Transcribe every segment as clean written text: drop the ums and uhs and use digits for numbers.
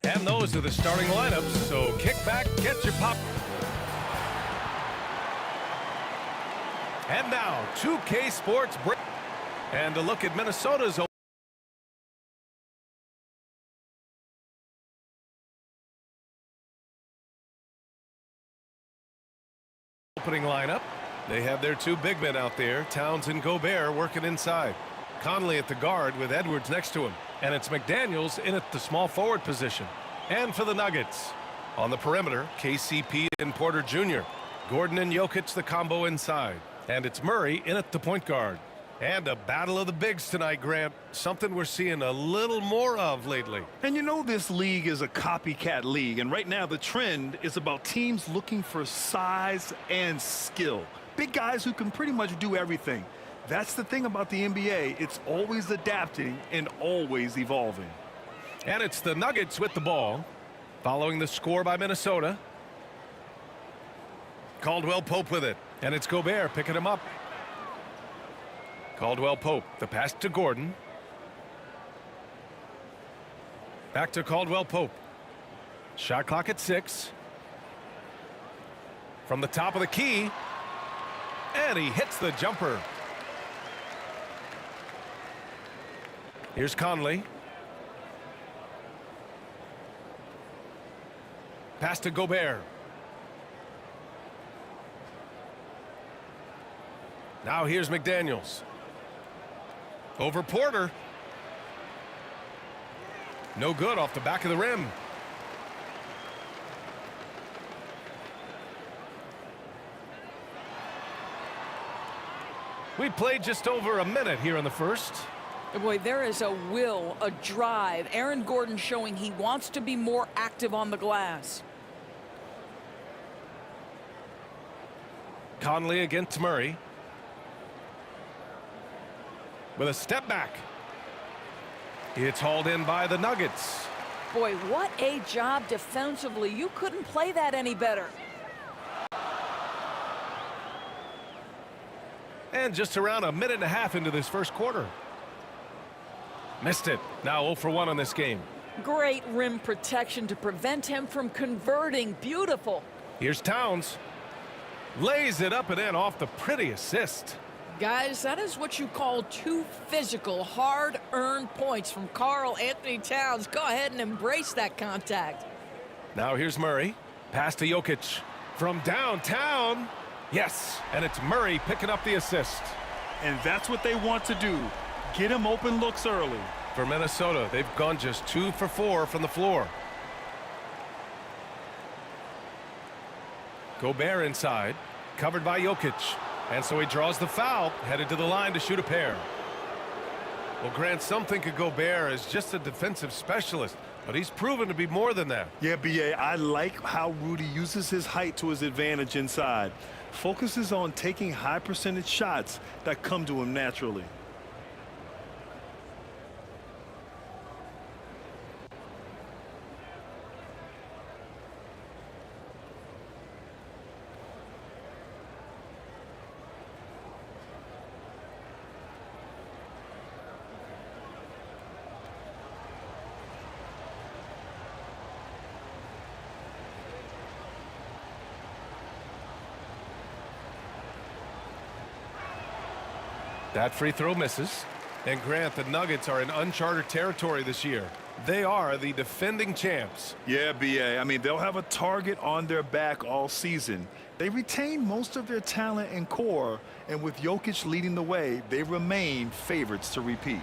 And those are the starting lineups, so kick back, get your pop. And now, 2K Sports break. And a look at Minnesota's opening lineup. They have their two big men out there, Towns and Gobert, working inside. Conley at the guard with Edwards next to him. And it's McDaniels in at the small forward position. And for the Nuggets, on the perimeter, KCP and Porter Jr. Gordon and Jokic the combo inside. And it's Murray in at the point guard. And a battle of the bigs tonight, Grant. Something we're seeing a little more of lately. And you know this league is a copycat league. And right now the trend is about teams looking for size and skill. Big guys who can pretty much do everything. That's the thing about the NBA. It's always adapting and always evolving. And it's the Nuggets with the ball. Following the score by Minnesota. Caldwell Pope with it. And it's Gobert picking him up. Caldwell Pope, the pass to Gordon. Back to Caldwell Pope. Shot clock at 6. From the top of the key. And he hits the jumper. Here's Conley. Pass to Gobert. Now here's McDaniels. Over Porter. No good off the back of the rim. We played just over a minute here in the first. Boy, there is a will, a drive. Aaron Gordon showing he wants to be more active on the glass. Conley against Murray. With a step back. It's hauled in by the Nuggets. Boy, what a job defensively. You couldn't play that any better. And just around a minute and a half into this first quarter. Missed it. Now 0 for 1 on this game. Great rim protection to prevent him from converting. Beautiful. Here's Towns. Lays it up and in off the pretty assist. Guys, that is what you call two physical, hard-earned points from Karl Anthony Towns. Go ahead and embrace that contact. Now here's Murray. Pass to Jokic. From downtown. Yes, and it's Murray picking up the assist. And that's what they want to do. Get him open looks early. For Minnesota, they've gone just 2 for 4 from the floor. Gobert inside. Covered by Jokic. And so he draws the foul, headed to the line to shoot a pair. Well, Grant, some think of Gobert as just a defensive specialist, but he's proven to be more than that. Yeah, B.A., I like how Rudy uses his height to his advantage inside. Focuses on taking high percentage shots that come to him naturally. That free throw misses. And Grant, the Nuggets are in uncharted territory this year. They are the defending champs. Yeah, B.A., I mean, they'll have a target on their back all season. They retain most of their talent and core, and with Jokic leading the way, they remain favorites to repeat.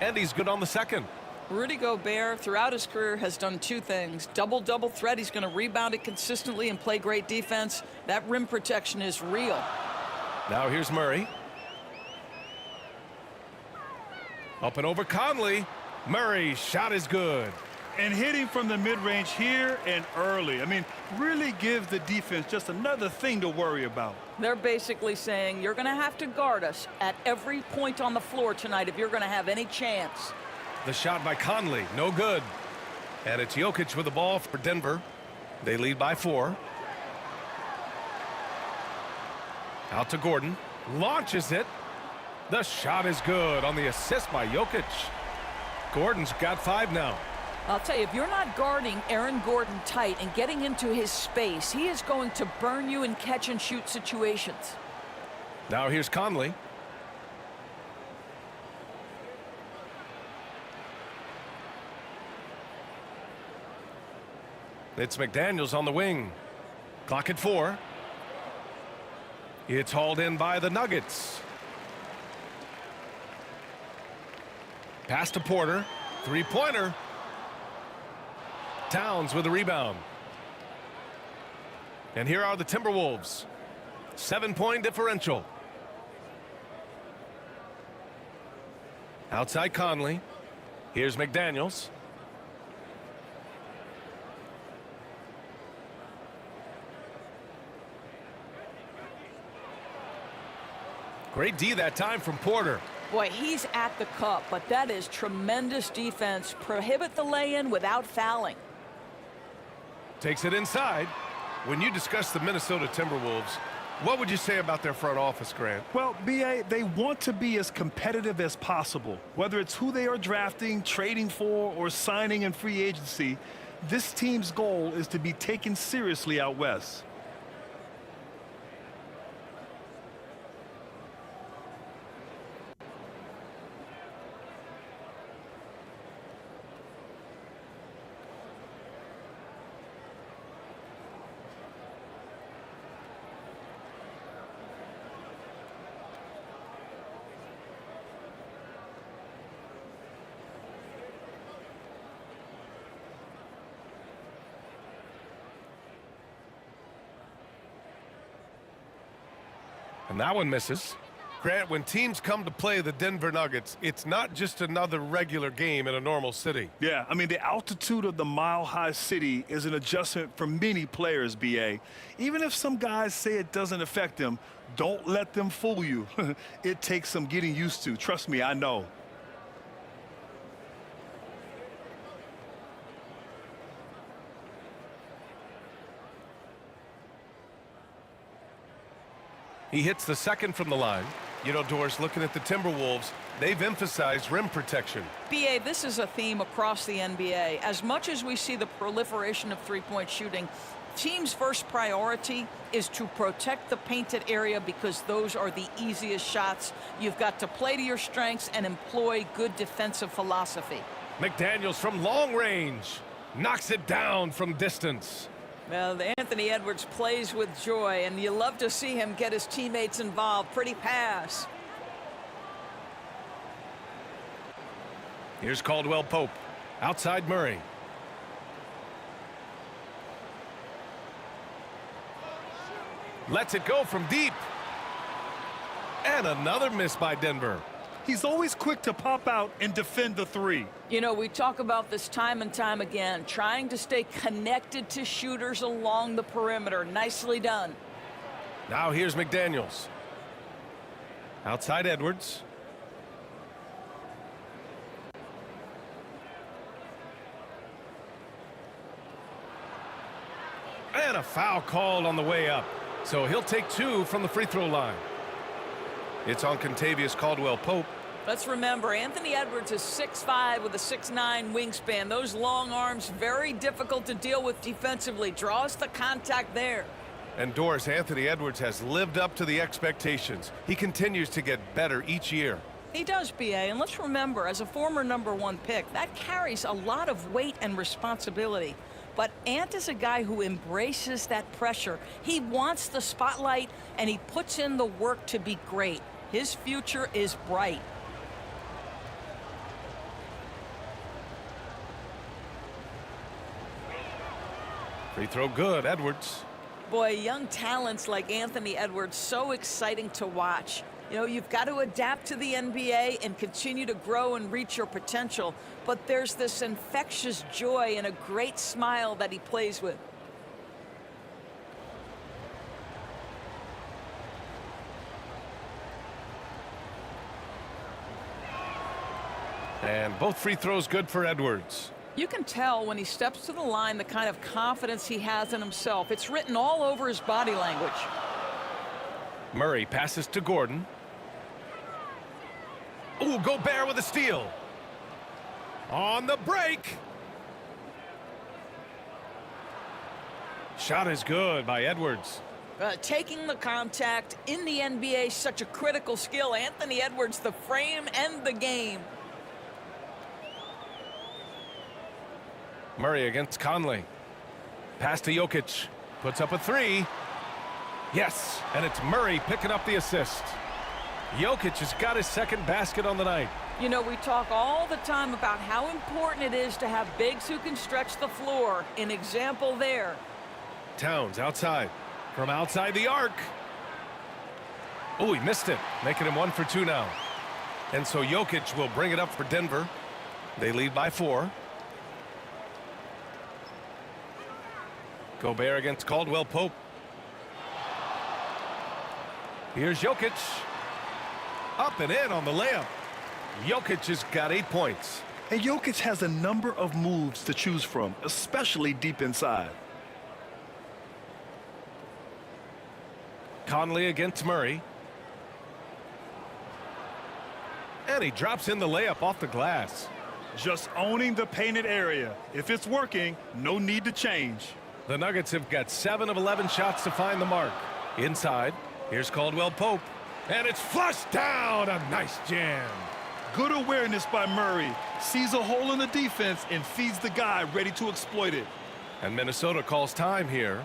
And he's good on the second. Rudy Gobert, throughout his career, has done two things. Double-double threat. He's going to rebound it consistently and play great defense. That rim protection is real. Now here's Murray. Up and over Conley. Murray's shot is good. And hitting from the mid-range here and early. I mean, really gives the defense just another thing to worry about. They're basically saying you're going to have to guard us at every point on the floor tonight if you're going to have any chance. The shot by Conley, no good. And it's Jokic with the ball for Denver. They lead by 4. Out to Gordon. Launches it. The shot is good on the assist by Jokic. Gordon's got 5 now. I'll tell you, if you're not guarding Aaron Gordon tight and getting into his space, he is going to burn you in catch-and-shoot situations. Now here's Conley. It's McDaniels on the wing. Clock at 4. It's hauled in by the Nuggets. Pass to Porter. Three-pointer. Towns with the rebound. And here are the Timberwolves. 7-point differential. Outside Conley. Here's McDaniels. Great D that time from Porter. Boy, he's at the cup, but that is tremendous defense. Prohibit the lay-in without fouling. Takes it inside. When you discuss the Minnesota Timberwolves, what would you say about their front office, Grant? Well, B.A., they want to be as competitive as possible. Whether it's who they are drafting, trading for, or signing in free agency, this team's goal is to be taken seriously out west. And that one misses. Grant, when teams come to play the Denver Nuggets, it's not just another regular game in a normal city. Yeah, I mean, the altitude of the mile-high city is an adjustment for many players, B.A. Even if some guys say it doesn't affect them, don't let them fool you. It takes some getting used to. Trust me, I know. He hits the second from the line. You know, Doris, looking at the Timberwolves, they've emphasized rim protection. B.A., this is a theme across the NBA. As much as we see the proliferation of three-point shooting, teams' first priority is to protect the painted area because those are the easiest shots. You've got to play to your strengths and employ good defensive philosophy. McDaniels from long range. Knocks it down from distance. Well, Anthony Edwards plays with joy, and you love to see him get his teammates involved. Pretty pass. Here's Caldwell Pope. Outside Murray. Lets it go from deep. And another miss by Denver. He's always quick to pop out and defend the three. You know, we talk about this time and time again, trying to stay connected to shooters along the perimeter. Nicely done. Now here's McDaniels. Outside Edwards. And a foul called on the way up. So he'll take 2 from the free throw line. It's on Contavious Caldwell-Pope. Let's remember, Anthony Edwards is 6'5" with a 6'9" wingspan. Those long arms, very difficult to deal with defensively. Draws the contact there. And Doris, Anthony Edwards has lived up to the expectations. He continues to get better each year. He does, B.A., and let's remember, as a former #1 pick, that carries a lot of weight and responsibility. But Ant is a guy who embraces that pressure. He wants the spotlight, and he puts in the work to be great. His future is bright. Free throw good, Edwards. Boy, young talents like Anthony Edwards, so exciting to watch. You know, you've got to adapt to the NBA and continue to grow and reach your potential. But there's this infectious joy and a great smile that he plays with. And both free throws good for Edwards. You can tell when he steps to the line the kind of confidence he has in himself. It's written all over his body language. Murray passes to Gordon. Ooh, Gobert with a steal. On the break. Shot is good by Edwards. Taking the contact in the NBA, such a critical skill. Anthony Edwards, the frame and the game. Murray against Conley. Pass to Jokic. Puts up a three. Yes, and it's Murray picking up the assist. Jokic has got his second basket on the night. You know, we talk all the time about how important it is to have bigs who can stretch the floor. An example there. Towns outside. From outside the arc. Oh, he missed it. Making him 1 for 2 now. And so Jokic will bring it up for Denver. They lead by 4. Gobert against Caldwell Pope. Here's Jokic. Up and in on the layup. Jokic has got 8 points. And Jokic has a number of moves to choose from, especially deep inside. Conley against Murray. And he drops in the layup off the glass. Just owning the painted area. If it's working, no need to change. The Nuggets have got 7 of 11 shots to find the mark. Inside, here's Caldwell Pope. And it's flushed down. A nice jam. Good awareness by Murray. Sees a hole in the defense and feeds the guy ready to exploit it. And Minnesota calls time here.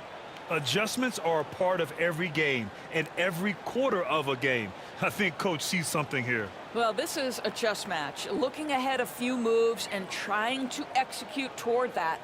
Adjustments are a part of every game and every quarter of a game. I think Coach sees something here. Well, this is a chess match. Looking ahead a few moves and trying to execute toward that.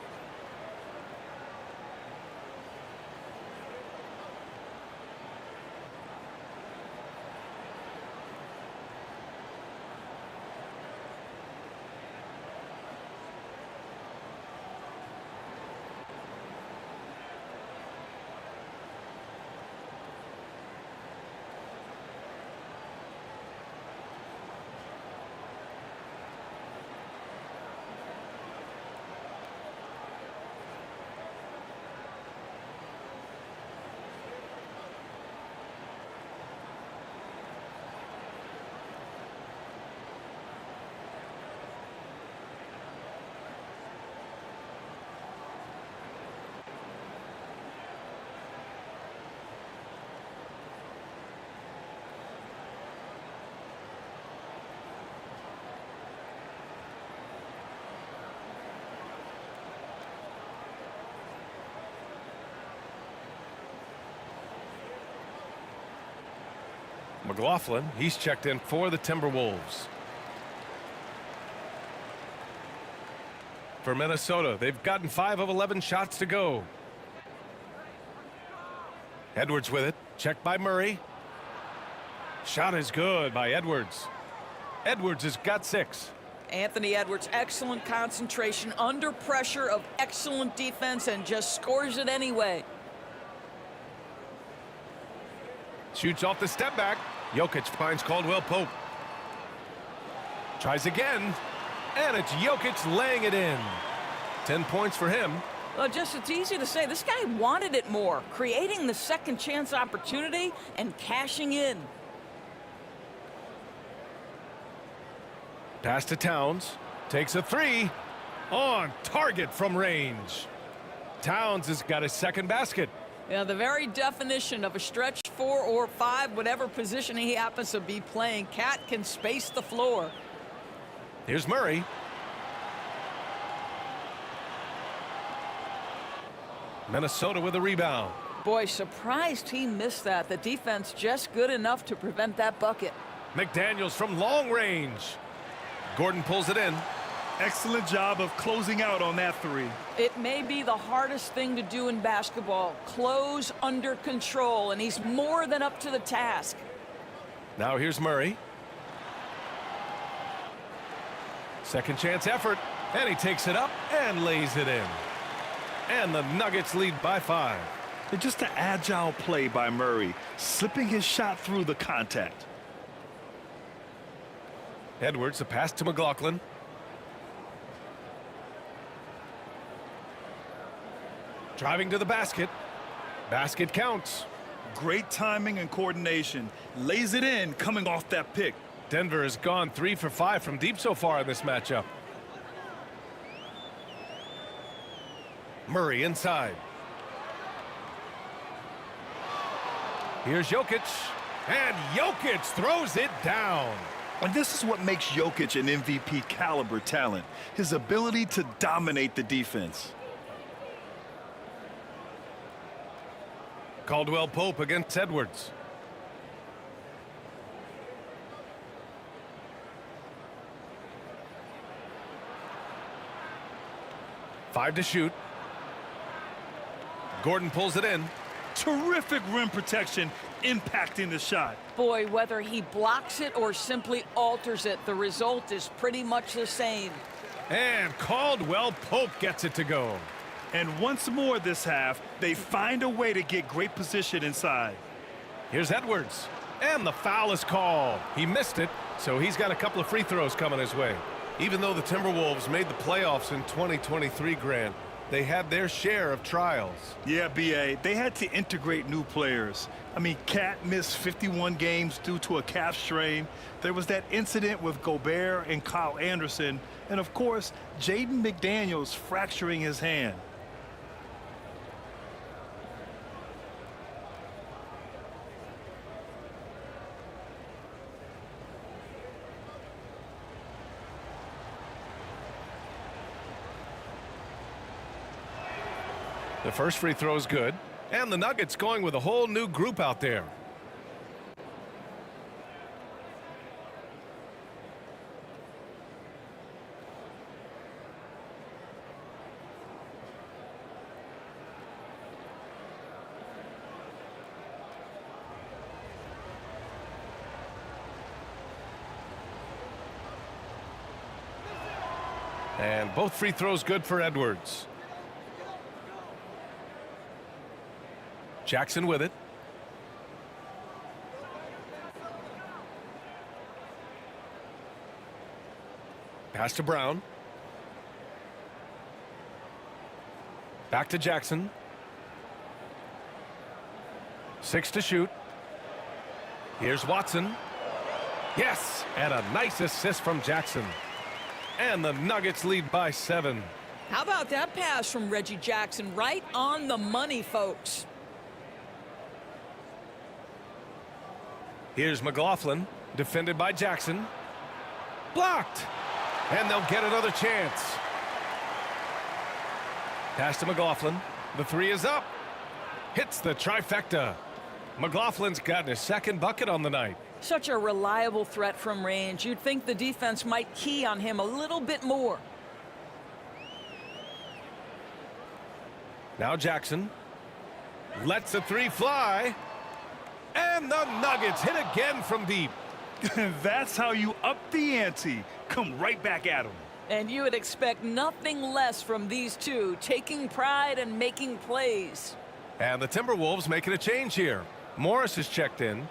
McLaughlin, he's checked in for the Timberwolves. For Minnesota, they've gotten 5 of 11 shots to go. Edwards with it. Checked by Murray. Shot is good by Edwards. Edwards has got 6. Anthony Edwards, excellent concentration under pressure of excellent defense and just scores it anyway. Shoots off the step back. Jokic finds Caldwell Pope. Tries again. And it's Jokic laying it in. 10 points for him. Well, it's easy to say. This guy wanted it more, creating the second chance opportunity and cashing in. Pass to Towns. Takes a 3. On target from range. Towns has got his second basket. Yeah, the very definition of a stretch 4 or 5, whatever position he happens to be playing, Cat can space the floor. Here's Murray. Minnesota with a rebound. Boy, surprised he missed that. The defense just good enough to prevent that bucket. McDaniels from long range. Gordon pulls it in. Excellent job of closing out on that 3. It may be the hardest thing to do in basketball. Close under control, and he's more than up to the task. Now here's Murray. Second chance effort, and he takes it up and lays it in. And the Nuggets lead by 5. It's just an agile play by Murray, slipping his shot through the contact. Edwards, a pass to McLaughlin. Driving to the basket. Basket counts. Great timing and coordination. Lays it in coming off that pick. Denver has gone 3 for 5 from deep so far in this matchup. Murray inside. Here's Jokic. And Jokic throws it down. And this is what makes Jokic an MVP caliber talent. His ability to dominate the defense. Caldwell Pope against Edwards. Five to shoot. Gordon pulls it in. Terrific rim protection, impacting the shot. Boy, whether he blocks it or simply alters it, the result is pretty much the same. And Caldwell Pope gets it to go. And once more this half, they find a way to get great position inside. Here's Edwards. And the foul is called. He missed it, so he's got a couple of free throws coming his way. Even though the Timberwolves made the playoffs in 2023, Grant, they had their share of trials. Yeah, B.A., they had to integrate new players. I mean, Cat missed 51 games due to a calf strain. There was that incident with Gobert and Kyle Anderson. And, of course, Jaden McDaniels fracturing his hand. The first free throw is good. And the Nuggets going with a whole new group out there. And both free throws good for Edwards. Jackson with it. Pass to Brown. Back to Jackson. 6 to shoot. Here's Watson. Yes, and a nice assist from Jackson. And the Nuggets lead by 7. How about that pass from Reggie Jackson? Right on the money, folks. Here's McLaughlin, defended by Jackson. Blocked. And they'll get another chance. Pass to McLaughlin. The three is up. Hits the trifecta. McLaughlin's gotten his second bucket on the night. Such a reliable threat from range. You'd think the defense might key on him a little bit more. Now Jackson lets the three fly. And the Nuggets hit again from deep. That's how you up the ante. Come right back at them. And you would expect nothing less from these two, taking pride and making plays. And the Timberwolves making a change here. Morris is checked in.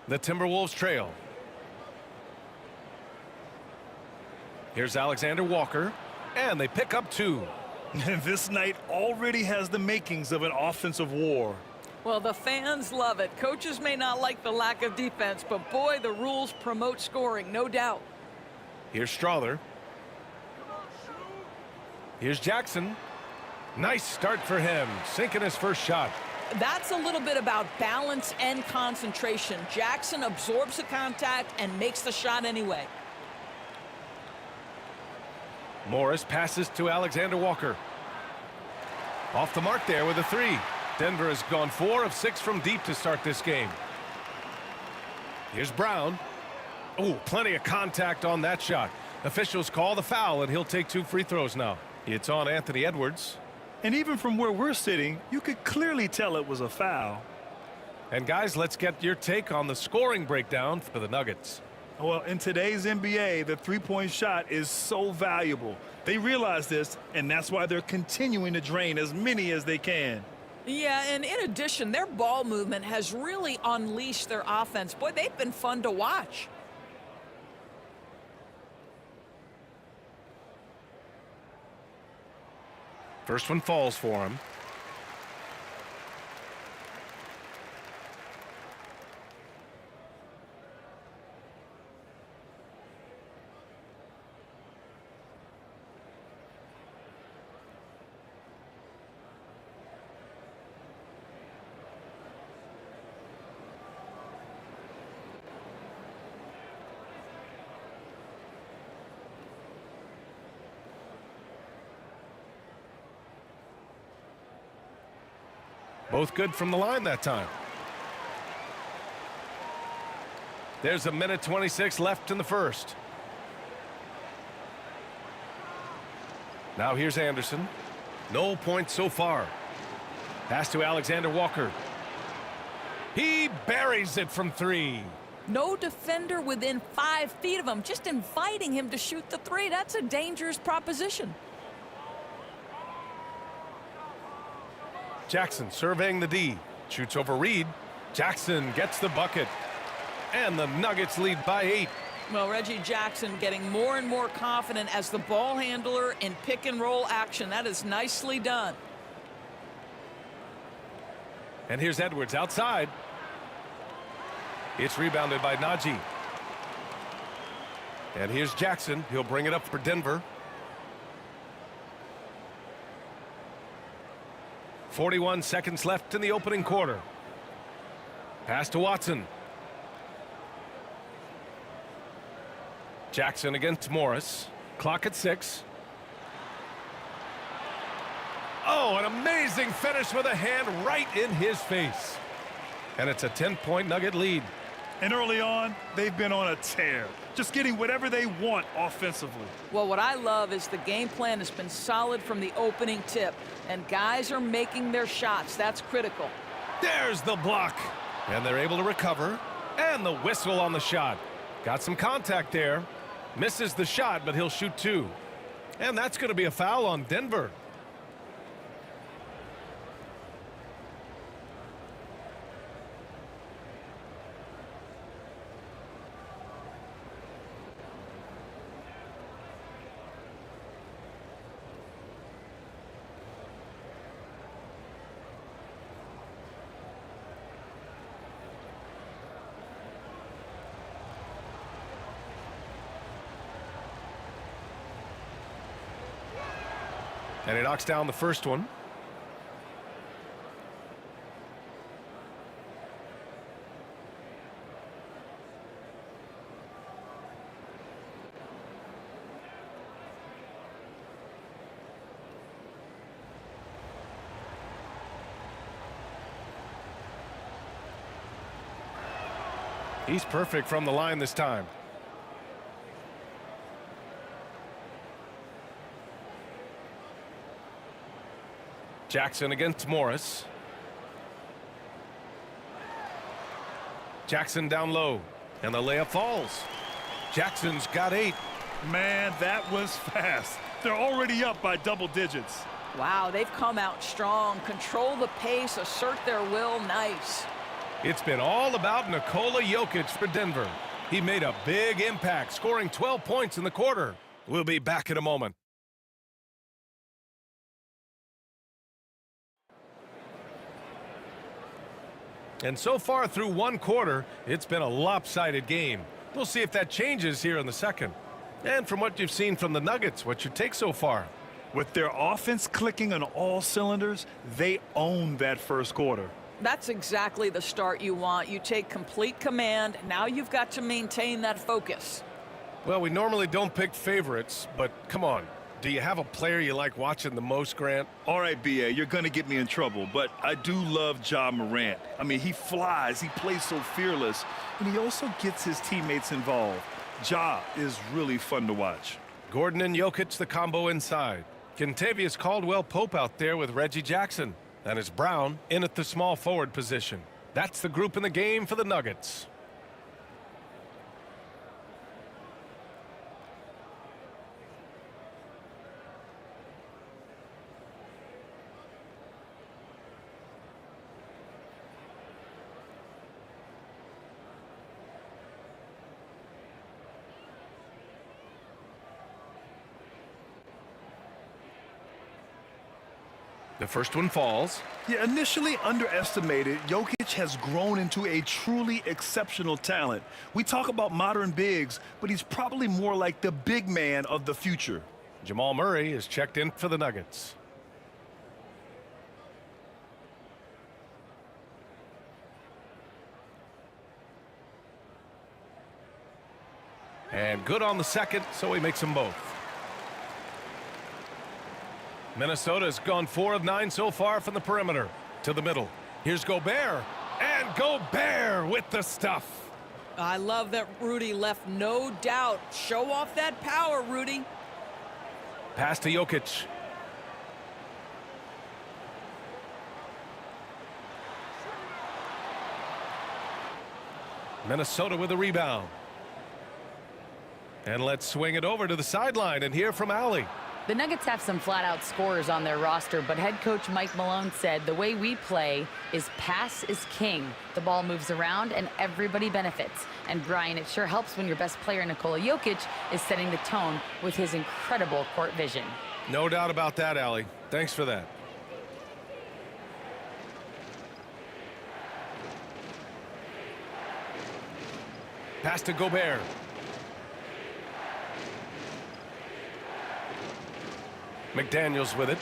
The Timberwolves trail. Here's Alexander Walker. And they pick up 2. This night already has the makings of an offensive war. Well, the fans love it. Coaches may not like the lack of defense, but boy, the rules promote scoring, no doubt. Here's Strother. Here's Jackson. Nice start for him, sinking his first shot. That's a little bit about balance and concentration. Jackson absorbs the contact and makes the shot anyway. Morris passes to Alexander Walker. Off the mark there with a 3. Denver has gone 4 of 6 from deep to start this game. Here's Brown. Oh, plenty of contact on that shot. Officials call the foul, and he'll take 2 free throws now. It's on Anthony Edwards. And even from where we're sitting, you could clearly tell it was a foul. And guys, let's get your take on the scoring breakdown for the Nuggets. Well, in today's NBA, the three-point shot is so valuable. They realize this, and that's why they're continuing to drain as many as they can. Yeah, and in addition, their ball movement has really unleashed their offense. Boy, they've been fun to watch. First one falls for him. Both good from the line that time. There's a minute 26 left in the first. Now here's Anderson. No points so far. Pass to Alexander Walker. He buries it from three. No defender within 5 feet of him, just inviting him to shoot the three. That's a dangerous proposition. Jackson surveying the D. Shoots over Reed. Jackson gets the bucket. And the Nuggets lead by 8. Well, Reggie Jackson getting more and more confident as the ball handler in pick and roll action. That is nicely done. And here's Edwards outside. It's rebounded by Najee. And here's Jackson. He'll bring it up for Denver. 41 seconds left in the opening quarter. Pass to Watson. Jackson against Morris. Clock at 6. Oh, an amazing finish with a hand right in his face. And it's a 10-point Nugget lead. And early on, they've been on a tear, just getting whatever they want offensively. Well, what I love is the game plan has been solid from the opening tip, and guys are making their shots. That's critical. There's the block. And they're able to recover. And the whistle on the shot. Got some contact there. Misses the shot, but he'll shoot 2. And that's going to be a foul on Denver. And he knocks down the first one. He's perfect from the line this time. Jackson against Morris. Jackson down low. And the layup falls. Jackson's got 8. Man, that was fast. They're already up by double digits. Wow, they've come out strong. Control the pace, assert their will. Nice. It's been all about Nikola Jokic for Denver. He made a big impact, scoring 12 points in the quarter. We'll be back in a moment. And so far through one quarter, it's been a lopsided game. We'll see if that changes here in the second. And from what you've seen from the Nuggets, what's your take so far? With their offense clicking on all cylinders, they own that first quarter. That's exactly the start you want. You take complete command. Now you've got to maintain that focus. Well, we normally don't pick favorites, but come on. Do you have a player you like watching the most, Grant? All right, B.A., you're going to get me in trouble, but I do love Ja Morant. I mean, he flies, he plays so fearless, and he also gets his teammates involved. Ja is really fun to watch. Gordon and Jokic, the combo inside. Kentavious Caldwell-Pope out there with Reggie Jackson. And it's Brown in at the small forward position. That's the group in the game for the Nuggets. The first one falls. Yeah, initially underestimated, Jokic has grown into a truly exceptional talent. We talk about modern bigs, but he's probably more like the big man of the future. Jamal Murray is checked in for the Nuggets. And good on the second, so he makes them both. Minnesota's gone 4 of 9 so far from the perimeter. To the middle. Here's Gobert. And Gobert with the stuff. I love that Rudy left no doubt. Show off that power, Rudy. Pass to Jokic. Minnesota with a rebound. And let's swing it over to the sideline and hear from Allie. The Nuggets have some flat-out scorers on their roster, but head coach Mike Malone said the way we play is pass is king. The ball moves around and everybody benefits. And Brian, it sure helps when your best player, Nikola Jokic, is setting the tone with his incredible court vision. No doubt about that, Allie. Thanks for that. Pass to Gobert. McDaniels with it.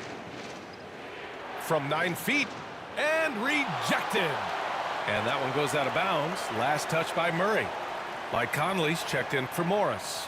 From 9 feet. And rejected. And that one goes out of bounds. Last touch by Murray. Mike Conley's checked in for Morris.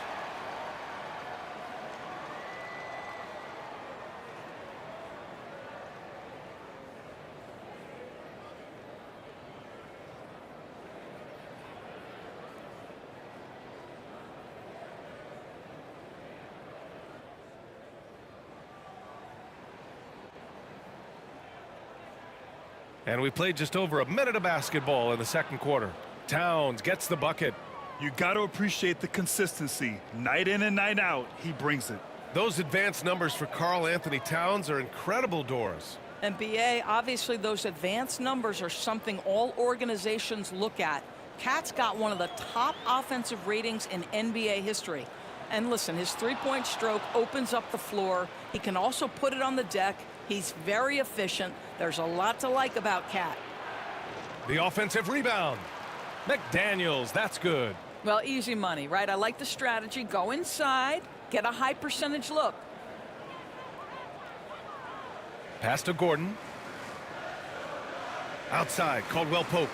And we played just over a minute of basketball in the second quarter. Towns gets the bucket. You got to appreciate the consistency. Night in and night out, he brings it. Those advanced numbers for Karl Anthony Towns are incredible, Doris. NBA, obviously those advanced numbers are something all organizations look at. Cat's got one of the top offensive ratings in NBA history. And listen, his three-point stroke opens up the floor. He can also put it on the deck. He's very efficient. There's a lot to like about Cat. The offensive rebound. McDaniels, that's good. Well, easy money, right? I like the strategy. Go inside, get a high percentage look. Pass to Gordon. Outside, Caldwell Pope.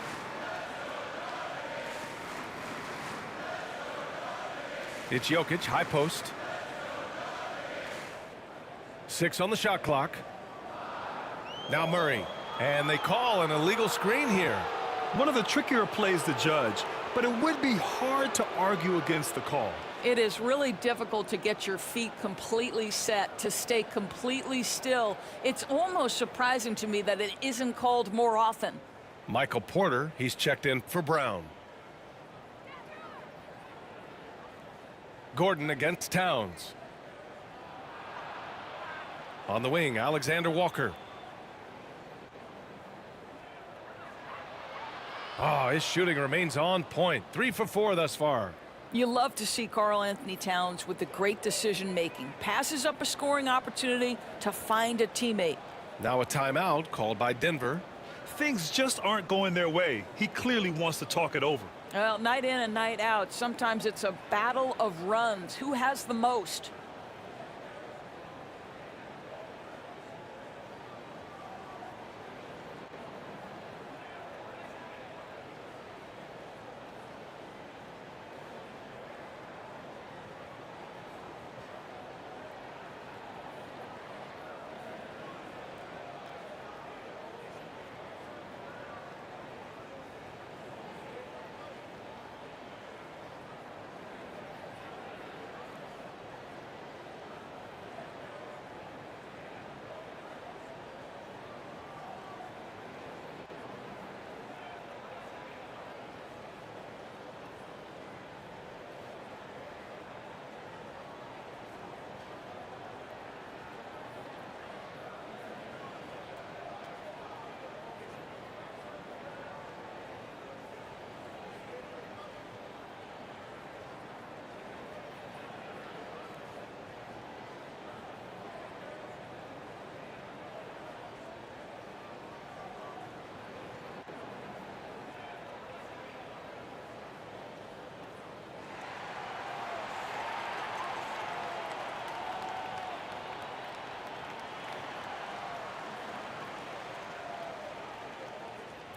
It's Jokic, high post. 6 on the shot clock. Now Murray. And they call an illegal screen here. One of the trickier plays to judge, but it would be hard to argue against the call. It is really difficult to get your feet completely set, to stay completely still. It's almost surprising to me that it isn't called more often. Michael Porter, he's checked in for Brown. Gordon against Towns. On the wing, Alexander Walker. Oh, his shooting remains on point. 3 for 4 thus far. You love to see Karl Anthony Towns with the great decision-making. Passes up a scoring opportunity to find a teammate. Now a timeout called by Denver. Things just aren't going their way. He clearly wants to talk it over. Well, night in and night out, sometimes it's a battle of runs. Who has the most?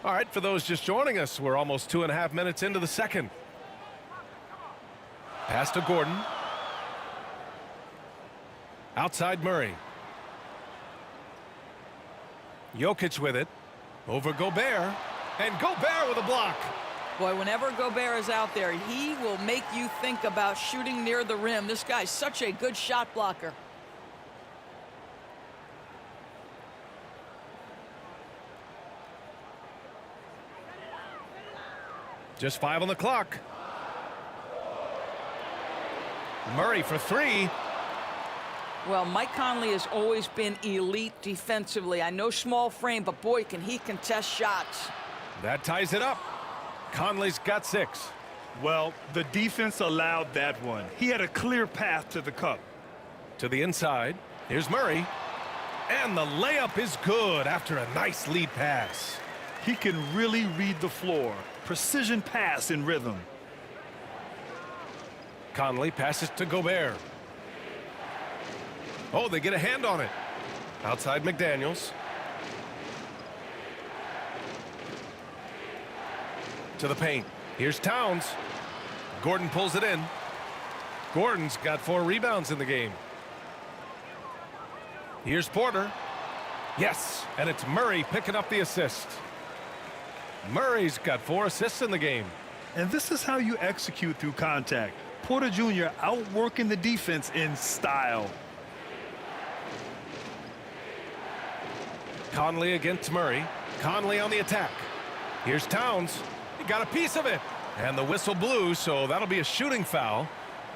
All right, for those just joining us, we're almost 2.5 minutes into the second. Pass to Gordon. Outside Murray. Jokic with it. Over Gobert. And Gobert with a block. Boy, whenever Gobert is out there, he will make you think about shooting near the rim. This guy's such a good shot blocker. Just 5 on the clock. Murray for 3. Well, Mike Conley has always been elite defensively. I know small frame, but boy, can he contest shots. That ties it up. Conley's got 6. Well, the defense allowed that one. He had a clear path to the cup. To the inside. Here's Murray. And the layup is good after a nice lead pass. He can really read the floor. Precision pass in rhythm. Conley passes to Gobert. Oh, they get a hand on it. Outside McDaniels. To the paint. Here's Towns. Gordon pulls it in. Gordon's got 4 rebounds in the game. Here's Porter. Yes, and it's Murray picking up the assist. Murray's got 4 assists in the game. And this is how you execute through contact. Porter Jr. outworking the defense in style. Conley against Murray. Conley on the attack. Here's Towns. He got a piece of it. And the whistle blew, so that'll be a shooting foul.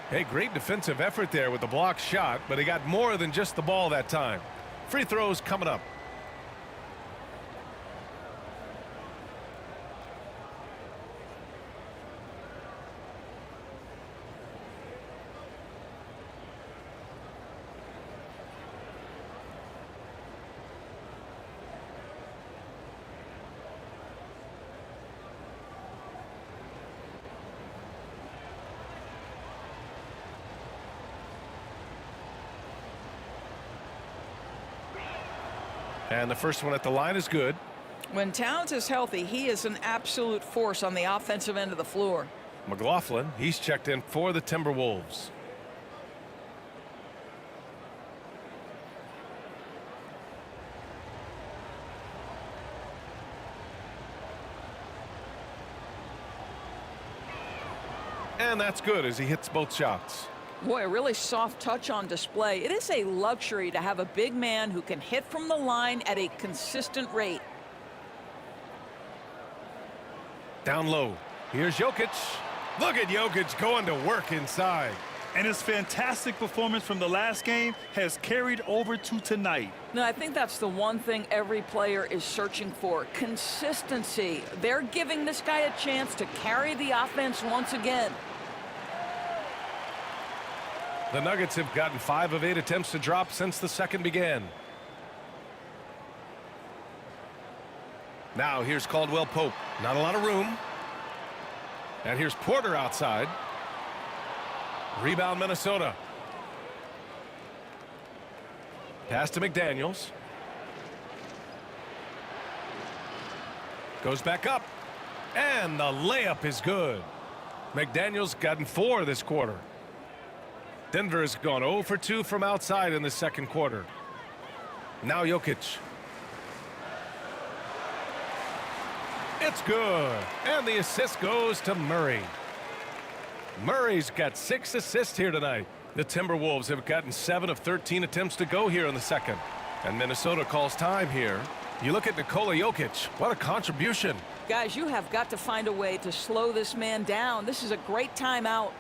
Hey, great defensive effort there with the block shot, but he got more than just the ball that time. Free throws coming up. And the first one at the line is good. When Towns is healthy, he is an absolute force on the offensive end of the floor. McLaughlin, he's checked in for the Timberwolves. And that's good as he hits both shots. Boy, a really soft touch on display. It is a luxury to have a big man who can hit from the line at a consistent rate. Down low. Here's Jokic. Look at Jokic going to work inside. And his fantastic performance from the last game has carried over to tonight. No, I think that's the one thing every player is searching for. Consistency. They're giving this guy a chance to carry the offense once again. The Nuggets have gotten 5 of 8 attempts to drop since the second began. Now here's Caldwell Pope. Not a lot of room. And here's Porter outside. Rebound Minnesota. Pass to McDaniels. Goes back up. And the layup is good. McDaniels gotten 4 this quarter. Denver has gone 0 for 2 from outside in the second quarter. Now Jokic. It's good. And the assist goes to Murray. Murray's got 6 assists here tonight. The Timberwolves have gotten 7 of 13 attempts to go here in the second. And Minnesota calls time here. You look at Nikola Jokic. What a contribution. Guys, you have got to find a way to slow this man down. This is a great timeout.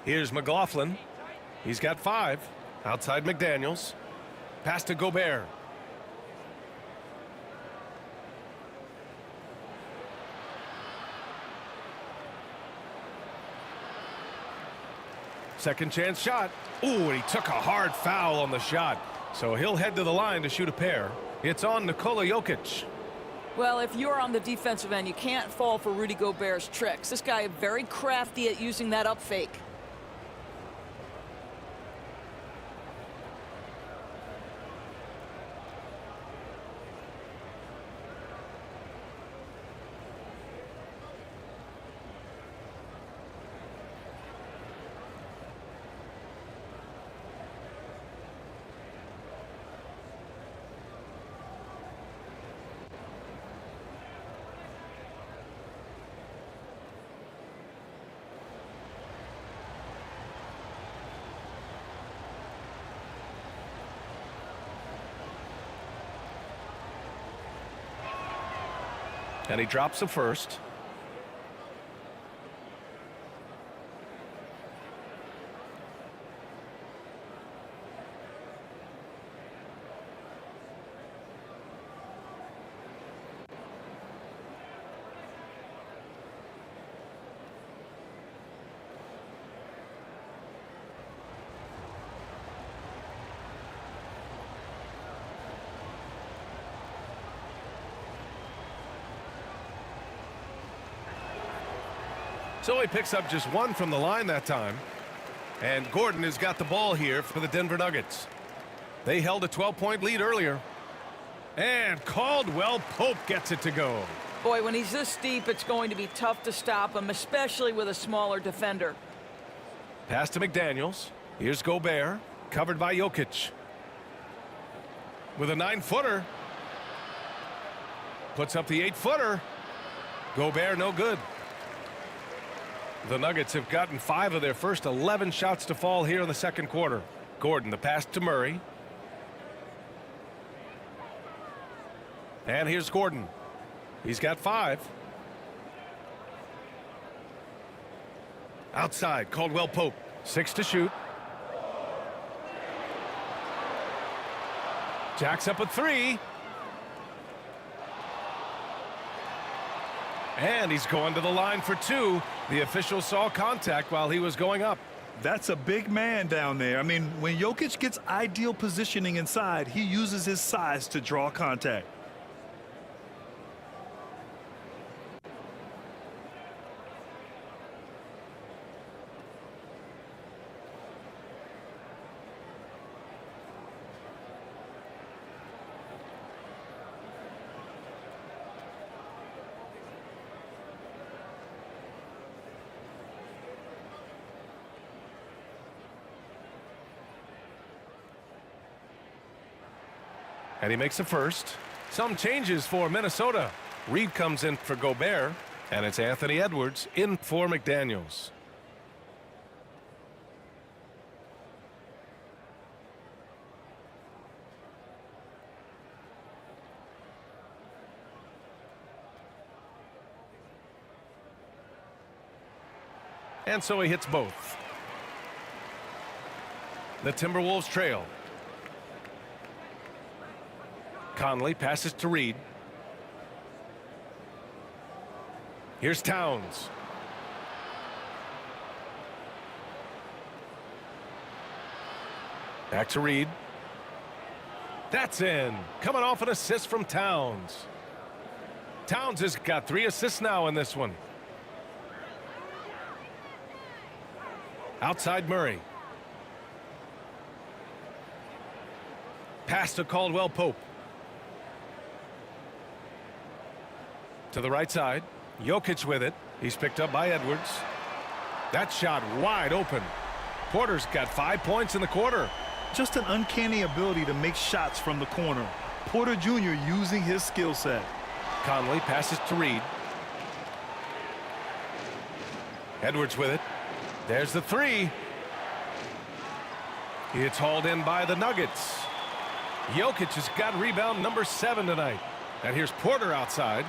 Here's McLaughlin. He's got 5. Outside McDaniels. Pass to Gobert. Second chance shot. Ooh, and he took a hard foul on the shot. So he'll head to the line to shoot a pair. It's on Nikola Jokic. Well, if you're on the defensive end, you can't fall for Rudy Gobert's tricks. This guy is very crafty at using that up fake. And he drops the first. So he picks up just 1 from the line that time. And Gordon has got the ball here for the Denver Nuggets. They held a 12-point lead earlier. And Caldwell Pope gets it to go. Boy, when he's this deep, it's going to be tough to stop him, especially with a smaller defender. Pass to McDaniels. Here's Gobert, covered by Jokic. With a 9-footer. Puts up the 8-footer. Gobert no good. The Nuggets have gotten 5 of their first 11 shots to fall here in the second quarter. Gordon, the pass to Murray. And here's Gordon. He's got 5. Outside, Caldwell Pope. 6 to shoot. Jacks up a 3. And he's going to the line for 2. The official saw contact while he was going up. That's a big man down there. I mean, when Jokic gets ideal positioning inside, he uses his size to draw contact. And he makes a first. Some changes for Minnesota. Reed comes in for Gobert, and it's Anthony Edwards in for McDaniels. And so he hits both. The Timberwolves trail. Conley passes to Reed. Here's Towns. Back to Reed. That's in. Coming off an assist from Towns. Towns has got 3 assists now in this one. Outside Murray. Pass to Caldwell Pope. To the right side. Jokic with it. He's picked up by Edwards. That shot wide open. Porter's got 5 points in the quarter. Just an uncanny ability to make shots from the corner. Porter Jr. using his skill set. Conley passes to Reed. Edwards with it. There's the 3. It's hauled in by the Nuggets. Jokic has got rebound number 7 tonight. And here's Porter outside.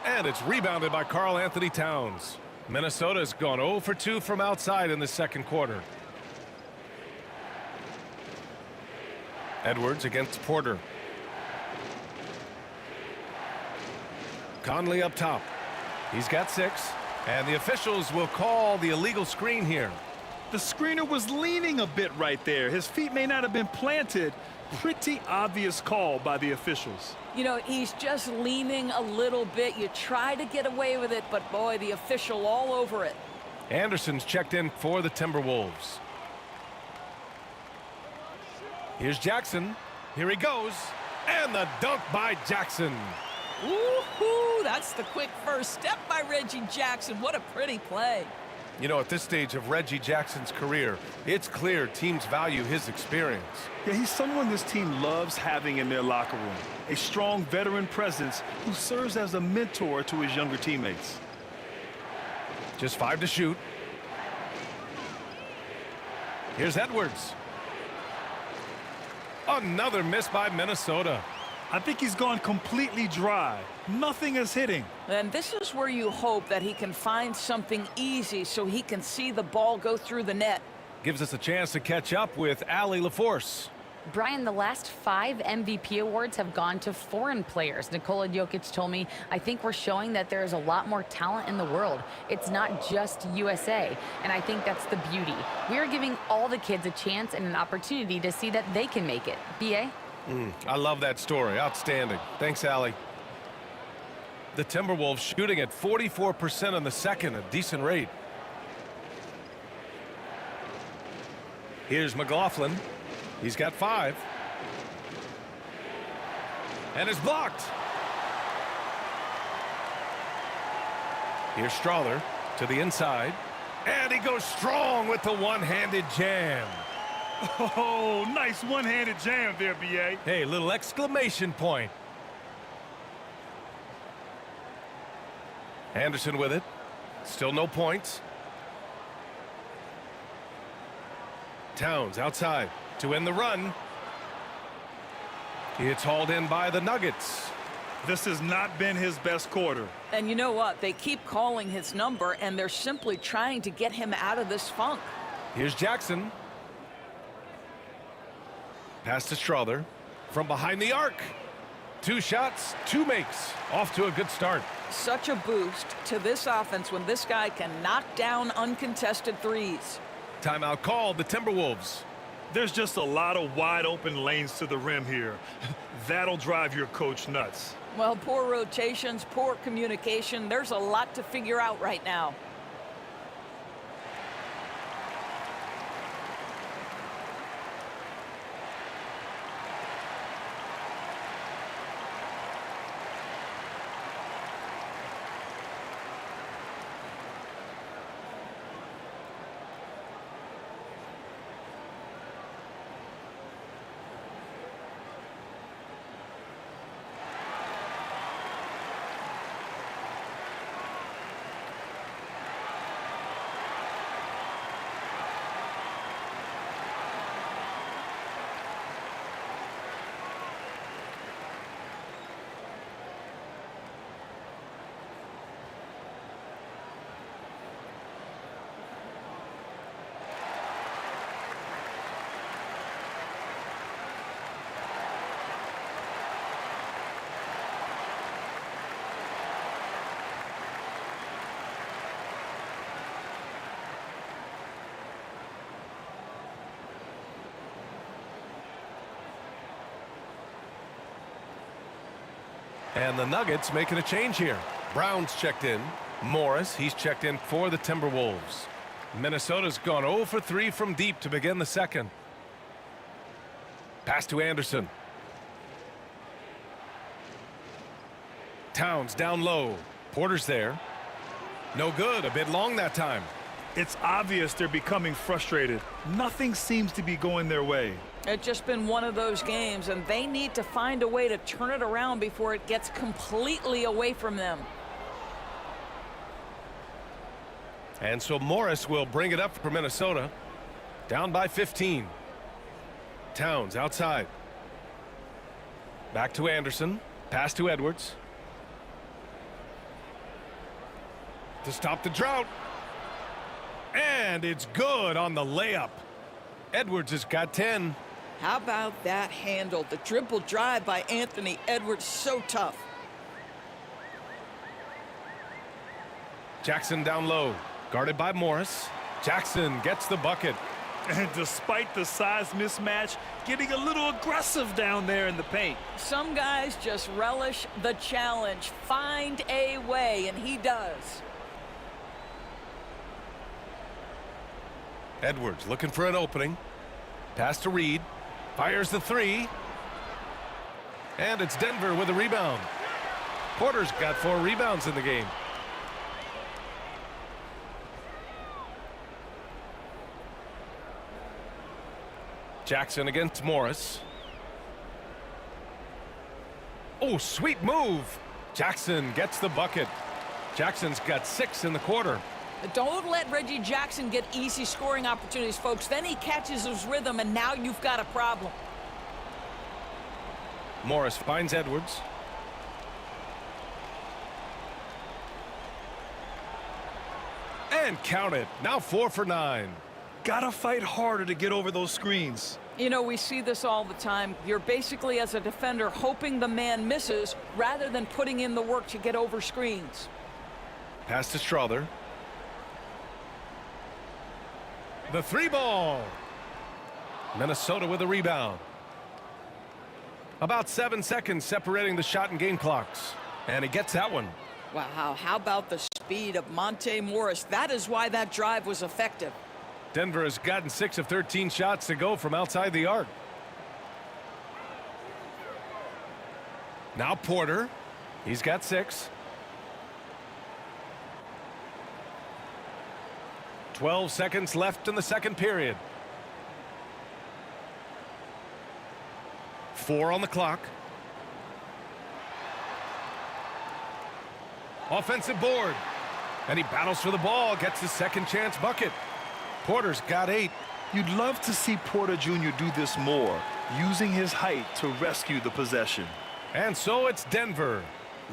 And it's rebounded by Karl Anthony Towns. Minnesota's gone 0 for 2 from outside in the second quarter. Edwards against Porter. Conley up top. He's got 6. And the officials will call the illegal screen here. The screener was leaning a bit right there. His feet may not have been planted. Pretty obvious call by the officials. You know, he's just leaning a little bit. You try to get away with it, but boy, the official all over it. Anderson's checked in for the Timberwolves. Here's Jackson. Here he goes. And the dunk by Jackson. Woohoo! That's the quick first step by Reggie Jackson. What a pretty play. You know, at this stage of Reggie Jackson's career, it's clear teams value his experience. Yeah, he's someone this team loves having in their locker room. A strong veteran presence who serves as a mentor to his younger teammates. Just 5 to shoot. Here's Edwards. Another miss by Minnesota. I think he's gone completely dry. Nothing is hitting. And this is where you hope that he can find something easy so he can see the ball go through the net. Gives us a chance to catch up with Allie LaForce. Brian, the last 5 MVP awards have gone to foreign players. Nikola Jokic told me, I think we're showing that there is a lot more talent in the world. It's not just USA. And I think that's the beauty. We are giving all the kids a chance and an opportunity to see that they can make it. B.A.? I love that story. Outstanding. Thanks, Allie. The Timberwolves shooting at 44% in the second, a decent rate. Here's McLaughlin. He's got 5. And is blocked. Here's Strawther to the inside. And he goes strong with the one-handed jam. Oh, nice one-handed jam there, B.A. Hey, little exclamation point. Anderson with it. Still no points. Towns outside to end the run. It's hauled in by the Nuggets. This has not been his best quarter. And you know what? They keep calling his number, and they're simply trying to get him out of this funk. Here's Jackson. Pass to Strawther from behind the arc. 2 shots, 2 makes. Off to a good start. Such a boost to this offense when this guy can knock down uncontested threes. Timeout called, the Timberwolves. There's just a lot of wide open lanes to the rim here. That'll drive your coach nuts. Well, poor rotations, poor communication. There's a lot to figure out right now. And the Nuggets making a change here. Brown's checked in. Morris, he's checked in for the Timberwolves. Minnesota's gone 0 for 3 from deep to begin the second. Pass to Anderson. Towns down low. Porter's there. No good. A bit long that time. It's obvious they're becoming frustrated. Nothing seems to be going their way. It's just been one of those games, and they need to find a way to turn it around before it gets completely away from them. And so Morris will bring it up for Minnesota. Down by 15. Towns outside. Back to Anderson. Pass to Edwards. to stop the drought. And it's good on the layup. Edwards has got 10. How about that handle? The dribble drive by Anthony Edwards, so tough. Jackson down low, guarded by Morris. Jackson gets the bucket. And despite the size mismatch, getting a little aggressive down there in the paint. Some guys just relish the challenge. Find a way, and he does. Edwards looking for an opening. Pass to Reed. Fires the three. And it's Denver with a rebound. Porter's got 4 rebounds in the game. Jackson against Morris. Oh, sweet move. Jackson gets the bucket. Jackson's got 6 in the quarter. Don't let Reggie Jackson get easy scoring opportunities, folks. Then he catches his rhythm, and now you've got a problem. Morris finds Edwards. And count it. Now 4 for 9. Gotta fight harder to get over those screens. You know, we see this all the time. You're basically, as a defender, hoping the man misses rather than putting in the work to get over screens. Pass to Strother. The 3 ball. Minnesota with a rebound. About 7 seconds separating the shot and game clocks. And he gets that one. Wow, how about the speed of Monte Morris? That is why that drive was effective. Denver has gotten 6 of 13 shots to go from outside the arc. Now Porter. He's got 6. 12 seconds left in the second period. 4 on the clock. Offensive board. And he battles for the ball, gets his second chance bucket. Porter's got 8. You'd love to see Porter Jr. do this more, using his height to rescue the possession. And so it's Denver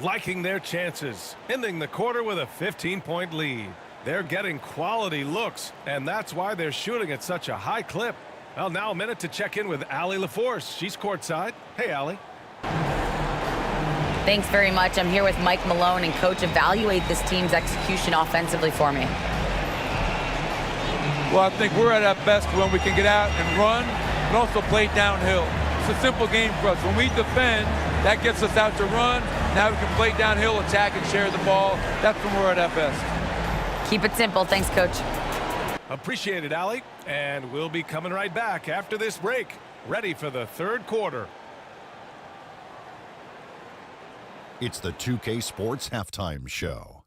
liking their chances, ending the quarter with a 15-point lead. They're getting quality looks, and that's why they're shooting at such a high clip. Well, now a minute to check in with Allie LaForce. She's courtside. Hey, Allie. Thanks very much. I'm here with Mike Malone, and Coach, evaluate this team's execution offensively for me. Well, I think we're at our best when we can get out and run, but also play downhill. It's a simple game for us. When we defend, that gets us out to run. Now we can play downhill, attack, and share the ball. That's when we're at our best. Keep it simple. Thanks, Coach. Appreciate it, Allie. And we'll be coming right back after this break, ready for the third quarter. It's the 2K Sports Halftime Show.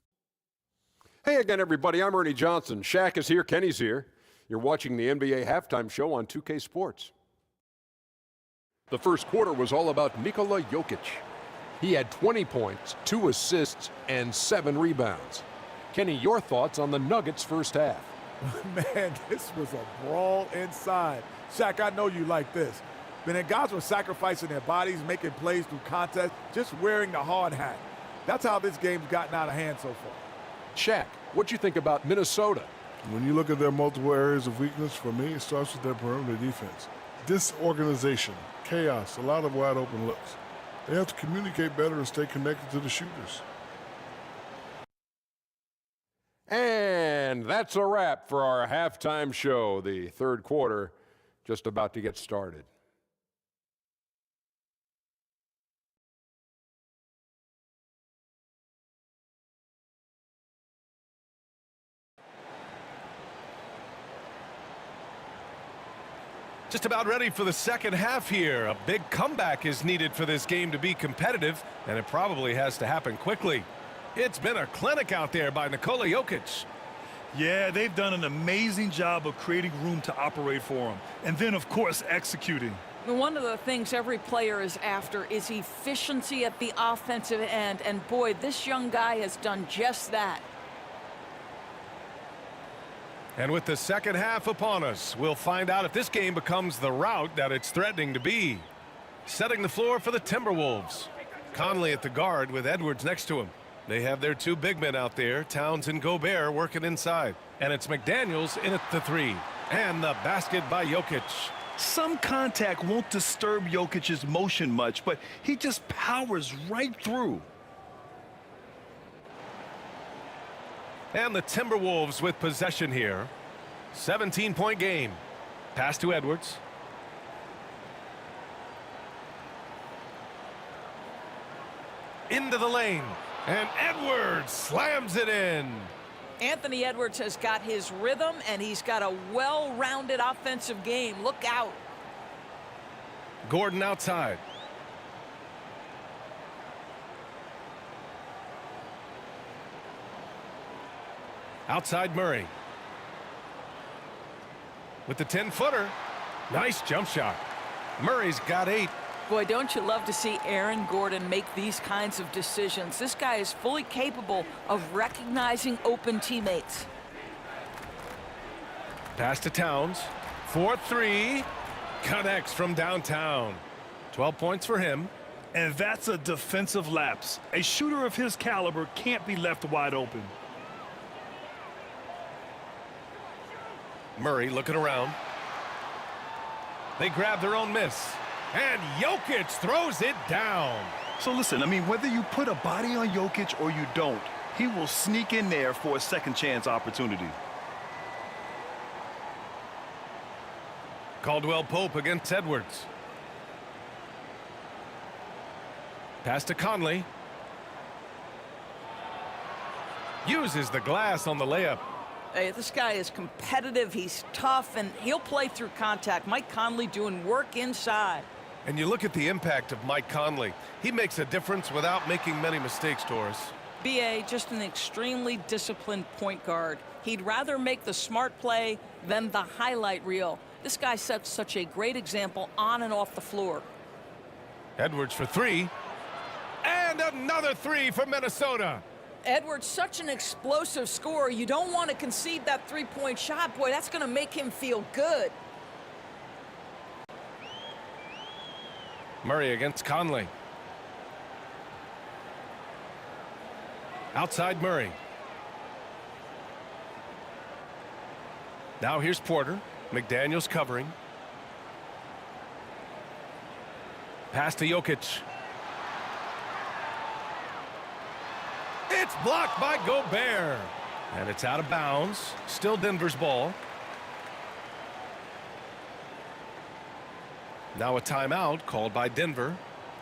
Hey again, everybody. I'm Ernie Johnson. Shaq is here. Kenny's here. You're watching the NBA Halftime Show on 2K Sports. The first quarter was all about Nikola Jokic. He had 20 points, 2 assists, and 7 rebounds. Kenny, your thoughts on the Nuggets' first half? Man, this was a brawl inside. Shaq, I know you like this. But then guys were sacrificing their bodies, making plays through contests, just wearing the hard hat. That's how this game's gotten out of hand so far. Shaq, what you think about Minnesota? When you look at their multiple areas of weakness, for me, it starts with their perimeter defense. Disorganization, chaos, a lot of wide open looks. They have to communicate better and stay connected to the shooters. And that's a wrap for our halftime show. The third quarter just about to get started. Just about ready for the second half here. A big comeback is needed for this game to be competitive, and it probably has to happen quickly. It's been a clinic out there by Nikola Jokic. Yeah, they've done an amazing job of creating room to operate for him. And then, of course, executing. One of the things every player is after is efficiency at the offensive end. And boy, this young guy has done just that. And with the second half upon us, we'll find out if this game becomes the rout that it's threatening to be. Setting the floor for the Timberwolves. Conley at the guard with Edwards next to him. They have their two big men out there, Towns and Gobert, working inside. And it's McDaniels in at the three. And the basket by Jokic. Some contact won't disturb Jokic's motion much, but he just powers right through. And the Timberwolves with possession here. 17-point game. Pass to Edwards. Into the lane. And Edwards slams it in. Anthony Edwards has got his rhythm, and he's got a well-rounded offensive game. Look out. Gordon outside. Outside Murray. With the 10-footer. Nice jump shot. Murray's got 8. Boy, don't you love to see Aaron Gordon make these kinds of decisions. This guy is fully capable of recognizing open teammates. Pass to Towns. 4-3. Connects from downtown. 12 points for him. And that's a defensive lapse. A shooter of his caliber can't be left wide open. Murray looking around. They grab their own miss. And Jokic throws it down. So listen, I mean, whether you put a body on Jokic or you don't, he will sneak in there for a second chance opportunity. Caldwell Pope against Edwards. Pass to Conley. Uses the glass on the layup. Hey, this guy is competitive, he's tough, and he'll play through contact. Mike Conley doing work inside. And you look at the impact of Mike Conley. He makes a difference without making many mistakes, Doris. B.A., just an extremely disciplined point guard. He'd rather make the smart play than the highlight reel. This guy sets such a great example on and off the floor. Edwards for 3. And another 3 for Minnesota. Edwards, such an explosive scorer. You don't want to concede that three-point shot. Boy, that's going to make him feel good. Murray against Conley. Outside Murray. Now here's Porter. McDaniels covering. Pass to Jokic. It's blocked by Gobert. And it's out of bounds. Still Denver's ball. Now a timeout called by Denver.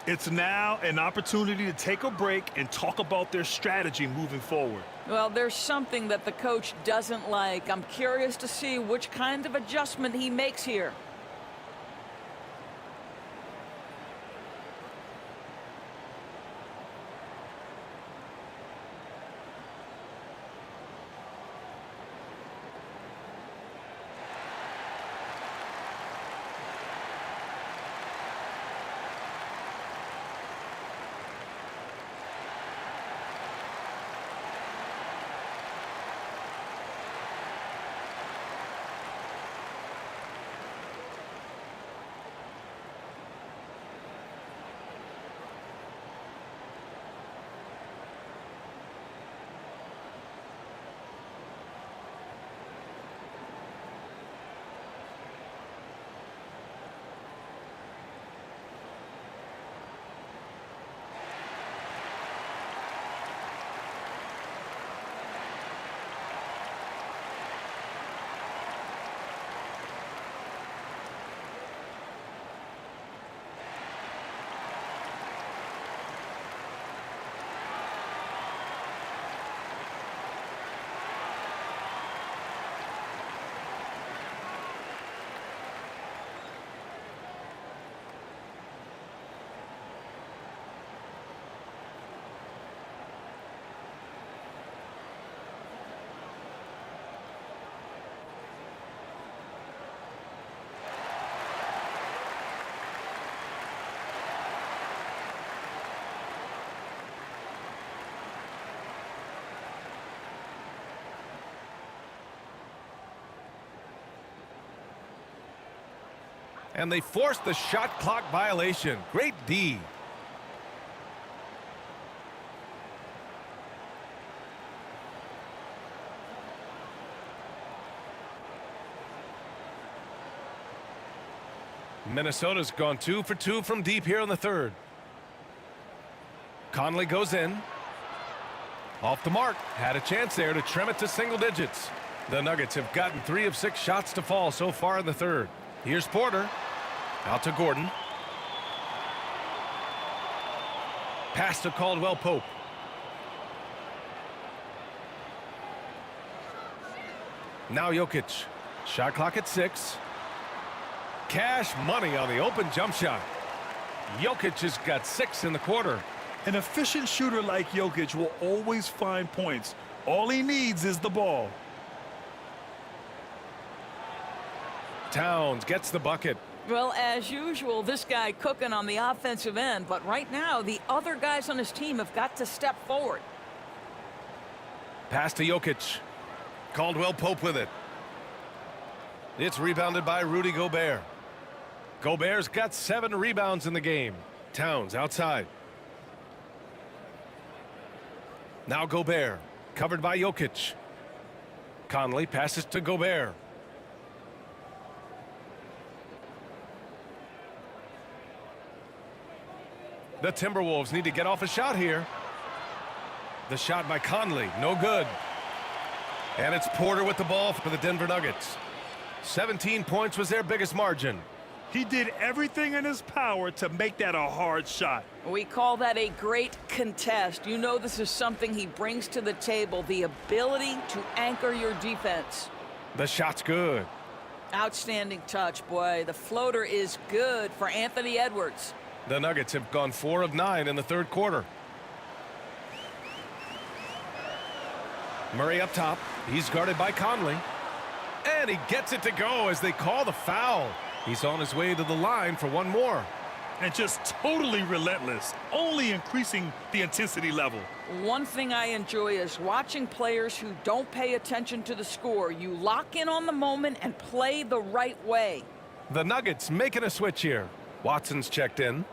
It's now an opportunity to take a break and talk about their strategy moving forward. Well, there's something that the coach doesn't like. I'm curious to see which kind of adjustment he makes here. And they forced the shot clock violation. Great D. Minnesota's gone 2 for 2 from deep here in the third. Conley goes in. Off the mark. Had a chance there to trim it to single digits. The Nuggets have gotten 3 of 6 shots to fall so far in the third. Here's Porter. Out to Gordon. Pass to Caldwell Pope. Now Jokic. Shot clock at 6. Cash money on the open jump shot. Jokic has got 6 in the quarter. An efficient shooter like Jokic will always find points. All he needs is the ball. Towns gets the bucket. Well, as usual, this guy cooking on the offensive end, but right now the other guys on his team have got to step forward. Pass to Jokic. Caldwell Pope with it. It's rebounded by Rudy Gobert. Gobert's got 7 rebounds in the game. Towns outside. Now Gobert, covered by Jokic. Conley passes to Gobert. The Timberwolves need to get off a shot here. The shot by Conley, no good. And it's Porter with the ball for the Denver Nuggets. 17 points was their biggest margin. He did everything in his power to make that a hard shot. We call that a great contest. You know this is something he brings to the table, the ability to anchor your defense. The shot's good. Outstanding touch, boy. The floater is good for Anthony Edwards. The Nuggets have gone 4 of 9 in the third quarter. Murray up top. He's guarded by Conley. And he gets it to go as they call the foul. He's on his way to the line for one more. And just totally relentless, only increasing the intensity level. One thing I enjoy is watching players who don't pay attention to the score. You lock in on the moment and play the right way. The Nuggets making a switch here. Watson's checked in.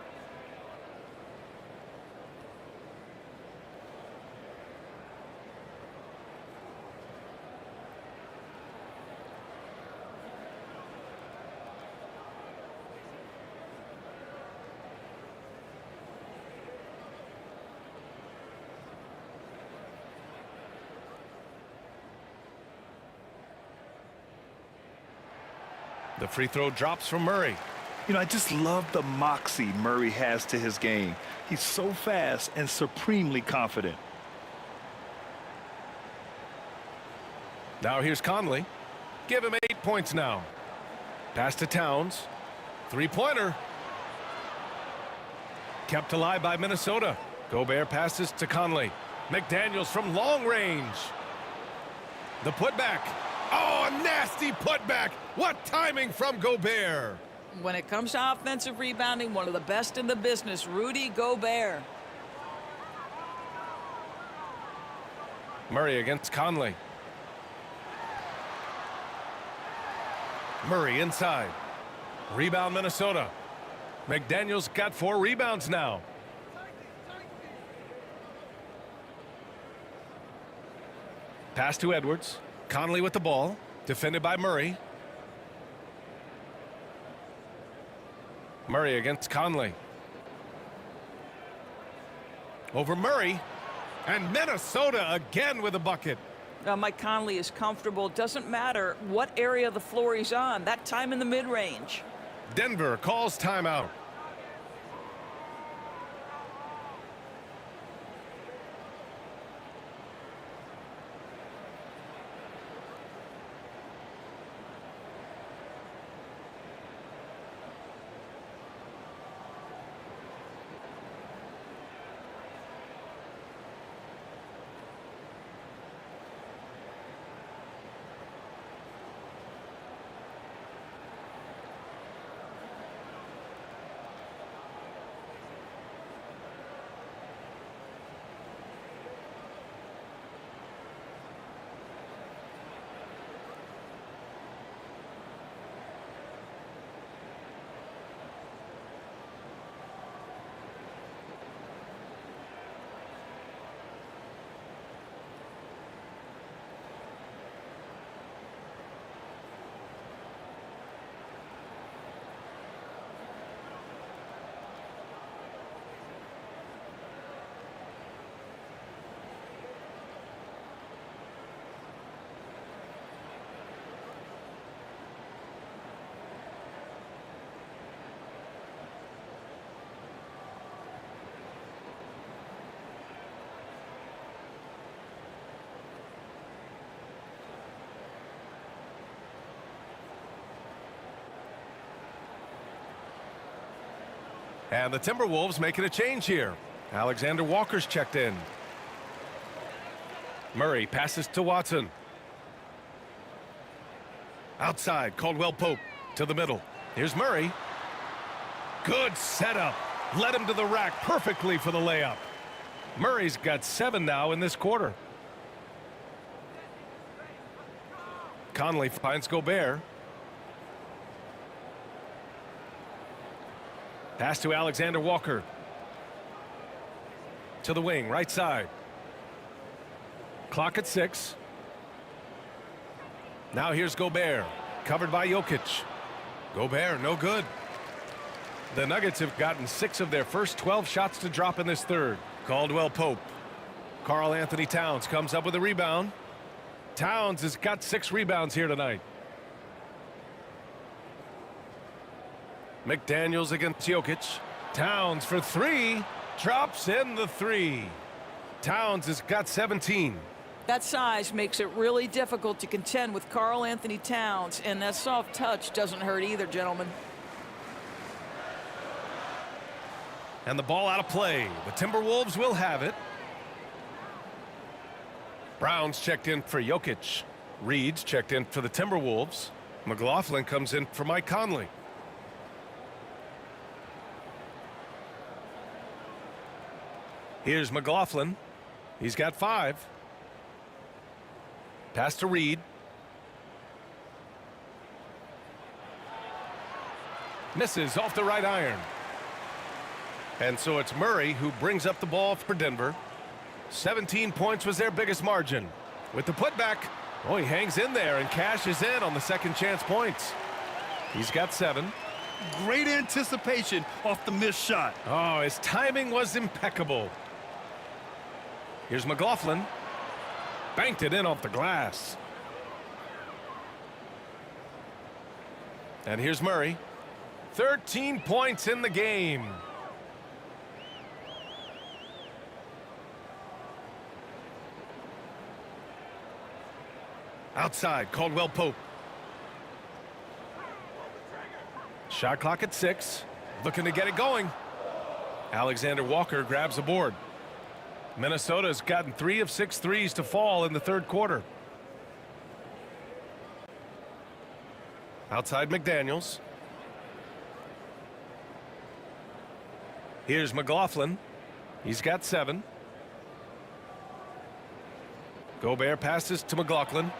The free throw drops from Murray. You know, I just love the moxie Murray has to his game. He's so fast and supremely confident. Now here's Conley. Give him 8 points now. Pass to Towns. Three-pointer. Kept alive by Minnesota. Gobert passes to Conley. McDaniels from long range. The putback. Oh, a nasty putback. What timing from Gobert. When it comes to offensive rebounding, one of the best in the business, Rudy Gobert. Murray against Conley. Murray inside. Rebound Minnesota. McDaniels got 4 rebounds now. Pass to Edwards. Conley with the ball. Defended by Murray. Murray against Conley. Over Murray. And Minnesota again with a bucket. Mike Conley is comfortable. Doesn't matter what area of the floor he's on. That time in the mid-range. Denver calls timeout. And the Timberwolves making a change here. Alexander Walker's checked in. Murray passes to Watson. Outside, Caldwell Pope to the middle. Here's Murray. Good setup. Led him to the rack perfectly for the layup. Murray's got 7 now in this quarter. Conley finds Gobert. Pass to Alexander Walker. To the wing, right side. Clock at 6. Now here's Gobert. Covered by Jokic. Gobert, no good. The Nuggets have gotten 6 of their first 12 shots to drop in this third. Caldwell Pope. Karl Anthony Towns comes up with a rebound. Towns has got 6 rebounds here tonight. McDaniels against Jokic. Towns for 3. Drops in the 3. Towns has got 17. That size makes it really difficult to contend with Karl Anthony Towns, and that soft touch doesn't hurt either, gentlemen. And the ball out of play. The Timberwolves will have it. Brown's checked in for Jokic. Reed's checked in for the Timberwolves. McLaughlin comes in for Mike Conley. Here's McLaughlin. He's got 5. Pass to Reed. Misses off the right iron. And so it's Murray who brings up the ball for Denver. 17 points was their biggest margin. With the putback, oh, he hangs in there and cashes in on the second chance points. He's got 7. Great anticipation off the missed shot. Oh, his timing was impeccable. Here's McLaughlin. Banked it in off the glass. And here's Murray. 13 points in the game. Outside, Caldwell Pope. Shot clock at 6. Looking to get it going. Alexander Walker grabs the board. Minnesota's gotten 3 of 6 threes to fall in the third quarter. Outside McDaniels. Here's McLaughlin. He's got 7. Gobert passes to McLaughlin.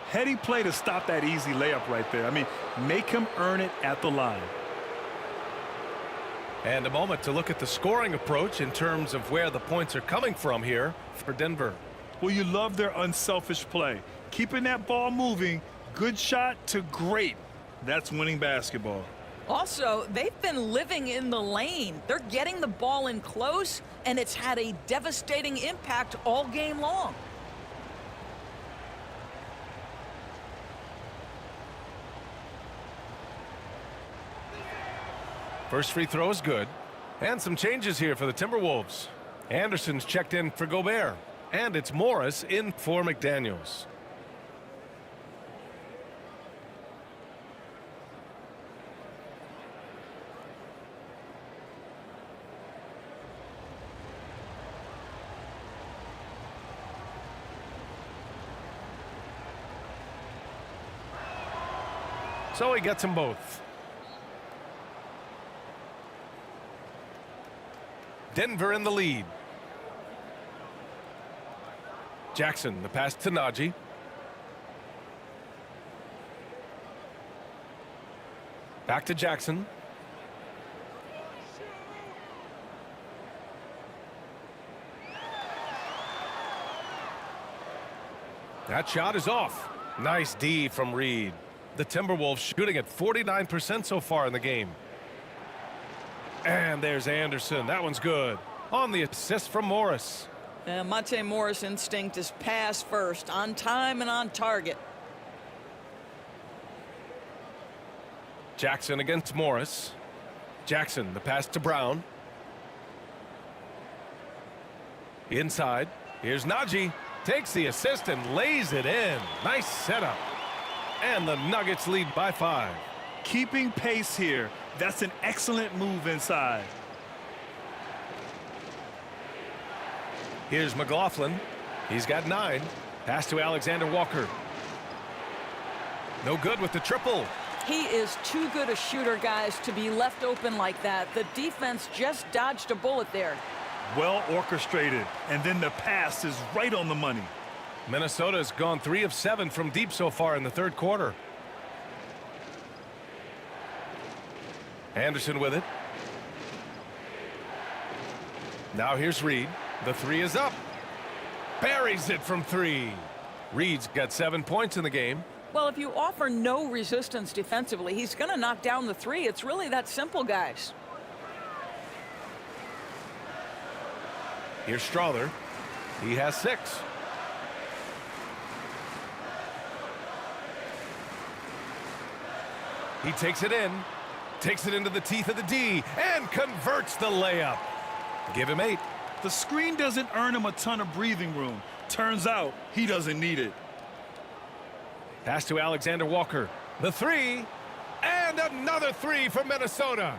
Heady play to stop that easy layup right there. I mean, make him earn it at the line. And a moment to look at the scoring approach in terms of where the points are coming from here for Denver. Well, you love their unselfish play. Keeping that ball moving, good shot to great. That's winning basketball. Also, they've been living in the lane. They're getting the ball in close, and it's had a devastating impact all game long. First free throw is good. And some changes here for the Timberwolves. Anderson's checked in for Gobert. And it's Morris in for McDaniels. So he gets them both. Denver in the lead. Jackson, the pass to Najee. Back to Jackson. That shot is off. Nice D from Reed. The Timberwolves shooting at 49% so far in the game. And there's Anderson. That one's good. On the assist from Morris. Monte Morris' instinct is pass first, on time and on target. Jackson against Morris. Jackson, the pass to Brown. Inside. Here's Najee. Takes the assist and lays it in. Nice setup. And the Nuggets lead by 5. Keeping pace here. That's an excellent move inside. Here's McLaughlin. He's got 9. Pass to Alexander Walker. No good with the triple. He is too good a shooter, guys, to be left open like that. The defense just dodged a bullet there. Well orchestrated, and then the pass is right on the money. Minnesota's gone 3 of 7 from deep so far in the third quarter. Anderson with it. Now here's Reed. The 3 is up. Buries it from 3. Reed's got 7 points in the game. Well, if you offer no resistance defensively, he's going to knock down the 3. It's really that simple, guys. Here's Strother. He has 6. He takes it in. Takes it into the teeth of the D and converts the layup. Give him 8. The screen doesn't earn him a ton of breathing room. Turns out he doesn't need it. Pass to Alexander Walker. The 3. And another 3 for Minnesota.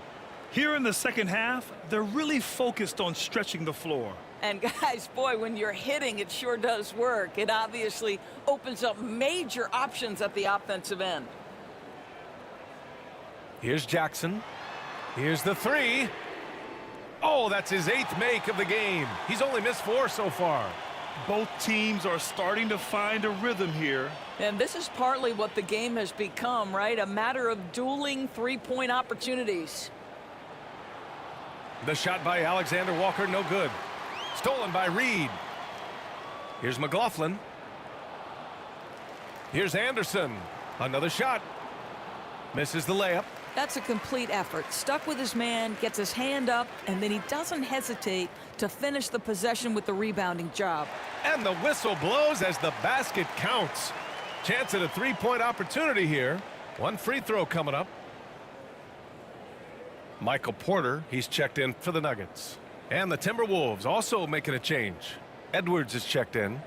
Here in the second half, they're really focused on stretching the floor. And guys, boy, when you're hitting, it sure does work. It obviously opens up major options at the offensive end. Here's Jackson. Here's the 3. Oh, that's his 8th make of the game. He's only missed 4 so far. Both teams are starting to find a rhythm here. And this is partly what the game has become, right? A matter of dueling three-point opportunities. The shot by Alexander Walker, no good. Stolen by Reed. Here's McLaughlin. Here's Anderson. Another shot. Misses the layup. That's a complete effort. Stuck with his man, gets his hand up, and then he doesn't hesitate to finish the possession with the rebounding job. And the whistle blows as the basket counts. Chance at a three-point opportunity here. 1 free throw coming up. Michael Porter, he's checked in for the Nuggets. And the Timberwolves also making a change. Edwards is checked in.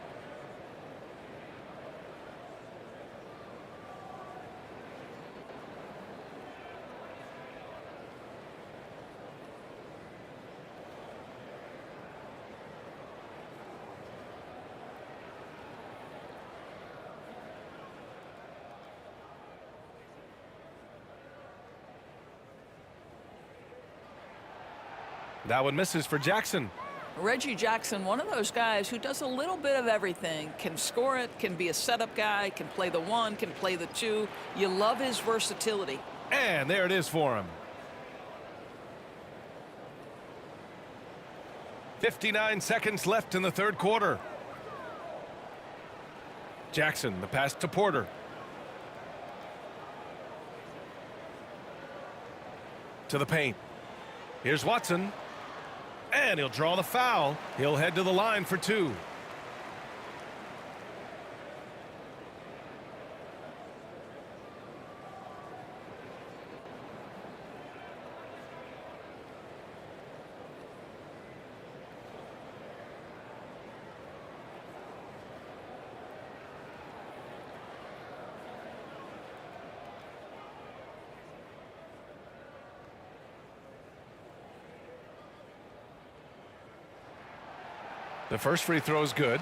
That one misses for Jackson. Reggie Jackson, one of those guys who does a little bit of everything. Can score it, can be a setup guy, can play the 1, can play the 2. You love his versatility. And there it is for him. 59 seconds left in the third quarter. Jackson, the pass to Porter. To the paint. Here's Watson. And he'll draw the foul. He'll head to the line for 2. The first free throw is good.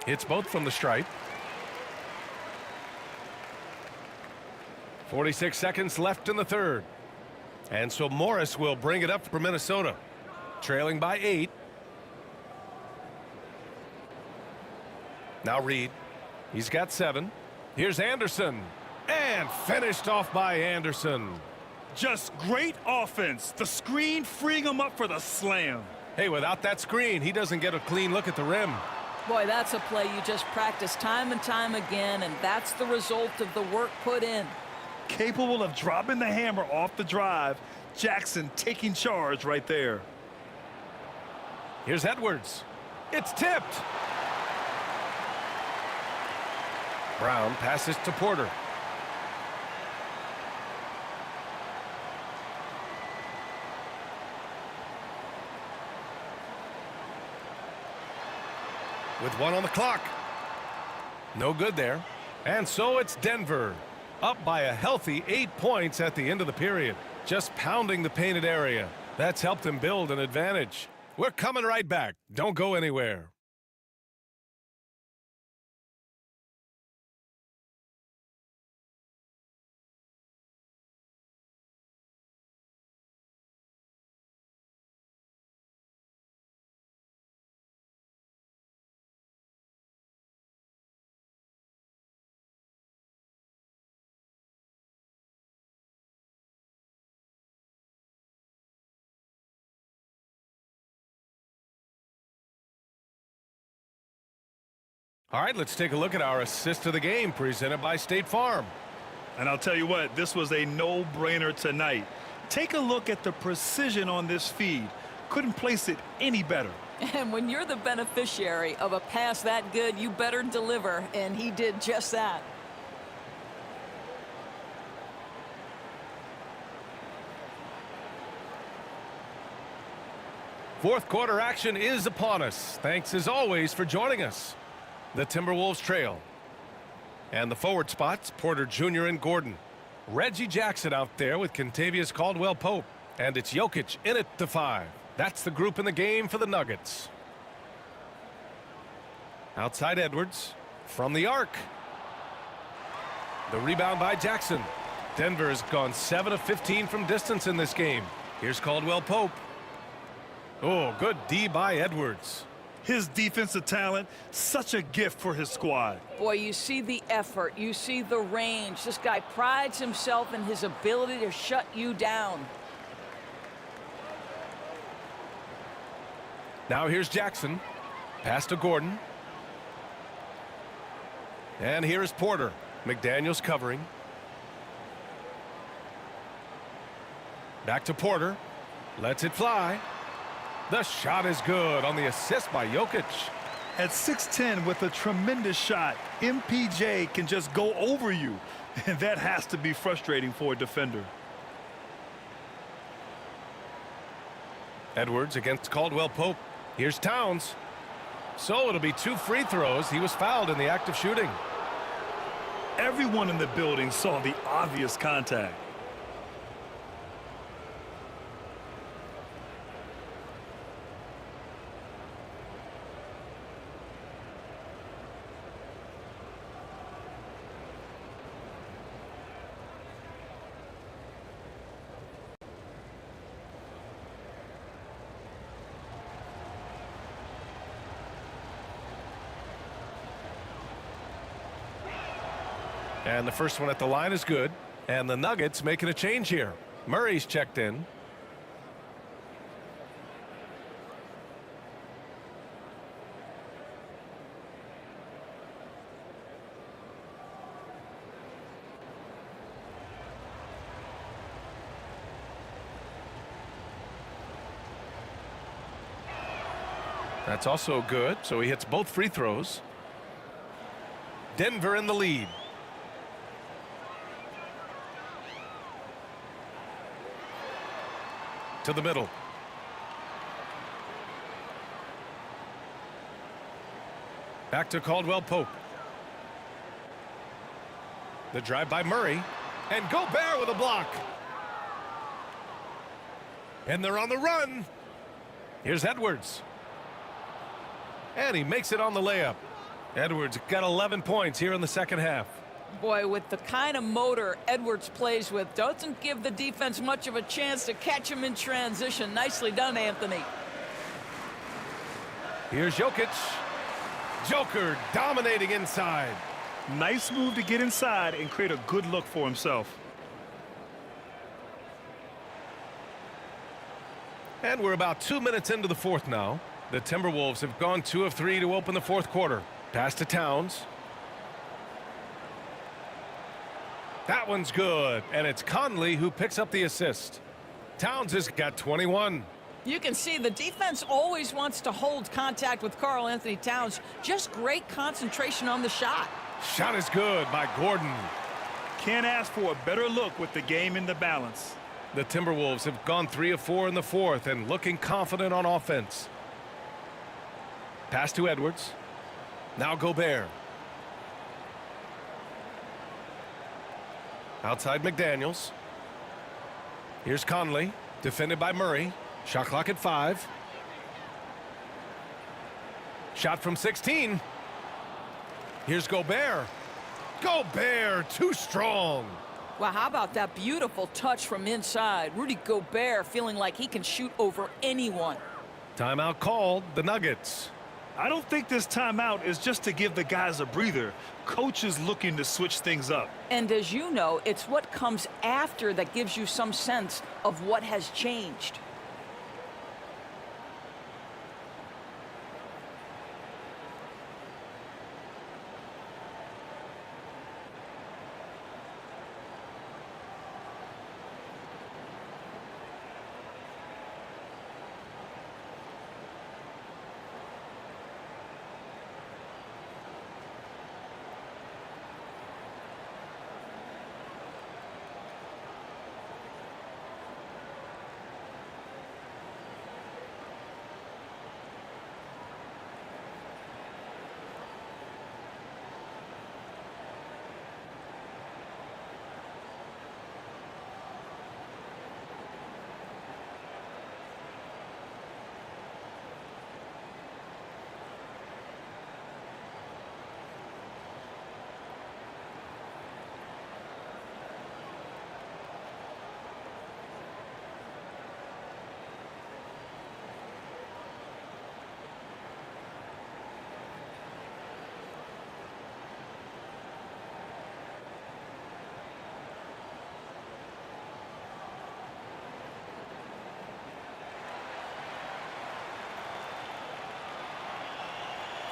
It's both from the stripe. 46 seconds left in the third. And so Morris will bring it up for Minnesota. Trailing by 8. Now Reed. He's got 7. Here's Anderson. And finished off by Anderson. Just great offense. The screen freeing him up for the slam. Hey, without that screen, he doesn't get a clean look at the rim. Boy, that's a play you just practice time and time again, and that's the result of the work put in. Capable of dropping the hammer off the drive. Jackson taking charge right there. Here's Edwards. It's tipped. Brown passes to Porter. With 1 on the clock. No good there. And so it's Denver, up by a healthy 8 points at the end of the period. Just pounding the painted area. That's helped them build an advantage. We're coming right back. Don't go anywhere. All right, let's take a look at our assist of the game presented by State Farm. And I'll tell you what, this was a no-brainer tonight. Take a look at the precision on this feed. Couldn't place it any better. And when you're the beneficiary of a pass that good, you better deliver, and he did just that. Fourth quarter action is upon us. Thanks as always for joining us. The Timberwolves trail. And the forward spots, Porter Jr. and Gordon. Reggie Jackson out there with Kentavious Caldwell-Pope. And it's Jokic in at the 5. That's the group in the game for the Nuggets. Outside Edwards from the arc. The rebound by Jackson. Denver has gone 7 of 15 from distance in this game. Here's Caldwell-Pope. Oh, good D by Edwards. His defensive talent, such a gift for his squad. Boy, you see the effort. You see the range. This guy prides himself in his ability to shut you down. Now here's Jackson. Pass to Gordon. And here is Porter. McDaniels covering. Back to Porter. Lets it fly. The shot is good on the assist by Jokic. At 6'10" with a tremendous shot, MPJ can just go over you. And that has to be frustrating for a defender. Edwards against Caldwell-Pope. Here's Towns. So it'll be 2 free throws. He was fouled in the act of shooting. Everyone in the building saw the obvious contact. And the first one at the line is good. And the Nuggets making a change here. Murray's checked in. That's also good. So he hits both free throws. Denver in the lead. To the middle. Back to Caldwell-Pope. The drive by Murray. And Gobert with a block. And they're on the run. Here's Edwards. And he makes it on the layup. Edwards got 11 points here in the second half. Boy, with the kind of motor Edwards plays with, doesn't give the defense much of a chance to catch him in transition. Nicely done, Anthony. Here's Jokic. Joker dominating inside. Nice move to get inside and create a good look for himself. And we're about 2 minutes into the fourth now. The Timberwolves have gone 2 of 3 to open the fourth quarter. Pass to Towns. That one's good, and it's Conley who picks up the assist. Towns has got 21. You can see the defense always wants to hold contact with Karl Anthony Towns. Just great concentration on the shot. Shot is good by Gordon. Can't ask for a better look with the game in the balance. The Timberwolves have gone 3 of 4 in the fourth and looking confident on offense. Pass to Edwards. Now Gobert. Outside McDaniels. Here's Conley, defended by Murray. Shot clock at 5. Shot from 16. Here's Gobert. Gobert, too strong. Well, how about that beautiful touch from inside? Rudy Gobert feeling like he can shoot over anyone. Timeout called, the Nuggets. I don't think this timeout is just to give the guys a breather. Coach is looking to switch things up. And as you know, it's what comes after that gives you some sense of what has changed.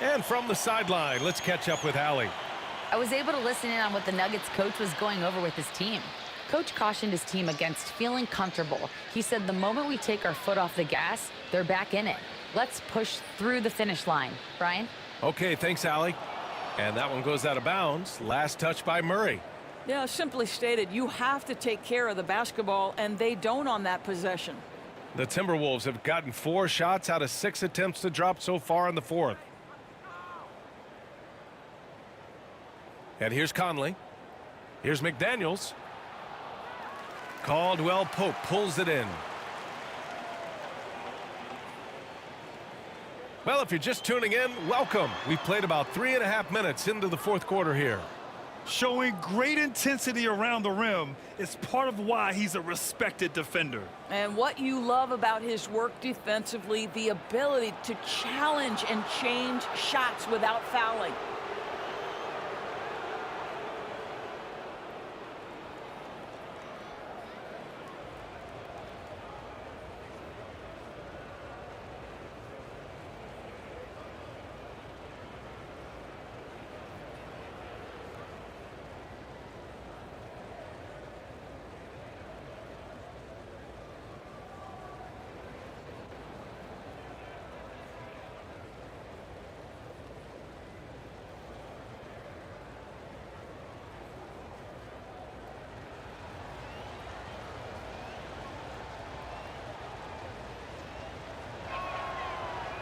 And from the sideline, let's catch up with Allie. I was able to listen in on what the Nuggets coach was going over with his team. Coach cautioned his team against feeling comfortable. He said the moment we take our foot off the gas, they're back in it. Let's push through the finish line. Brian? Okay, thanks, Allie. And that one goes out of bounds. Last touch by Murray. Yeah, simply stated, you have to take care of the basketball, and they don't on that possession. The Timberwolves have gotten 4 shots out of 6 attempts to drop so far in the fourth. And here's Conley. Here's McDaniels. Caldwell Pope pulls it in. Well, if you're just tuning in, welcome. We've played about 3.5 minutes into the fourth quarter here. Showing great intensity around the rim is part of why he's a respected defender. And what you love about his work defensively, the ability to challenge and change shots without fouling.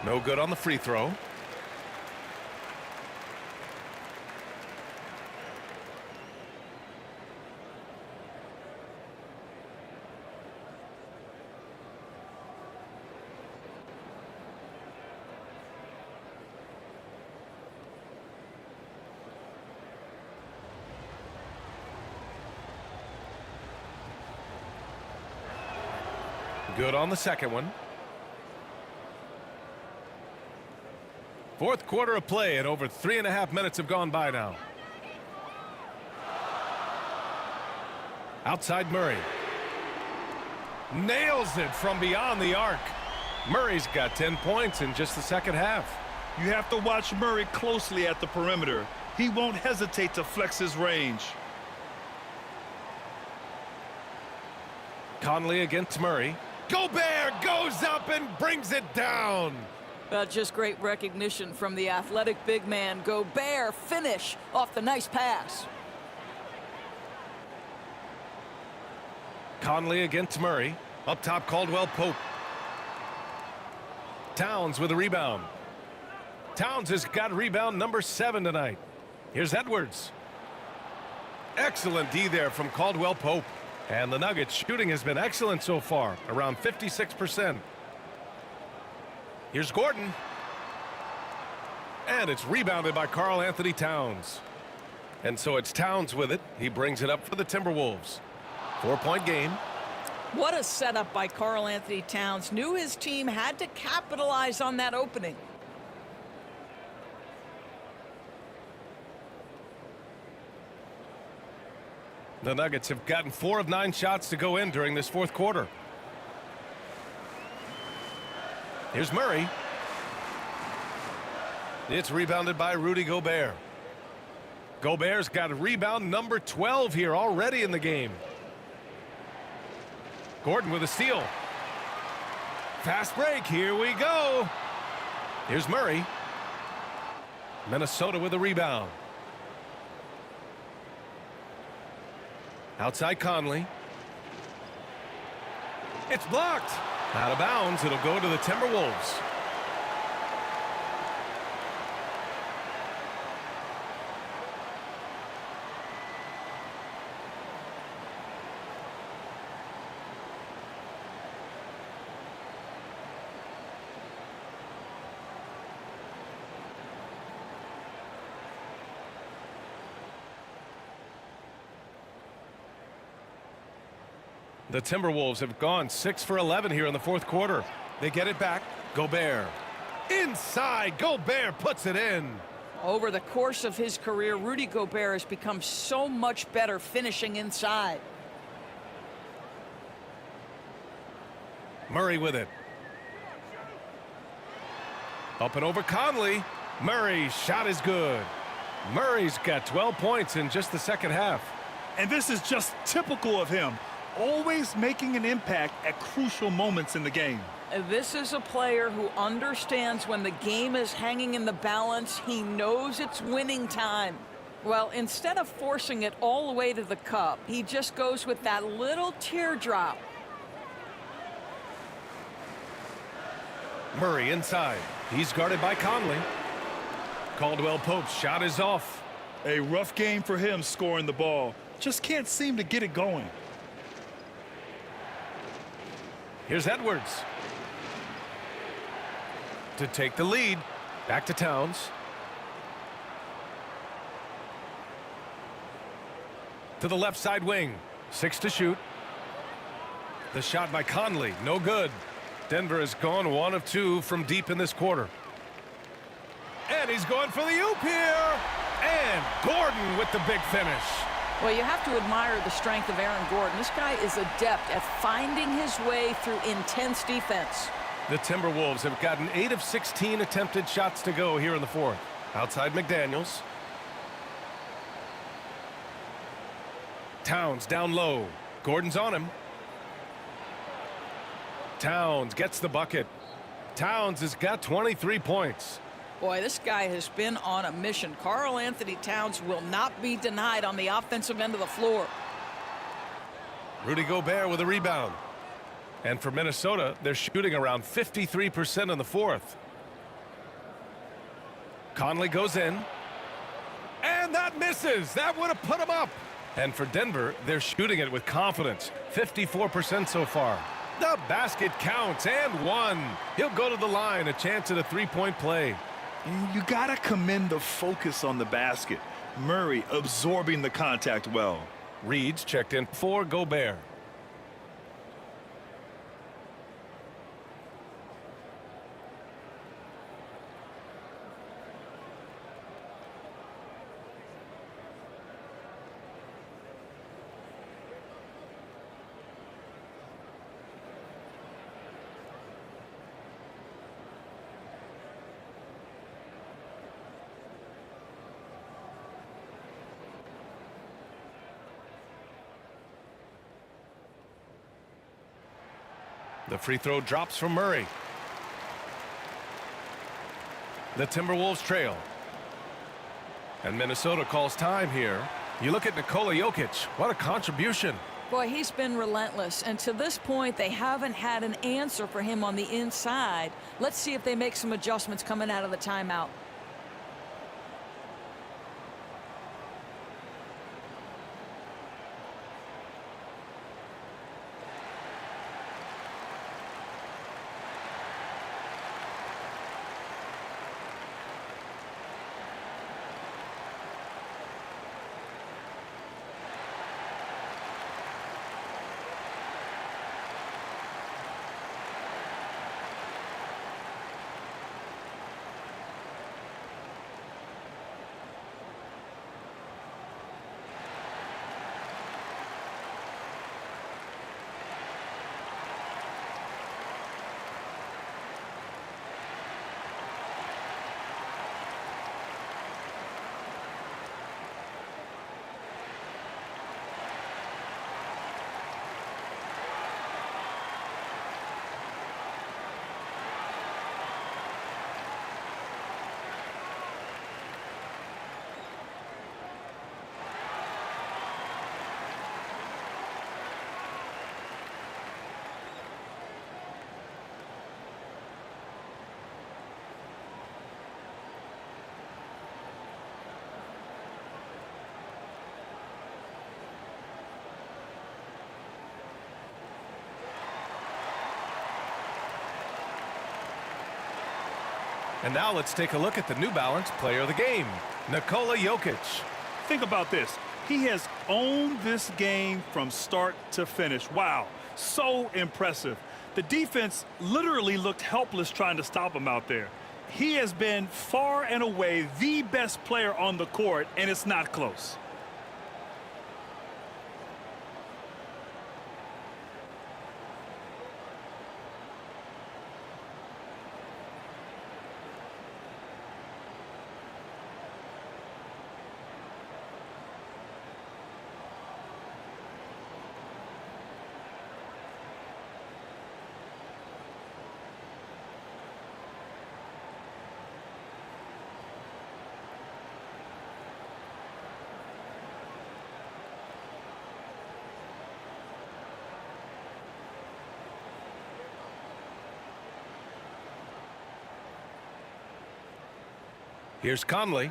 No good on the free throw. Good on the second one. Fourth quarter of play, and over 3.5 minutes have gone by now. Outside Murray. Nails it from beyond the arc. Murray's got 10 points in just the second half. You have to watch Murray closely at the perimeter. He won't hesitate to flex his range. Conley against Murray. Gobert goes up and brings it down. Just great recognition from the athletic big man. Gobert finish off the nice pass. Conley against Murray. Up top, Caldwell Pope. Towns with a rebound. Towns has got rebound number 7 tonight. Here's Edwards. Excellent D there from Caldwell Pope. And the Nuggets shooting has been excellent so far, around 56%. Here's Gordon. And it's rebounded by Karl Anthony Towns. And so it's Towns with it. He brings it up for the Timberwolves. 4-point game. What a setup by Karl Anthony Towns. Knew his team had to capitalize on that opening. The Nuggets have gotten 4 of 9 shots to go in during this fourth quarter. Here's Murray. It's rebounded by Rudy Gobert. Gobert's got rebound number 12 here already in the game. Gordon with a steal. Fast break. Here we go. Here's Murray. Minnesota with a rebound. Outside Conley. It's blocked. Out of bounds. It'll go to the Timberwolves. The Timberwolves have gone 6 for 11 here in the fourth quarter. They get it back. Gobert. Inside. Gobert puts it in. Over the course of his career, Rudy Gobert has become so much better finishing inside. Murray with it. Up and over Conley. Murray's shot is good. Murray's got 12 points in just the second half. And this is just typical of him. Always making an impact at crucial moments in the game. This is a player who understands when the game is hanging in the balance. He knows it's winning time. Well, instead of forcing it all the way to the cup, he just goes with that little teardrop. Murray inside. He's guarded by Conley. Caldwell Pope's shot is off. A rough game for him scoring the ball. Just can't seem to get it going. Here's Edwards. To take the lead. Back to Towns. To the left side wing. 6 to shoot. The shot by Conley. No good. Denver has gone 1 of 2 from deep in this quarter. And he's going for the oop here. And Gordon with the big finish. Well, you have to admire the strength of Aaron Gordon. This guy is adept at finding his way through intense defense. The Timberwolves have gotten 8 of 16 attempted shots to go here in the fourth. Outside McDaniels. Towns down low. Gordon's on him. Towns gets the bucket. Towns has got 23 points. Boy, this guy has been on a mission. Karl Anthony Towns will not be denied on the offensive end of the floor. Rudy Gobert with a rebound. And for Minnesota, they're shooting around 53% in the fourth. Conley goes in. And that misses. That would have put him up. And for Denver, they're shooting it with confidence. 54% so far. The basket counts and 1. He'll go to the line, a chance at a 3-point play. And you got to commend the focus on the basket. Murray absorbing the contact well. Reed's checked in for Gobert. The free throw drops from Murray. The Timberwolves trail. And Minnesota calls time here. You look at Nikola Jokic. What a contribution. Boy, he's been relentless, and to this point, they haven't had an answer for him on the inside. Let's see if they make some adjustments coming out of the timeout. And now let's take a look at the New Balance player of the game, Nikola Jokic. Think about this. He has owned this game from start to finish. Wow, so impressive. The defense literally looked helpless trying to stop him out there. He has been far and away the best player on the court, and it's not close. Here's Conley.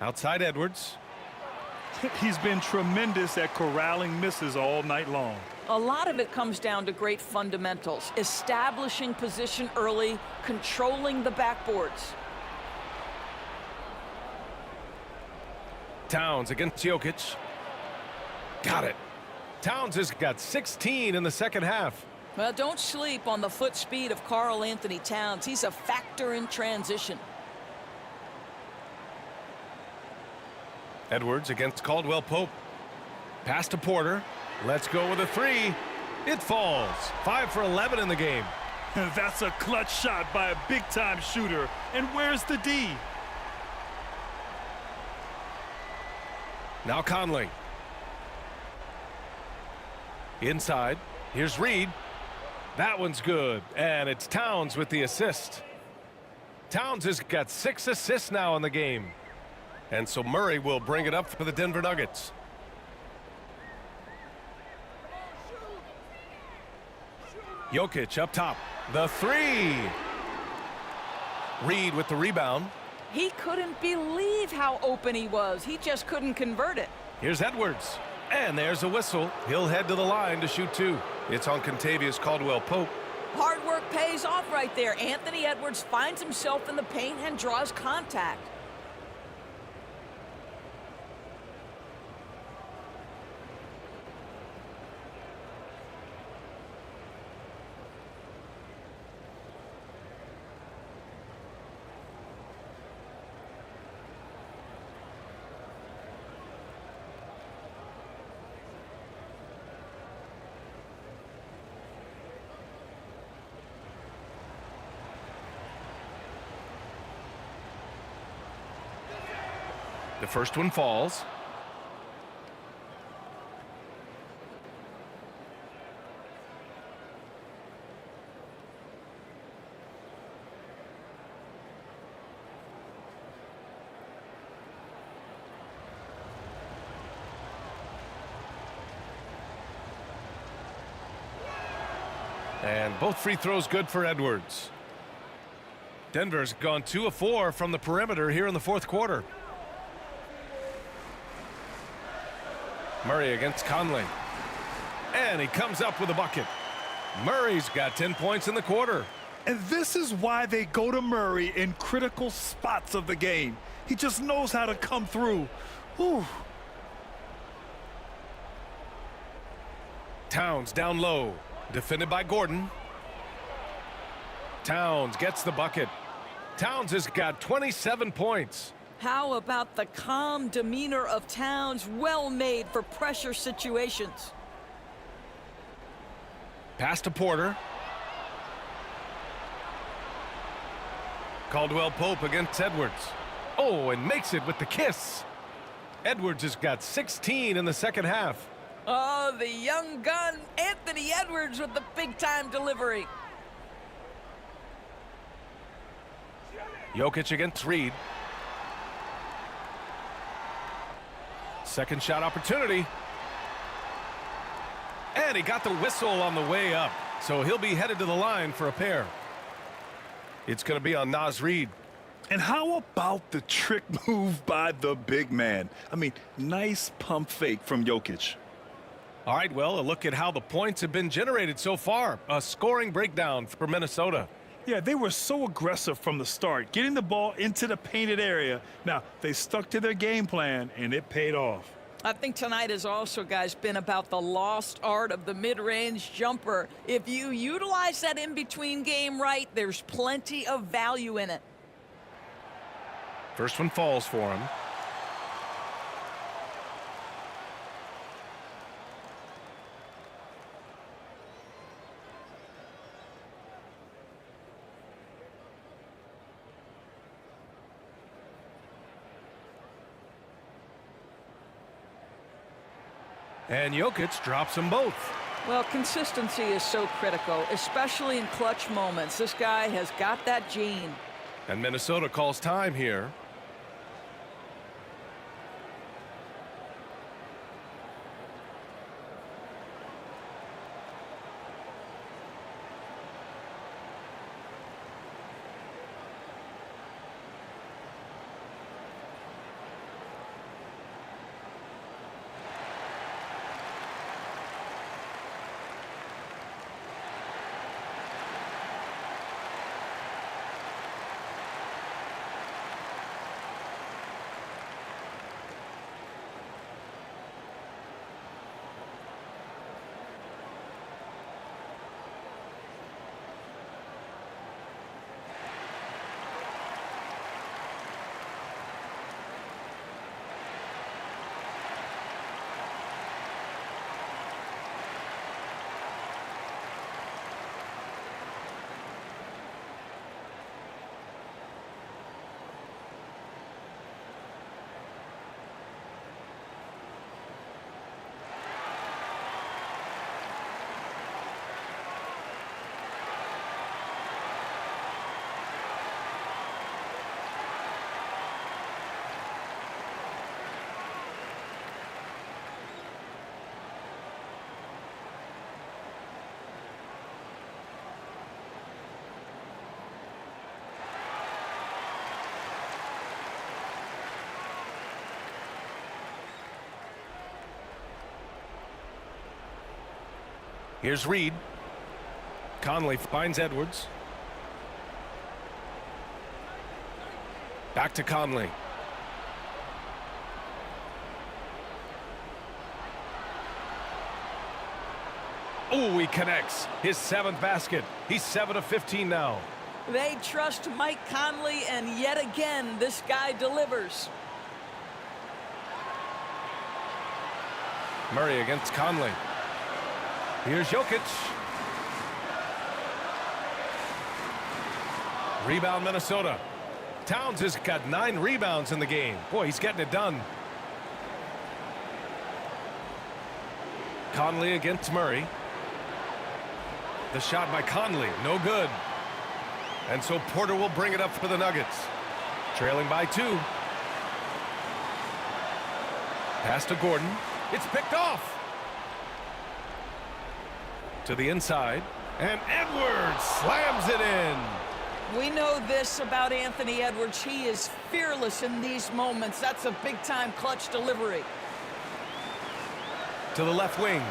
Outside Edwards. He's been tremendous at corralling misses all night long. A lot of it comes down to great fundamentals, establishing position early, controlling the backboards. Towns against Jokic. Got it. Towns has got 16 in the second half. Well, don't sleep on the foot speed of Karl Anthony Towns. He's a factor in transition. Edwards against Caldwell Pope. Pass to Porter. Let's go with a three. It falls. 5 for 11 in the game. That's a clutch shot by a big-time shooter. And where's the D? Now Conley. Inside. Here's Reed. That one's good. And it's Towns with the assist. Towns has got 6 assists now in the game. And so Murray will bring it up for the Denver Nuggets. Jokic up top. The three. Reed with the rebound. He couldn't believe how open he was. He just couldn't convert it. Here's Edwards. And there's a whistle. He'll head to the line to shoot 2. It's on Contavious Caldwell-Pope. Hard work pays off right there. Anthony Edwards finds himself in the paint and draws contact. The first one falls. And both free throws good for Edwards. Denver's gone 2 of 4 from the perimeter here in the fourth quarter. Murray against Conley. And he comes up with a bucket. Murray's got 10 points in the quarter. And this is why they go to Murray in critical spots of the game. He just knows how to come through. Whew. Towns down low. Defended by Gordon. Towns gets the bucket. Towns has got 27 points. How about the calm demeanor of Towns? Well made for pressure situations. Pass to Porter. Caldwell Pope against Edwards. Oh, and makes it with the kiss. Edwards has got 16 in the second half. Oh, the young gun, Anthony Edwards with the big-time delivery. Jokic against Reed. Second shot opportunity. And he got the whistle on the way up. So he'll be headed to the line for a pair. It's going to be on Naz Reid. And how about the trick move by the big man? I mean, nice pump fake from Jokic. All right, well, a look at how the points have been generated so far. A scoring breakdown for Minnesota. Yeah, they were so aggressive from the start, getting the ball into the painted area. Now, they stuck to their game plan, and it paid off. I think tonight has also, guys, been about the lost art of the mid-range jumper. If you utilize that in-between game right, there's plenty of value in it. First one falls for him. And Jokic drops them both. Well, consistency is so critical, especially in clutch moments. This guy has got that gene. And Minnesota calls time here. Here's Reed. Conley finds Edwards. Back to Conley. Oh, he connects. His 7th basket. He's 7 of 15 now. They trust Mike Conley, and yet again, this guy delivers. Murray against Conley. Here's Jokic. Rebound Minnesota. Towns has got 9 rebounds in the game. Boy, he's getting it done. Conley against Murray. The shot by Conley, no good. And so Porter will bring it up for the Nuggets. Trailing by 2. Pass to Gordon. It's picked off. To the inside. And Edwards slams it in. We know this about Anthony Edwards. He is fearless in these moments. That's a big-time clutch delivery. To the left wing.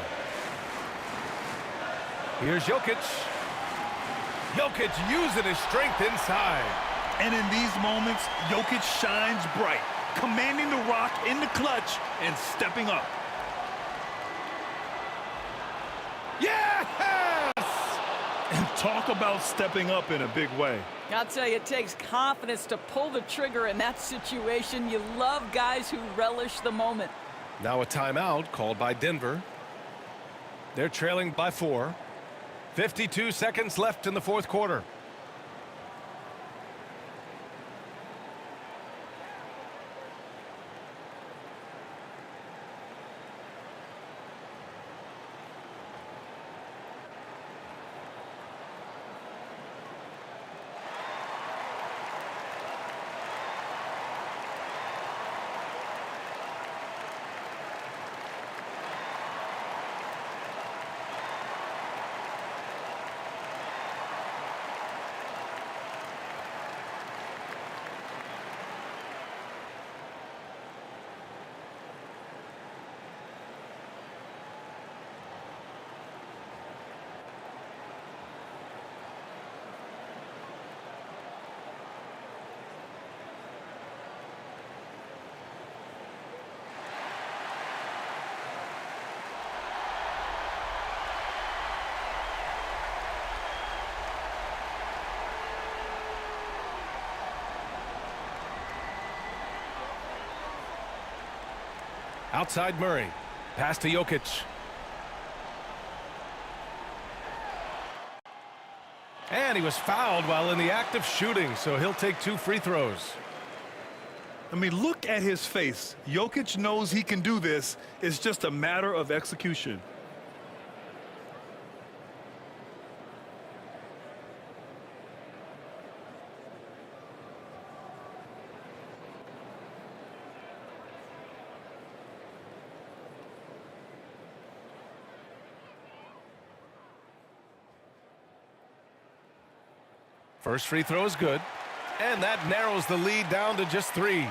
Here's Jokic. Jokic using his strength inside. And in these moments, Jokic shines bright, commanding the rock in the clutch and stepping up. Yes! And talk about stepping up in a big way. I'll tell you, it takes confidence to pull the trigger in that situation. You love guys who relish the moment. Now a timeout called by Denver. They're trailing by 4. 52 seconds left in the fourth quarter. Outside Murray. Pass to Jokic. And he was fouled while in the act of shooting, so he'll take 2 free throws. I mean, look at his face. Jokic knows he can do this. It's just a matter of execution. First free throw is good, and that narrows the lead down to just 3.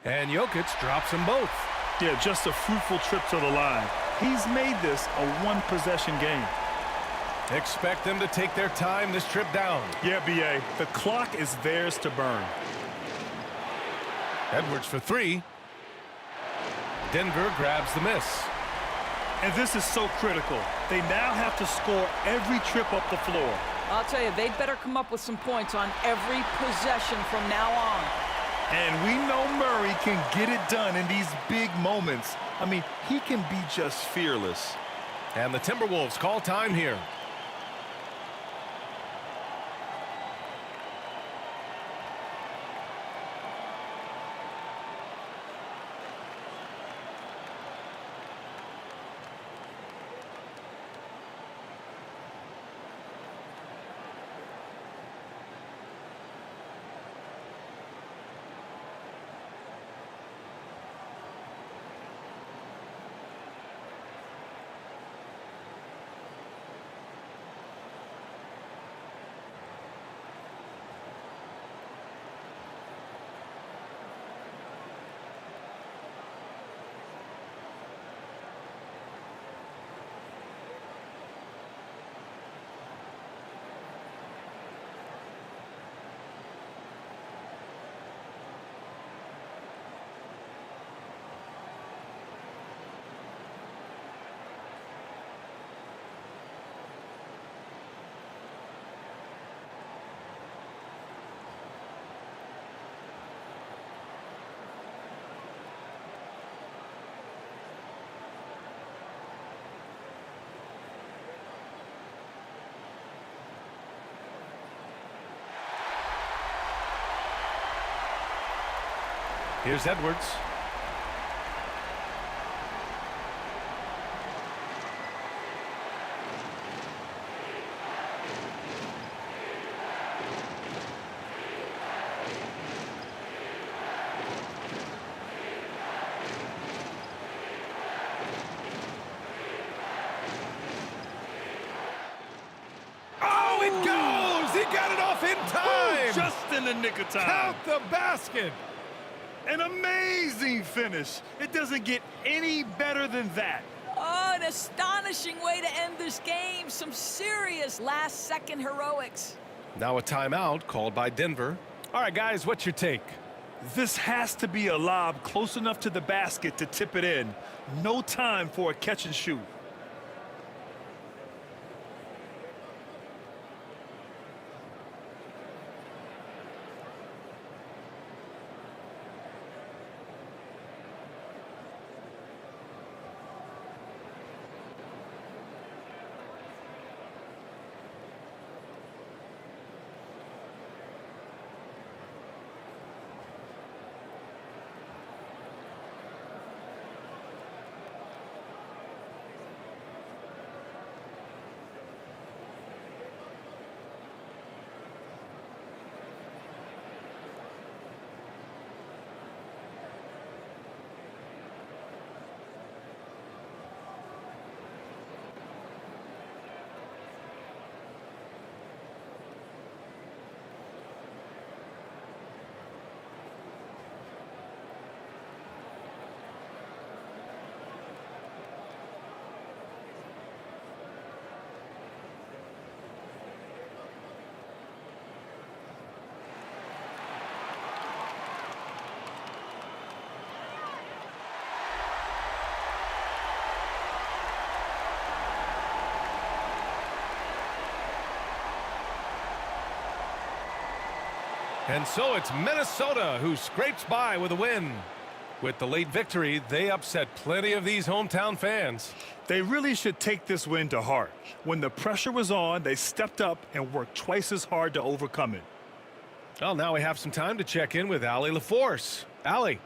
And Jokic drops them both. Yeah, just a fruitful trip to the line. He's made this a one-possession game. Expect them to take their time this trip down. Yeah, B.A., the clock is theirs to burn. Edwards for 3. Denver grabs the miss. And this is so critical. They now have to score every trip up the floor. I'll tell you, they'd better come up with some points on every possession from now on. And we know Murray can get it done in these big moments. I mean, he can be just fearless. And the Timberwolves call time here. Here's Edwards. He got it off in time. Just in the nick of time. Count the basket. An amazing finish. It doesn't get any better than that. Oh, an astonishing way to end this game. Some serious last-second heroics. Now a timeout called by Denver. All right, guys, what's your take? This has to be a lob close enough to the basket to tip it in. No time for a catch and shoot. And so it's Minnesota who scrapes by with a win. With the late victory, they upset plenty of these hometown fans. They really should take this win to heart. When the pressure was on, they stepped up and worked twice as hard to overcome it. Well, now we have some time to check in with Allie LaForce. Allie.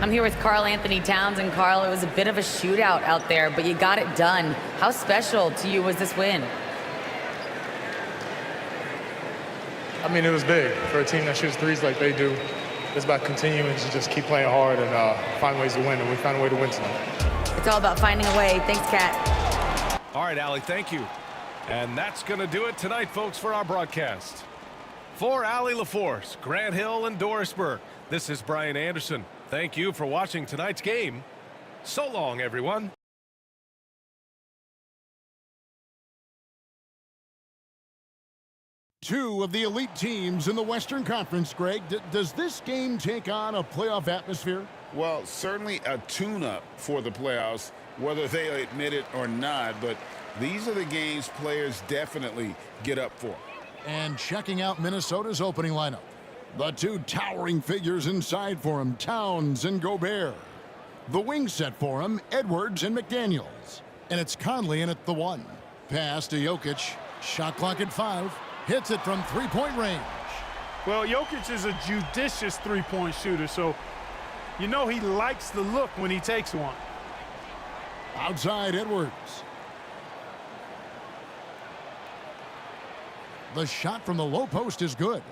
I'm here with Karl Anthony Towns, and Karl, it was a bit of a shootout out there, but you got it done. How special to you was this win? I mean, it was big for a team that shoots threes like they do. It's about continuing to just keep playing hard and find ways to win, and we found a way to win tonight. It's all about finding a way. Thanks, Kat. All right, Allie, thank you. And that's going to do it tonight, folks, for our broadcast. For Allie LaForce, Grant Hill, and Doris Burke, this is Brian Anderson. Thank you for watching tonight's game. So long, everyone. Two of the elite teams in the Western Conference, Greg. Does this game take on a playoff atmosphere? Well, certainly a tune-up for the playoffs, whether they admit it or not. But these are the games players definitely get up for. And checking out Minnesota's opening lineup. The two towering figures inside for him, Towns and Gobert. The wing set for him, Edwards and McDaniels. And it's Conley in at the one. Pass to Jokic. Shot clock at 5. Hits it from three-point range. Well, Jokic is a judicious three-point shooter, so you know he likes the look when he takes one. Outside Edwards. The shot from the low post is good.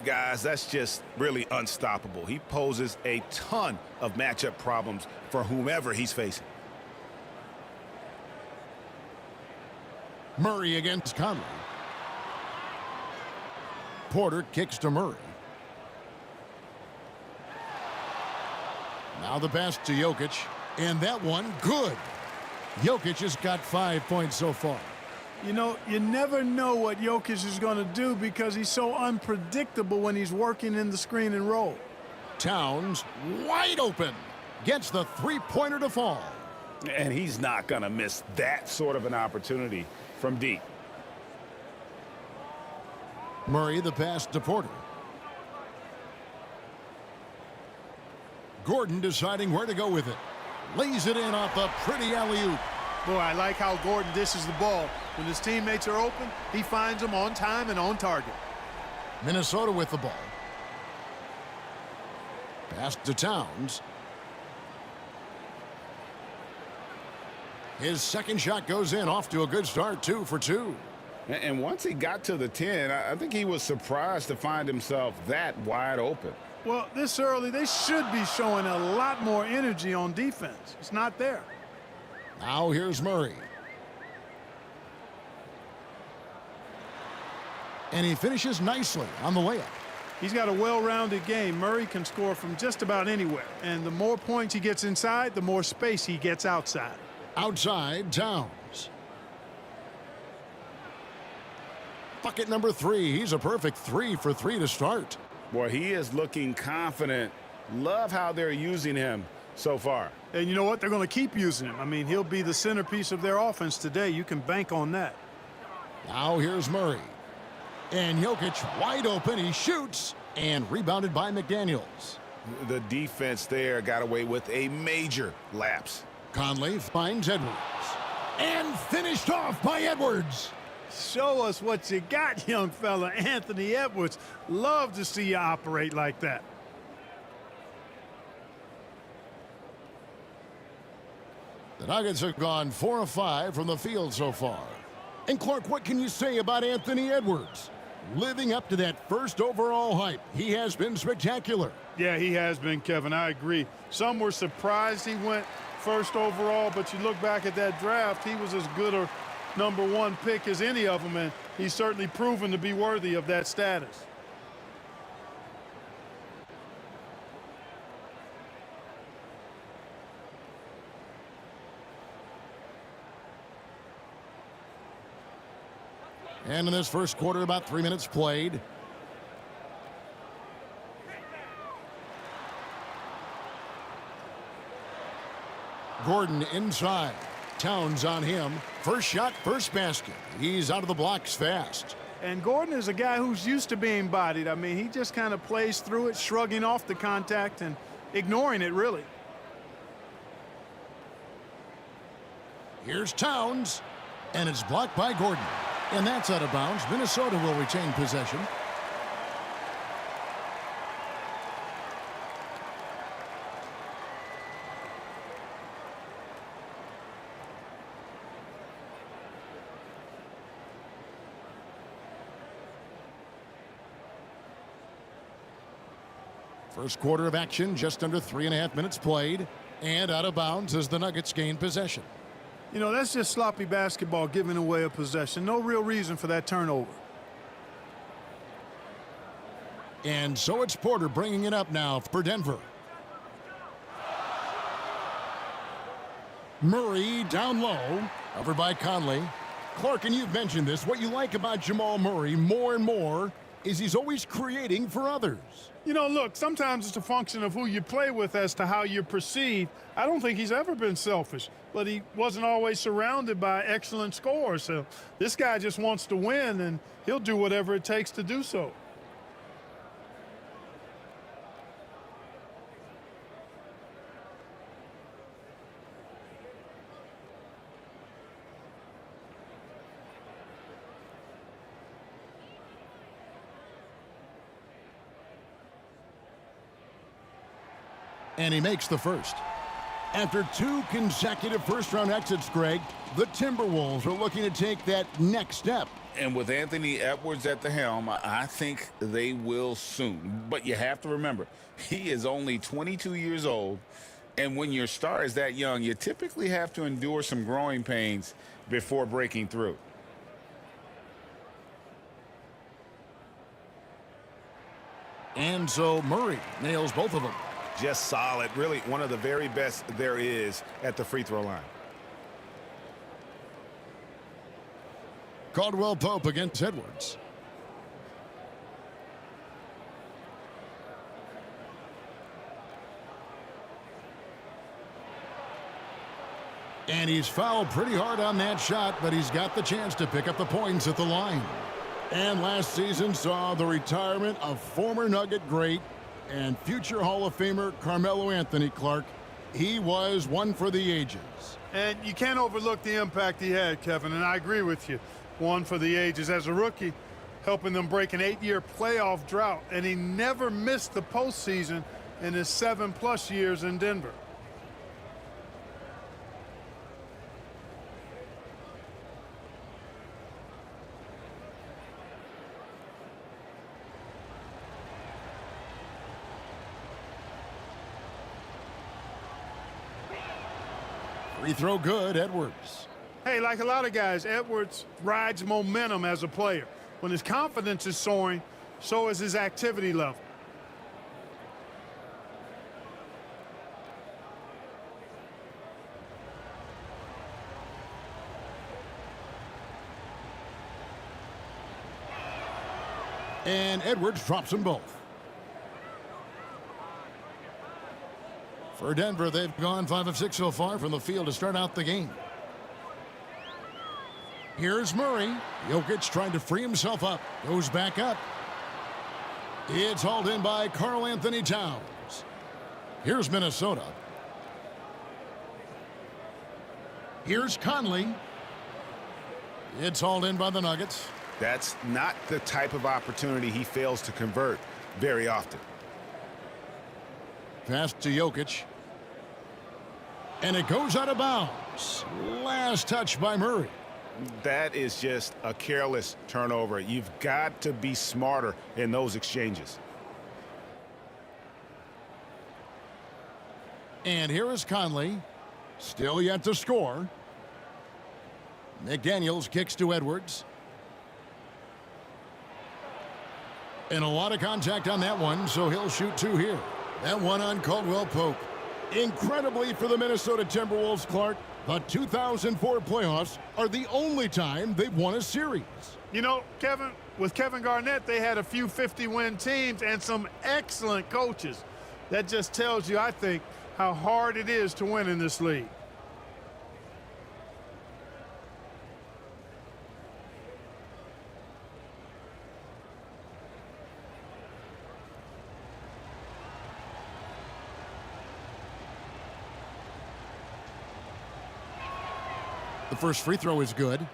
Guys, that's just really unstoppable. He poses a ton of matchup problems for whomever he's facing. Murray against Conley. Porter kicks to Murray. Now the pass to Jokic. And that one, good. Jokic has got 5 points so far. You know, you never know what Jokic is going to do because he's so unpredictable when he's working in the screen and roll. Towns wide open. Gets the three-pointer to fall. And he's not going to miss that sort of an opportunity from deep. Murray the pass to Porter. Gordon deciding where to go with it. Lays it in off the pretty alley-oop. Boy, I like how Gordon dishes the ball. When his teammates are open, he finds them on time and on target. Minnesota with the ball. Pass to Towns. His second shot goes in, off to a good start, 2 for 2. And once he got to the 10, I think he was surprised to find himself that wide open. Well, this early, they should be showing a lot more energy on defense. It's not there. Now here's Murray. And he finishes nicely on the layup. He's got a well-rounded game. Murray can score from just about anywhere. And the more points he gets inside, the more space he gets outside. Outside, Towns. Bucket number 3. He's a perfect 3 for 3 to start. Boy, he is looking confident. Love how they're using him so far. And you know what? They're going to keep using him. I mean, he'll be the centerpiece of their offense today. You can bank on that. Now here's Murray. And Jokic wide open. He shoots. And rebounded by McDaniels. The defense there got away with a major lapse. Conley finds Edwards. And finished off by Edwards. Show us what you got, young fella. Anthony Edwards. Love to see you operate like that. The Nuggets have gone 4 of 5 from the field so far. And Clark, what can you say about Anthony Edwards? Living up to that first overall hype, he has been spectacular. Yeah, he has been, Kevin. I agree. Some were surprised he went first overall, but you look back at that draft, he was as good a #1 pick as any of them, and he's certainly proven to be worthy of that status. And in this first quarter, about 3 minutes played. Gordon inside. Towns on him. First shot, first basket. He's out of the blocks fast. And Gordon is a guy who's used to being bodied. I mean, he just kind of plays through it, shrugging off the contact and ignoring it, really. Here's Towns. And it's blocked by Gordon. And that's out of bounds. Minnesota will retain possession. First quarter of action, just under 3.5 minutes played. And out of bounds as the Nuggets gain possession. You know, that's just sloppy basketball, giving away a possession. No real reason for that turnover. And so it's Porter bringing it up now for Denver. Murray down low, covered by Conley. Clark, and you've mentioned this, what you like about Jamal Murray more and more is he's always creating for others. You know, look, sometimes it's a function of who you play with as to how you're perceived. I don't think he's ever been selfish, but he wasn't always surrounded by excellent scores. So this guy just wants to win, and he'll do whatever it takes to do so. And he makes the first. After 2 consecutive first-round exits, Greg, the Timberwolves are looking to take that next step. And with Anthony Edwards at the helm, I think they will soon. But you have to remember, he is only 22 years old. And when your star is that young, you typically have to endure some growing pains before breaking through. And so Murray nails both of them. Just solid. Really one of the very best there is at the free throw line. Caldwell Pope against Edwards. And he's fouled pretty hard on that shot, but he's got the chance to pick up the points at the line. And last season saw the retirement of former Nugget great and future Hall of Famer Carmelo Anthony. Clark. He was one for the ages. And you can't overlook the impact he had, Kevin, and I agree with you. One for the ages. As a rookie, helping them break an 8-year playoff drought, and he never missed the postseason in his 7+ years in Denver. Free throw good, Edwards. Hey, like a lot of guys, Edwards rides momentum as a player. When his confidence is soaring, so is his activity level. And Edwards drops them both. For Denver, they've gone 5 of 6 so far from the field to start out the game. Here's Murray. Jokic trying to free himself up. Goes back up. It's hauled in by Karl Anthony Towns. Here's Minnesota. Here's Conley. It's hauled in by the Nuggets. That's not the type of opportunity he fails to convert very often. Pass to Jokic. And it goes out of bounds. Last touch by Murray. That is just a careless turnover. You've got to be smarter in those exchanges. And here is Conley. Still yet to score. McDaniels kicks to Edwards. And a lot of contact on that one, so he'll shoot 2 here. That one on Caldwell Pope. Incredibly for the Minnesota Timberwolves, Clark, the 2004 playoffs are the only time they've won a series. You know, Kevin, with Kevin Garnett, they had a few 50-win teams and some excellent coaches. That just tells you, I think, how hard it is to win in this league. The first free throw is good.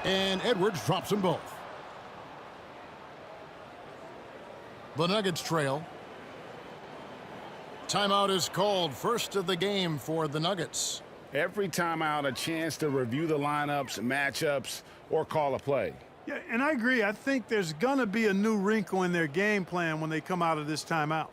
And Edwards drops them both. The Nuggets trail. Timeout is called, first of the game for the Nuggets. Every timeout, a chance to review the lineups, matchups, or call a play. Yeah, and I agree. I think there's going to be a new wrinkle in their game plan when they come out of this timeout.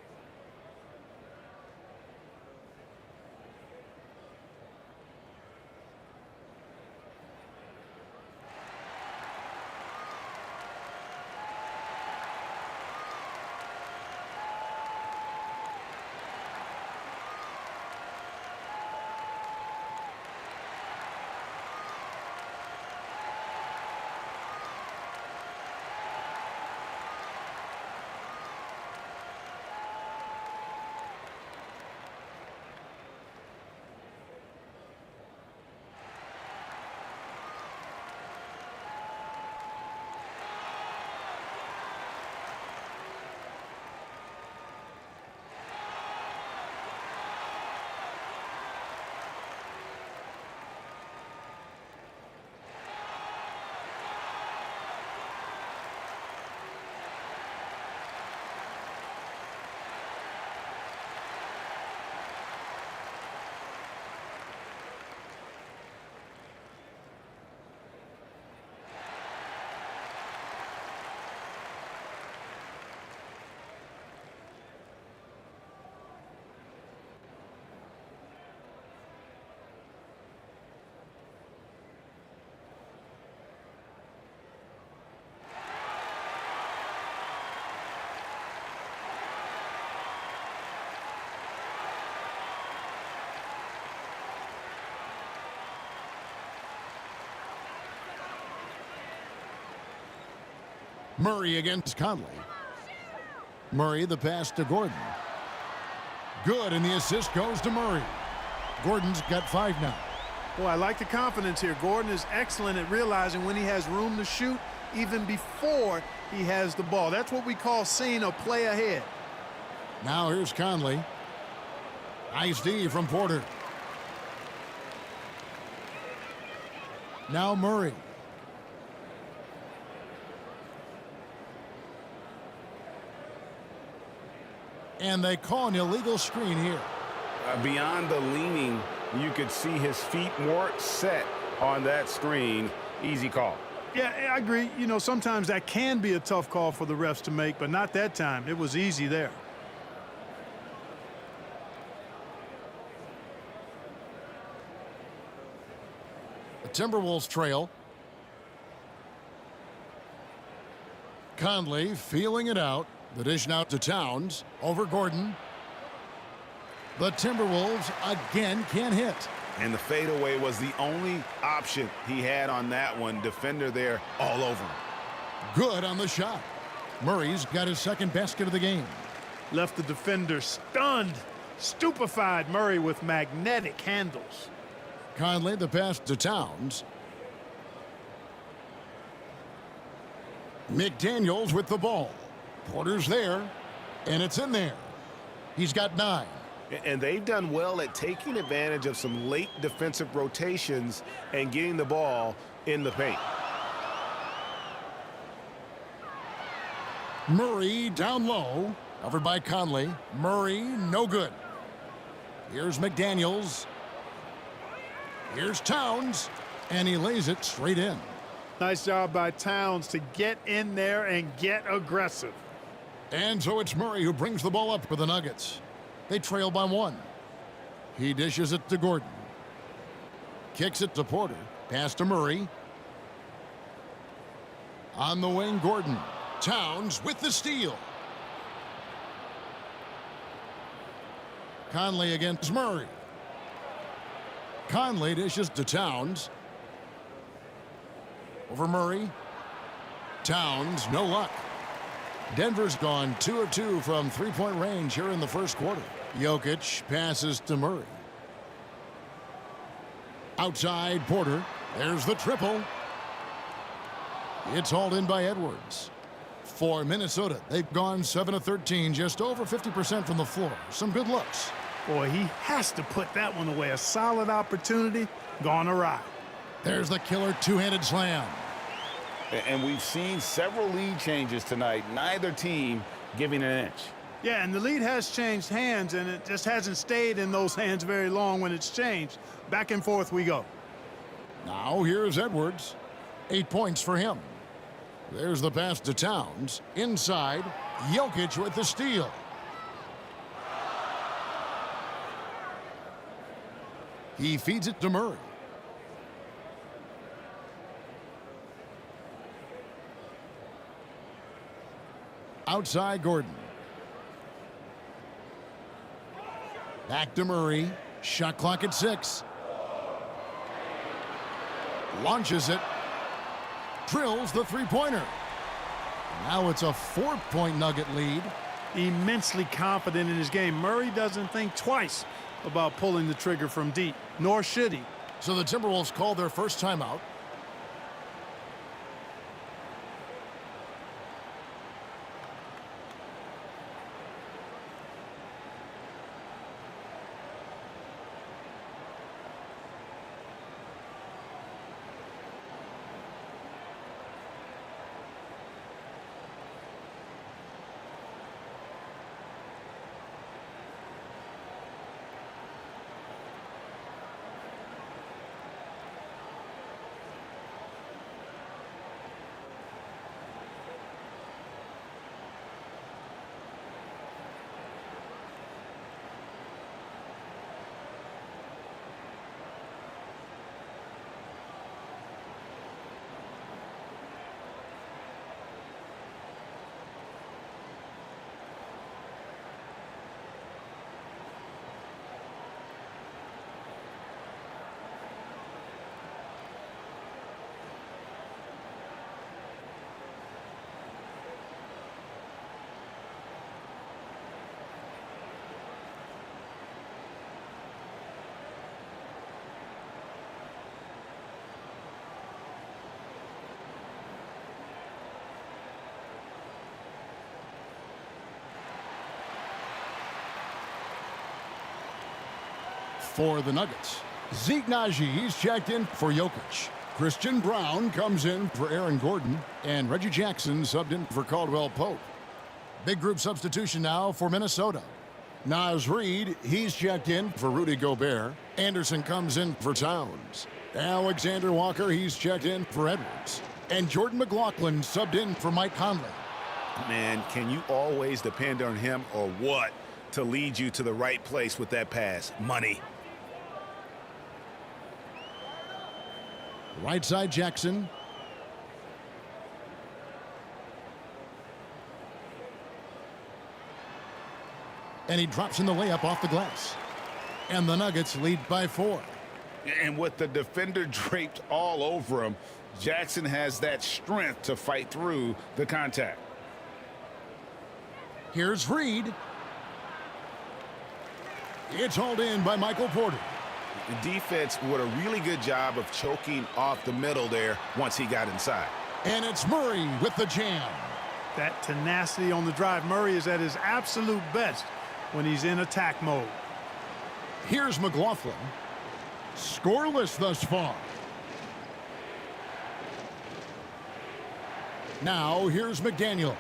Murray against Conley. Murray, the pass to Gordon. Good, and the assist goes to Murray. Gordon's got 5 now. Boy, I like the confidence here. Gordon is excellent at realizing when he has room to shoot, even before he has the ball. That's what we call seeing a play ahead. Now here's Conley. Nice D from Porter. Now Murray. And they call an illegal screen here. Beyond the leaning You could see his feet more set on that screen. Easy call. Yeah, I agree. You know, sometimes that can be a tough call for the refs to make, but not that time. It was easy there. The Timberwolves trail. Conley feeling it out. The dish now to Towns. Over Gordon. The Timberwolves again can't hit. And the fadeaway was the only option he had on that one. Defender there all over him. Good on the shot. Murray's got his second basket of the game. Left the defender stunned, stupefied. Murray with magnetic handles. Conley the pass to Towns. McDaniels with the ball. Porter's there, and it's in there. He's got 9. And they've done well at taking advantage of some late defensive rotations and getting the ball in the paint. Murray down low. Covered by Conley. Murray, no good. Here's McDaniels. Here's Towns. And he lays it straight in. Nice job by Towns to get in there and get aggressive. And so it's Murray who brings the ball up for the Nuggets. They trail by 1. He dishes it to Gordon. Kicks it to Porter. Pass to Murray. On the wing, Gordon. Towns with the steal. Conley against Murray. Conley dishes to Towns. Over Murray. Towns, no luck. Denver's gone 2 of 2 from three-point range here in the first quarter. Jokic passes to Murray. Outside Porter. There's the triple. It's hauled in by Edwards. For Minnesota, they've gone 7 of 13, just over 50% from the floor. Some good looks. Boy, he has to put that one away. A solid opportunity gone awry. There's the killer two-handed slam. And we've seen several lead changes tonight. Neither team giving an inch. Yeah, and the lead has changed hands, and it just hasn't stayed in those hands very long when it's changed. Back and forth we go. Now here's Edwards. 8 points for him. There's the pass to Towns. Inside, Jokic with the steal. He feeds it to Murray. Outside Gordon. Back to Murray. Shot clock at 6. Launches it. Drills the three-pointer. Now it's a 4-point Nugget lead. Immensely confident in his game. Murray doesn't think twice about pulling the trigger from deep, nor should he. So the Timberwolves call their first timeout. For the Nuggets, Zeke Najee's checked in for Jokic. Christian Brown comes in for Aaron Gordon, and Reggie Jackson subbed in for Caldwell Pope. Big group substitution now for Minnesota. Naz Reid, he's checked in for Rudy Gobert. Anderson comes in for Towns. Alexander Walker, he's checked in for Edwards. And Jordan McLaughlin subbed in for Mike Conley. Man, can you always depend on him or what to lead you to the right place with that pass? Money. Right side Jackson. And he drops in the layup off the glass. And the Nuggets lead by 4. And with the defender draped all over him, Jackson has that strength to fight through the contact. Here's Reid. It's hauled in by Michael Porter. The defense did a really good job of choking off the middle there once he got inside. And it's Murray with the jam. That tenacity on the drive. Murray is at his absolute best when he's in attack mode. Here's McLaughlin. Scoreless thus far. Now here's McDaniels.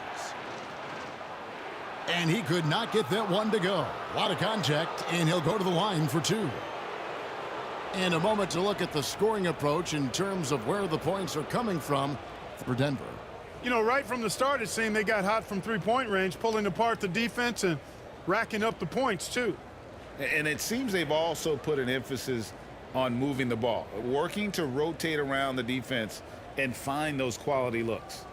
And he could not get that one to go. A lot of contact, and he'll go to the line for 2. And a moment to look at the scoring approach in terms of where the points are coming from for Denver. You know, right from the start, it seemed they got hot from three-point range, pulling apart the defense and racking up the points, too. And it seems they've also put an emphasis on moving the ball, working to rotate around the defense and find those quality looks.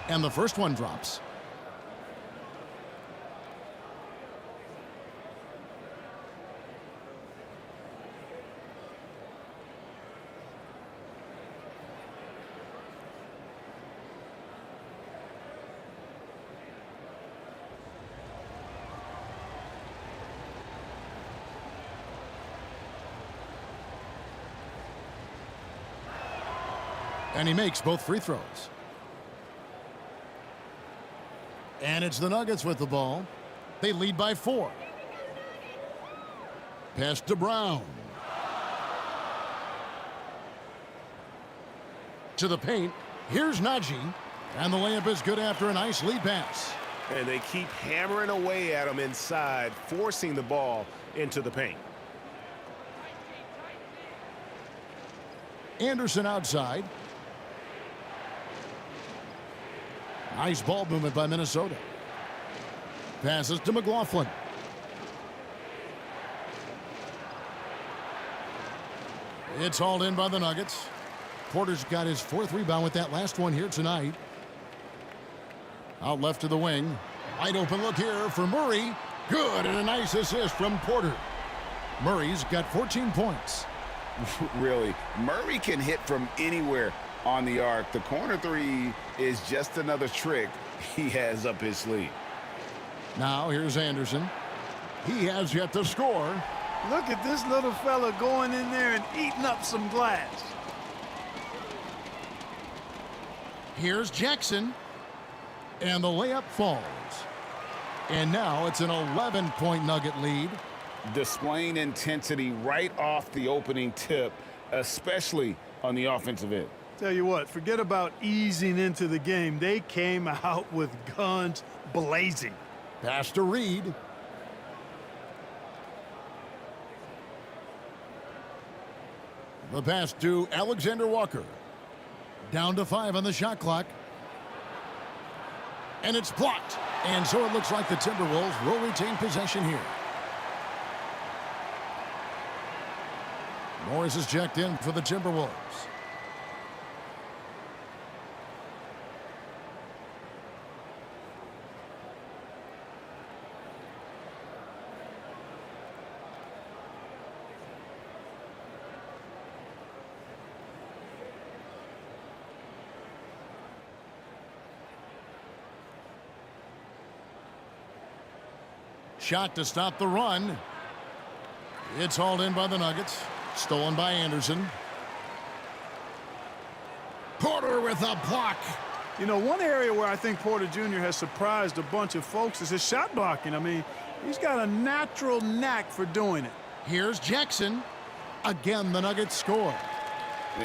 And the first one drops. And he makes both free throws. And it's the Nuggets with the ball. They lead by 4. Pass to Brown. To the paint. Here's Najee. And the layup is good after a nice lead pass. And they keep hammering away at him inside, forcing the ball into the paint. Anderson outside. Nice ball movement by Minnesota. Passes to McLaughlin. It's hauled in by the Nuggets. Porter's got his 4th rebound with that last one here tonight. Out left to the wing. Wide open look here for Murray. Good, and a nice assist from Porter. Murray's got 14 points. Really, Murray can hit from anywhere on the arc. The corner 3 is just another trick he has up his sleeve. Now here's Anderson. He has yet to score. Look at this little fella going in there and eating up some glass. Here's Jackson. And the layup falls. And now it's an 11-point Nugget lead. Displaying intensity right off the opening tip, especially on the offensive end. Tell you what, forget about easing into the game. They came out with guns blazing. Pass to Reid. The pass to Alexander Walker. Down to 5 on the shot clock. And it's blocked. And so it looks like the Timberwolves will retain possession here. Morris is checked in for the Timberwolves. Shot to stop the run. It's hauled in by the Nuggets. Stolen by Anderson. Porter with a block. You know, one area where I think Porter Jr. has surprised a bunch of folks is his shot blocking. I mean, he's got a natural knack for doing it. Here's Jackson. Again, the Nuggets score.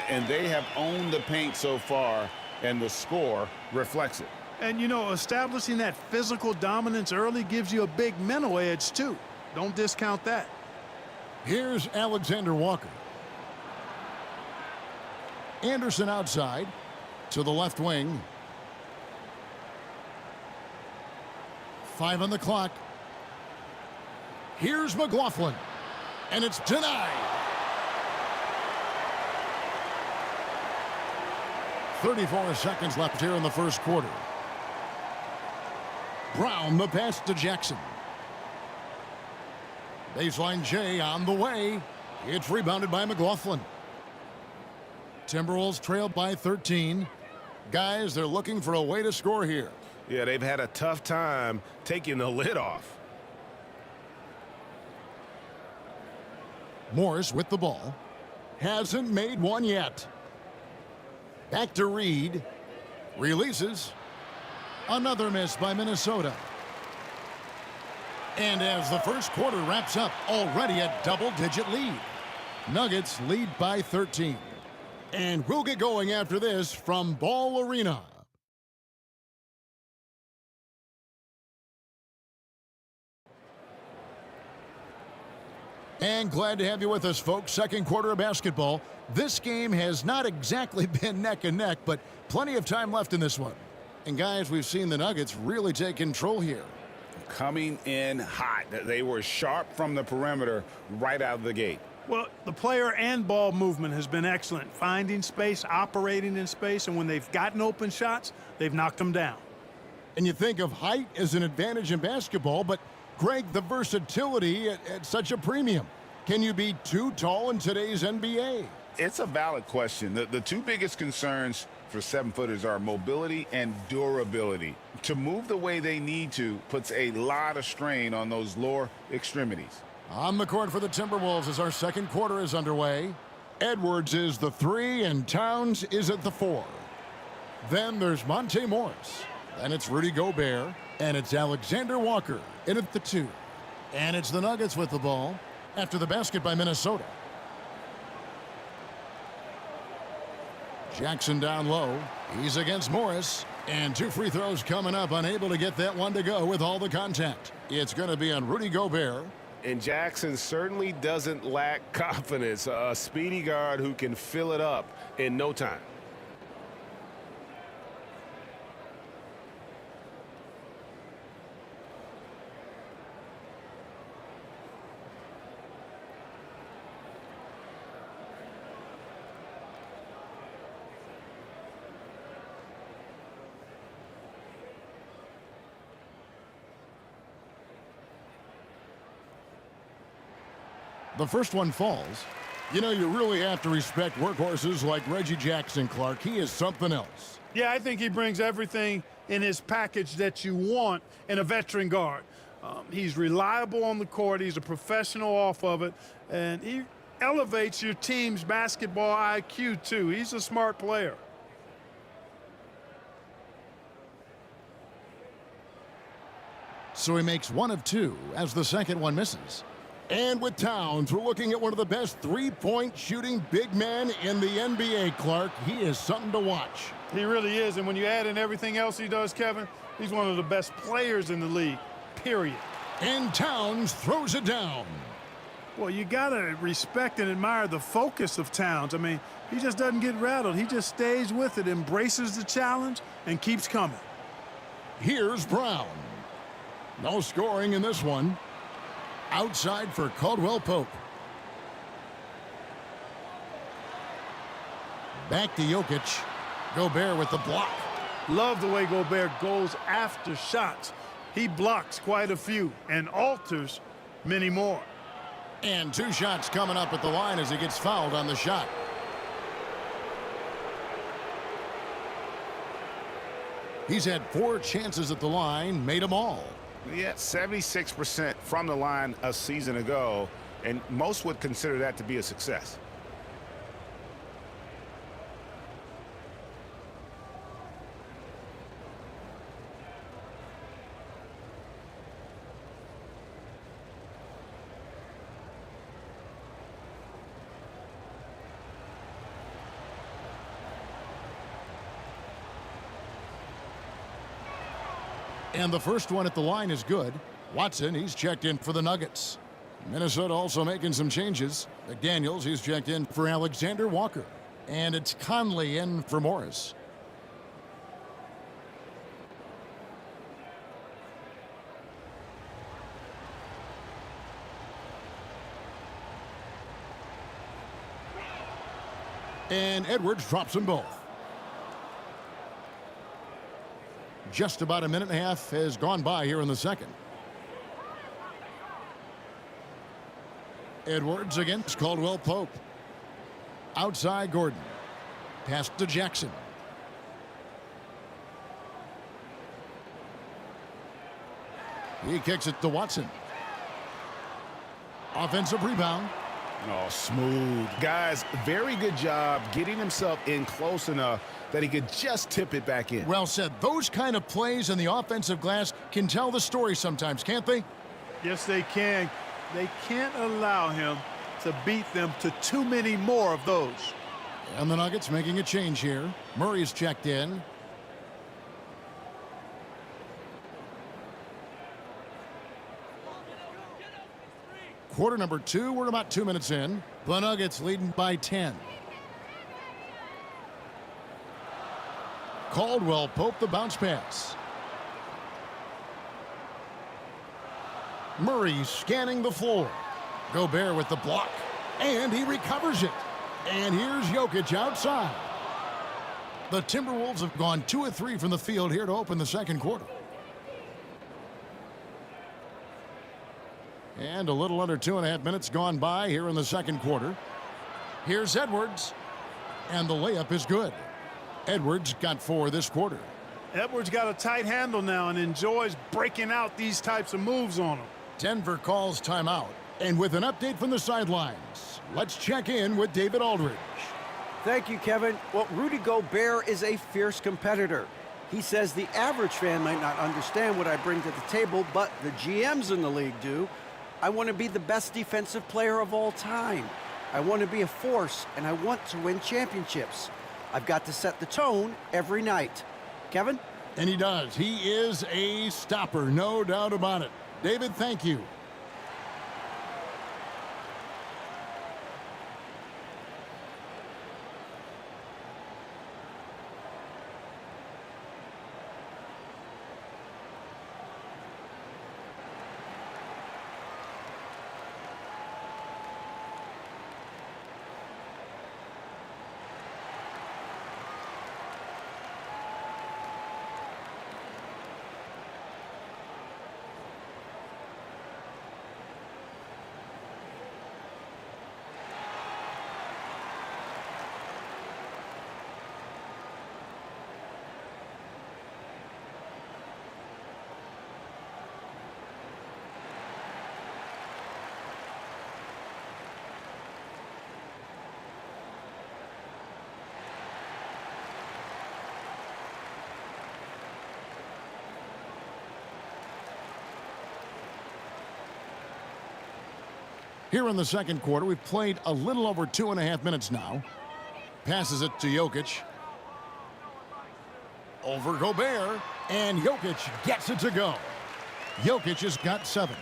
And they have owned the paint so far, and the score reflects it. And, you know, establishing that physical dominance early gives you a big mental edge, too. Don't discount that. Here's Alexander Walker. Anderson outside to the left wing. 5 on the clock. Here's McLaughlin. And it's denied. 34 seconds left here in the first quarter. Brown, the pass to Jackson. Baseline J on the way. It's rebounded by McLaughlin. Timberwolves trailed by 13. Guys, they're looking for a way to score here. Yeah, they've had a tough time taking the lid off. Morris with the ball. Hasn't made one yet. Back to Reed. Releases. Another miss by Minnesota. And as the first quarter wraps up, already a double-digit lead. Nuggets lead by 13. And we'll get going after this from Ball Arena. And glad to have you with us, folks. Second quarter of basketball. This game has not exactly been neck and neck, but plenty of time left in this one. And guys, we've seen the Nuggets really take control here. Coming in hot. They were sharp from the perimeter right out of the gate. Well, the player and ball movement has been excellent. Finding space, operating in space, and when they've gotten open shots, they've knocked them down. And you think of height as an advantage in basketball, but Greg, the versatility at such a premium. Can you be too tall in today's NBA? It's a valid question. The two biggest concerns for 7-footers are mobility and durability. To move the way they need to puts a lot of strain on those lower extremities. On the court for the Timberwolves as our second quarter is underway. Edwards is the 3 and Towns is at the 4. Then there's Monte Morris. Then it's Rudy Gobert. And it's Alexander Walker in at the 2. And it's the Nuggets with the ball after the basket by Minnesota. Jackson down low. He's against Morris. And 2 free throws coming up. Unable to get that one to go with all the contact. It's going to be on Rudy Gobert. And Jackson certainly doesn't lack confidence. A speedy guard who can fill it up in no time. The first one falls. You know, you really have to respect workhorses like Reggie Jackson, Clark. He is something else. Yeah, I think he brings everything in his package that you want in a veteran guard. He's reliable on the court. He's a professional off of it. And he elevates your team's basketball IQ, too. He's a smart player. So he makes 1 of 2 as the second one misses. And with Towns, we're looking at one of the best three-point shooting big men in the NBA, Clark. He is something to watch. He really is, and when you add in everything else he does, Kevin, he's one of the best players in the league, period. And Towns throws it down. Well, you got to respect and admire the focus of Towns. I mean, he just doesn't get rattled. He just stays with it, embraces the challenge, and keeps coming. Here's Brown. No scoring in this one. Outside for Caldwell Pope. Back to Jokic. Gobert with the block. Love the way Gobert goes after shots. He blocks quite a few and alters many more. And 2 shots coming up at the line as he gets fouled on the shot. He's had 4 chances at the line, made them all. Yeah, 76% from the line a season ago, and most would consider that to be a success. And the first one at the line is good. Watson, he's checked in for the Nuggets. Minnesota also making some changes. McDaniels, he's checked in for Alexander Walker. And it's Conley in for Morris. And Edwards drops them both. Just about a minute and a half has gone by here in the second. Edwards against Caldwell Pope. Outside Gordon. Pass to Jackson. He kicks it to Watson. Offensive rebound. Oh, smooth. Guys, very good job getting himself in close enough that he could just tip it back in. Well said. Those kind of plays in the offensive glass can tell the story sometimes, can't they? Yes, they can. They can't allow him to beat them to too many more of those. And the Nuggets making a change here. Murray's checked in. Quarter number 2, we're about 2 minutes in. The Nuggets leading by 10. Caldwell Pope the bounce pass. Murray scanning the floor. Gobert with the block. And he recovers it. And here's Jokic outside. The Timberwolves have gone 2 of 3 from the field here to open the second quarter. And a little under 2.5 minutes gone by here in the second quarter. Here's Edwards. And the layup is good. Edwards got 4 this quarter. Edwards got a tight handle now and enjoys breaking out these types of moves on him. Denver calls timeout. And with an update from the sidelines, let's check in with David Aldridge. Thank you, Kevin. Well, Rudy Gobert is a fierce competitor. He says the average fan might not understand what I bring to the table, but the GMs in the league do. I want to be the best defensive player of all time. I want to be a force, and I want to win championships. I've got to set the tone every night. Kevin? And he does. He is a stopper, no doubt about it. David, thank you. Here in the second quarter, we've played a little over 2.5 minutes now. Passes it to Jokic. Over Gobert. And Jokic gets it to go. Jokic has got 7.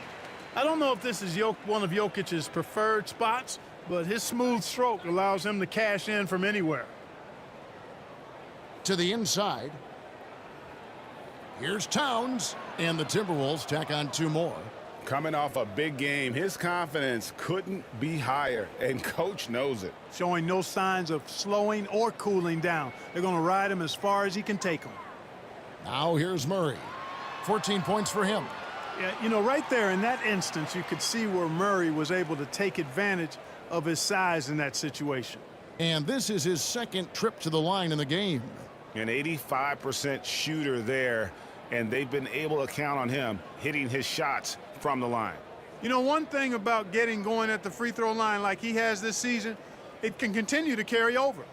I don't know if this is one of Jokic's preferred spots, but his smooth stroke allows him to cash in from anywhere. To the inside. Here's Towns. And the Timberwolves tack on 2 more. Coming off a big game, his confidence couldn't be higher, and coach knows it. Showing no signs of slowing or cooling down. They're going to ride him as far as he can take him. Now here's Murray. 14 points for him. Yeah, you know, right there in that instance, you could see where Murray was able to take advantage of his size in that situation. And this is his second trip to the line in the game. An 85% shooter there, and they've been able to count on him hitting his shots from the line. You know, one thing about getting going at the free throw line like he has this season, it can continue to carry over.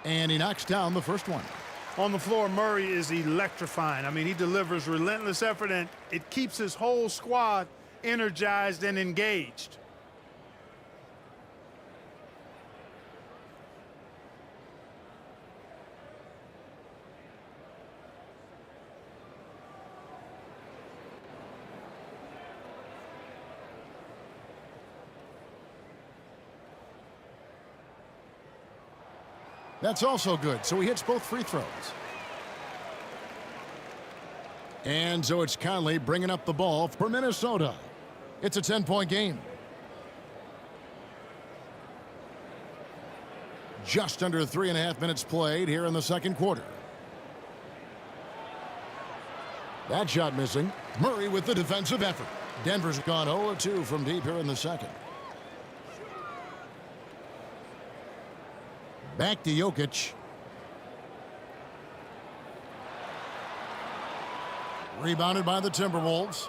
And he knocks down the first one. On the floor, Murray is electrifying. I mean, he delivers relentless effort, and it keeps his whole squad energized and engaged. That's also good, so he hits both free throws. And so it's Conley bringing up the ball for Minnesota. It's a 10-point game. Just under 3.5 minutes played here in the second quarter. That shot missing. Murray with the defensive effort. Denver's gone 0-2 from deep here in the second. Back to Jokic. Rebounded by the Timberwolves.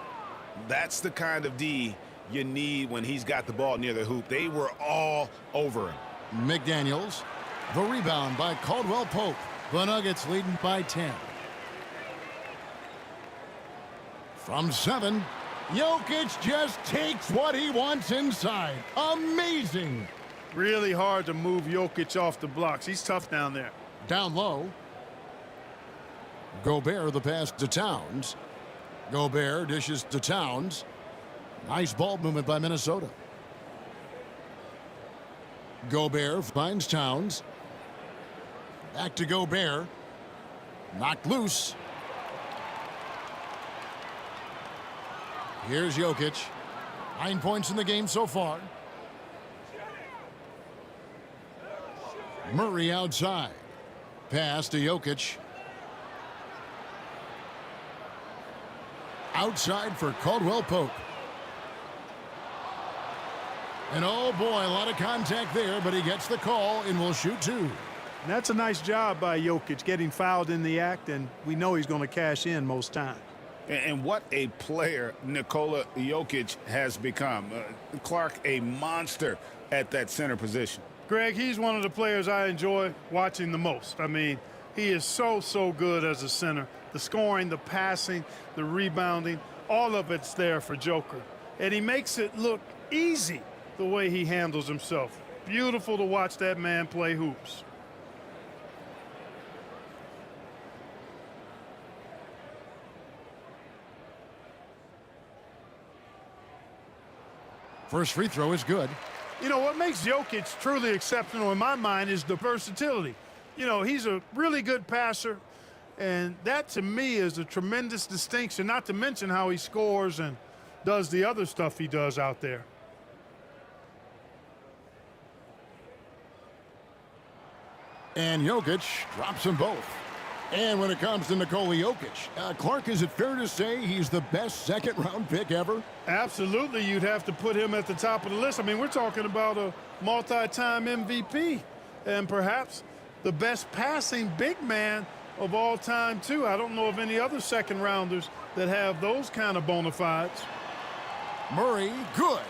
That's the kind of D you need when he's got the ball near the hoop. They were all over him. McDaniels. The rebound by Caldwell Pope. The Nuggets leading by 10. From 7, Jokic just takes what he wants inside. Amazing. Really hard to move Jokic off the blocks. He's tough down there. Down low. Gobert the pass to Towns. Gobert dishes to Towns. Nice ball movement by Minnesota. Gobert finds Towns. Back to Gobert. Knocked loose. Here's Jokic. 9 points in the game so far. Murray outside. Pass to Jokic. Outside for Caldwell Pope. And oh boy, a lot of contact there, but he gets the call and will shoot 2. And that's a nice job by Jokic, getting fouled in the act, and we know he's going to cash in most times. And what a player Nikola Jokic has become. Clark, a monster at that center position. Greg, he's one of the players I enjoy watching the most. I mean, he is so good as a center. The scoring, the passing, the rebounding, all of it's there for Joker. And he makes it look easy the way he handles himself. Beautiful to watch that man play hoops. First free throw is good. You know, what makes Jokic truly exceptional in my mind is the versatility. You know, he's a really good passer, and that to me is a tremendous distinction, not to mention how he scores and does the other stuff he does out there. And Jokic drops them both. And when it comes to Nikola Jokic, Clark, is it fair to say he's the best second-round pick ever? Absolutely, you'd have to put him at the top of the list. I mean, we're talking about a multi-time MVP and perhaps the best passing big man of all time, too. I don't know of any other second-rounders that have those kind of bona fides. Murray, good.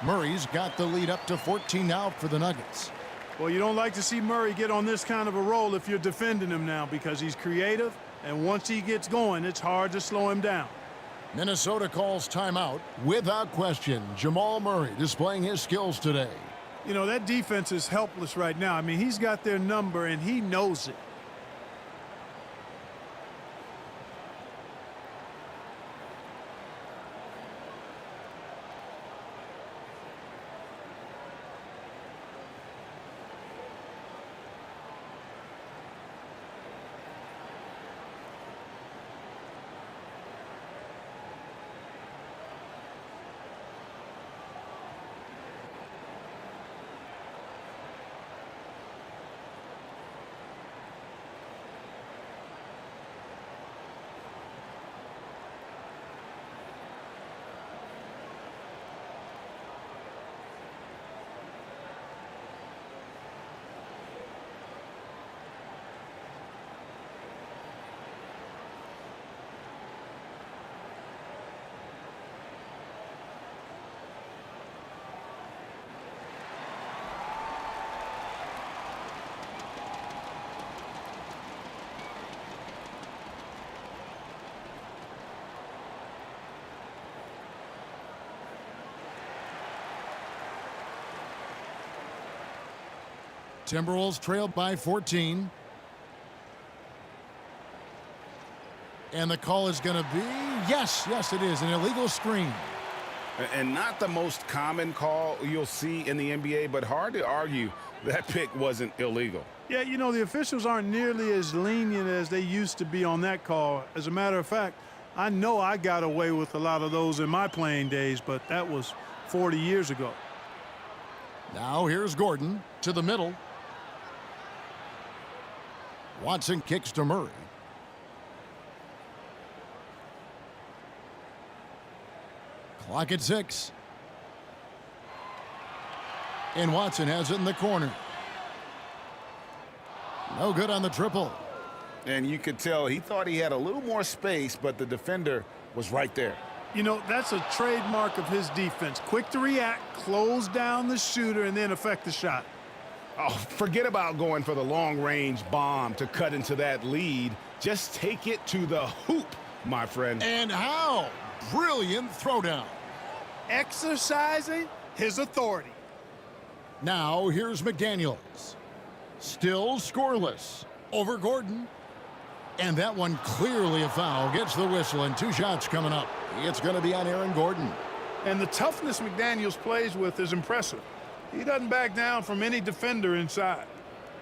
Murray's got the lead up to 14 now for the Nuggets. Well, you don't like to see Murray get on this kind of a roll if you're defending him now, because he's creative, and once he gets going, it's hard to slow him down. Minnesota calls timeout. Without question, Jamal Murray displaying his skills today. You know, that defense is helpless right now. I mean, he's got their number, and he knows it. Timberwolves trail by 14. And the call is going to be, yes, it is, an illegal screen. And not the most common call you'll see in the NBA, but hard to argue that pick wasn't illegal. Yeah, you know, the officials aren't nearly as lenient as they used to be on that call. As a matter of fact, I know I got away with a lot of those in my playing days, but that was 40 years ago. Now here's Gordon to the middle. Watson kicks to Murray. Clock at 6. And Watson has it in the corner. No good on the triple. And you could tell he thought he had a little more space, but the defender was right there. You know, that's a trademark of his defense. Quick to react, close down the shooter, and then affect the shot. Oh, forget about going for the long-range bomb to cut into that lead. Just take it to the hoop, my friend. And how? Brilliant throwdown. Exercising his authority. Now here's McDaniels. Still scoreless. Over Gordon. And that one clearly a foul. Gets the whistle and 2 shots coming up. It's going to be on Aaron Gordon. And the toughness McDaniels plays with is impressive. He doesn't back down from any defender inside.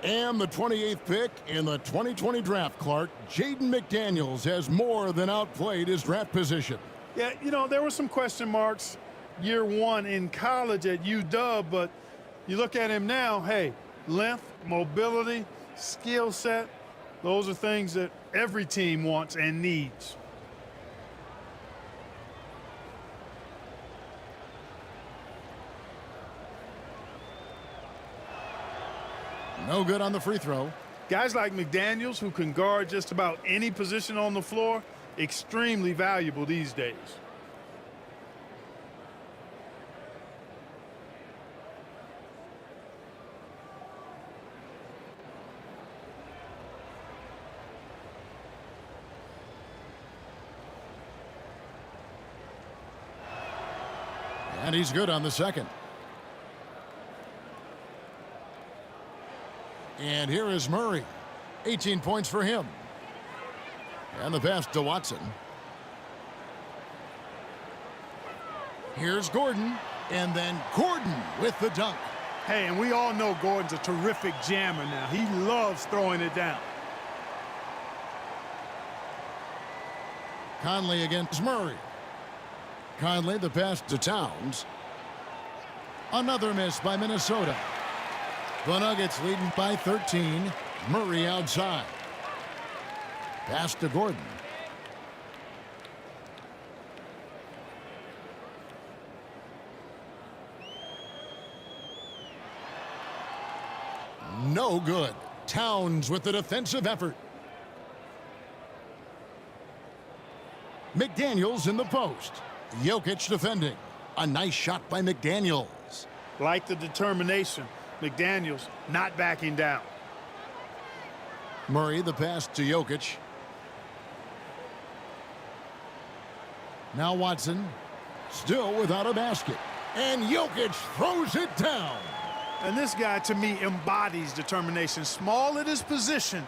And the 28th pick in the 2020 draft, Clark, Jaden McDaniels has more than outplayed his draft position. Yeah, you know, there were some question marks year one in college at UW, but you look at him now, hey, length, mobility, skill set, those are things that every team wants and needs. No good on the free throw. Guys like McDaniels, who can guard just about any position on the floor, extremely valuable these days. And he's good on the second. And here is Murray. 18 points for him. And the pass to Watson. Here's Gordon. And then Gordon with the dunk. Hey, and we all know Gordon's a terrific jammer now. He loves throwing it down. Conley against Murray. Conley, the pass to Towns. Another miss by Minnesota. The Nuggets leading by 13. Murray outside. Pass to Gordon. No good. Towns with the defensive effort. McDaniels in the post. Jokic defending. A nice shot by McDaniels. Like the determination. McDaniels not backing down. Murray, the pass to Jokic. Now Watson, still without a basket. And Jokic throws it down. And this guy, to me, embodies determination. Small at his position,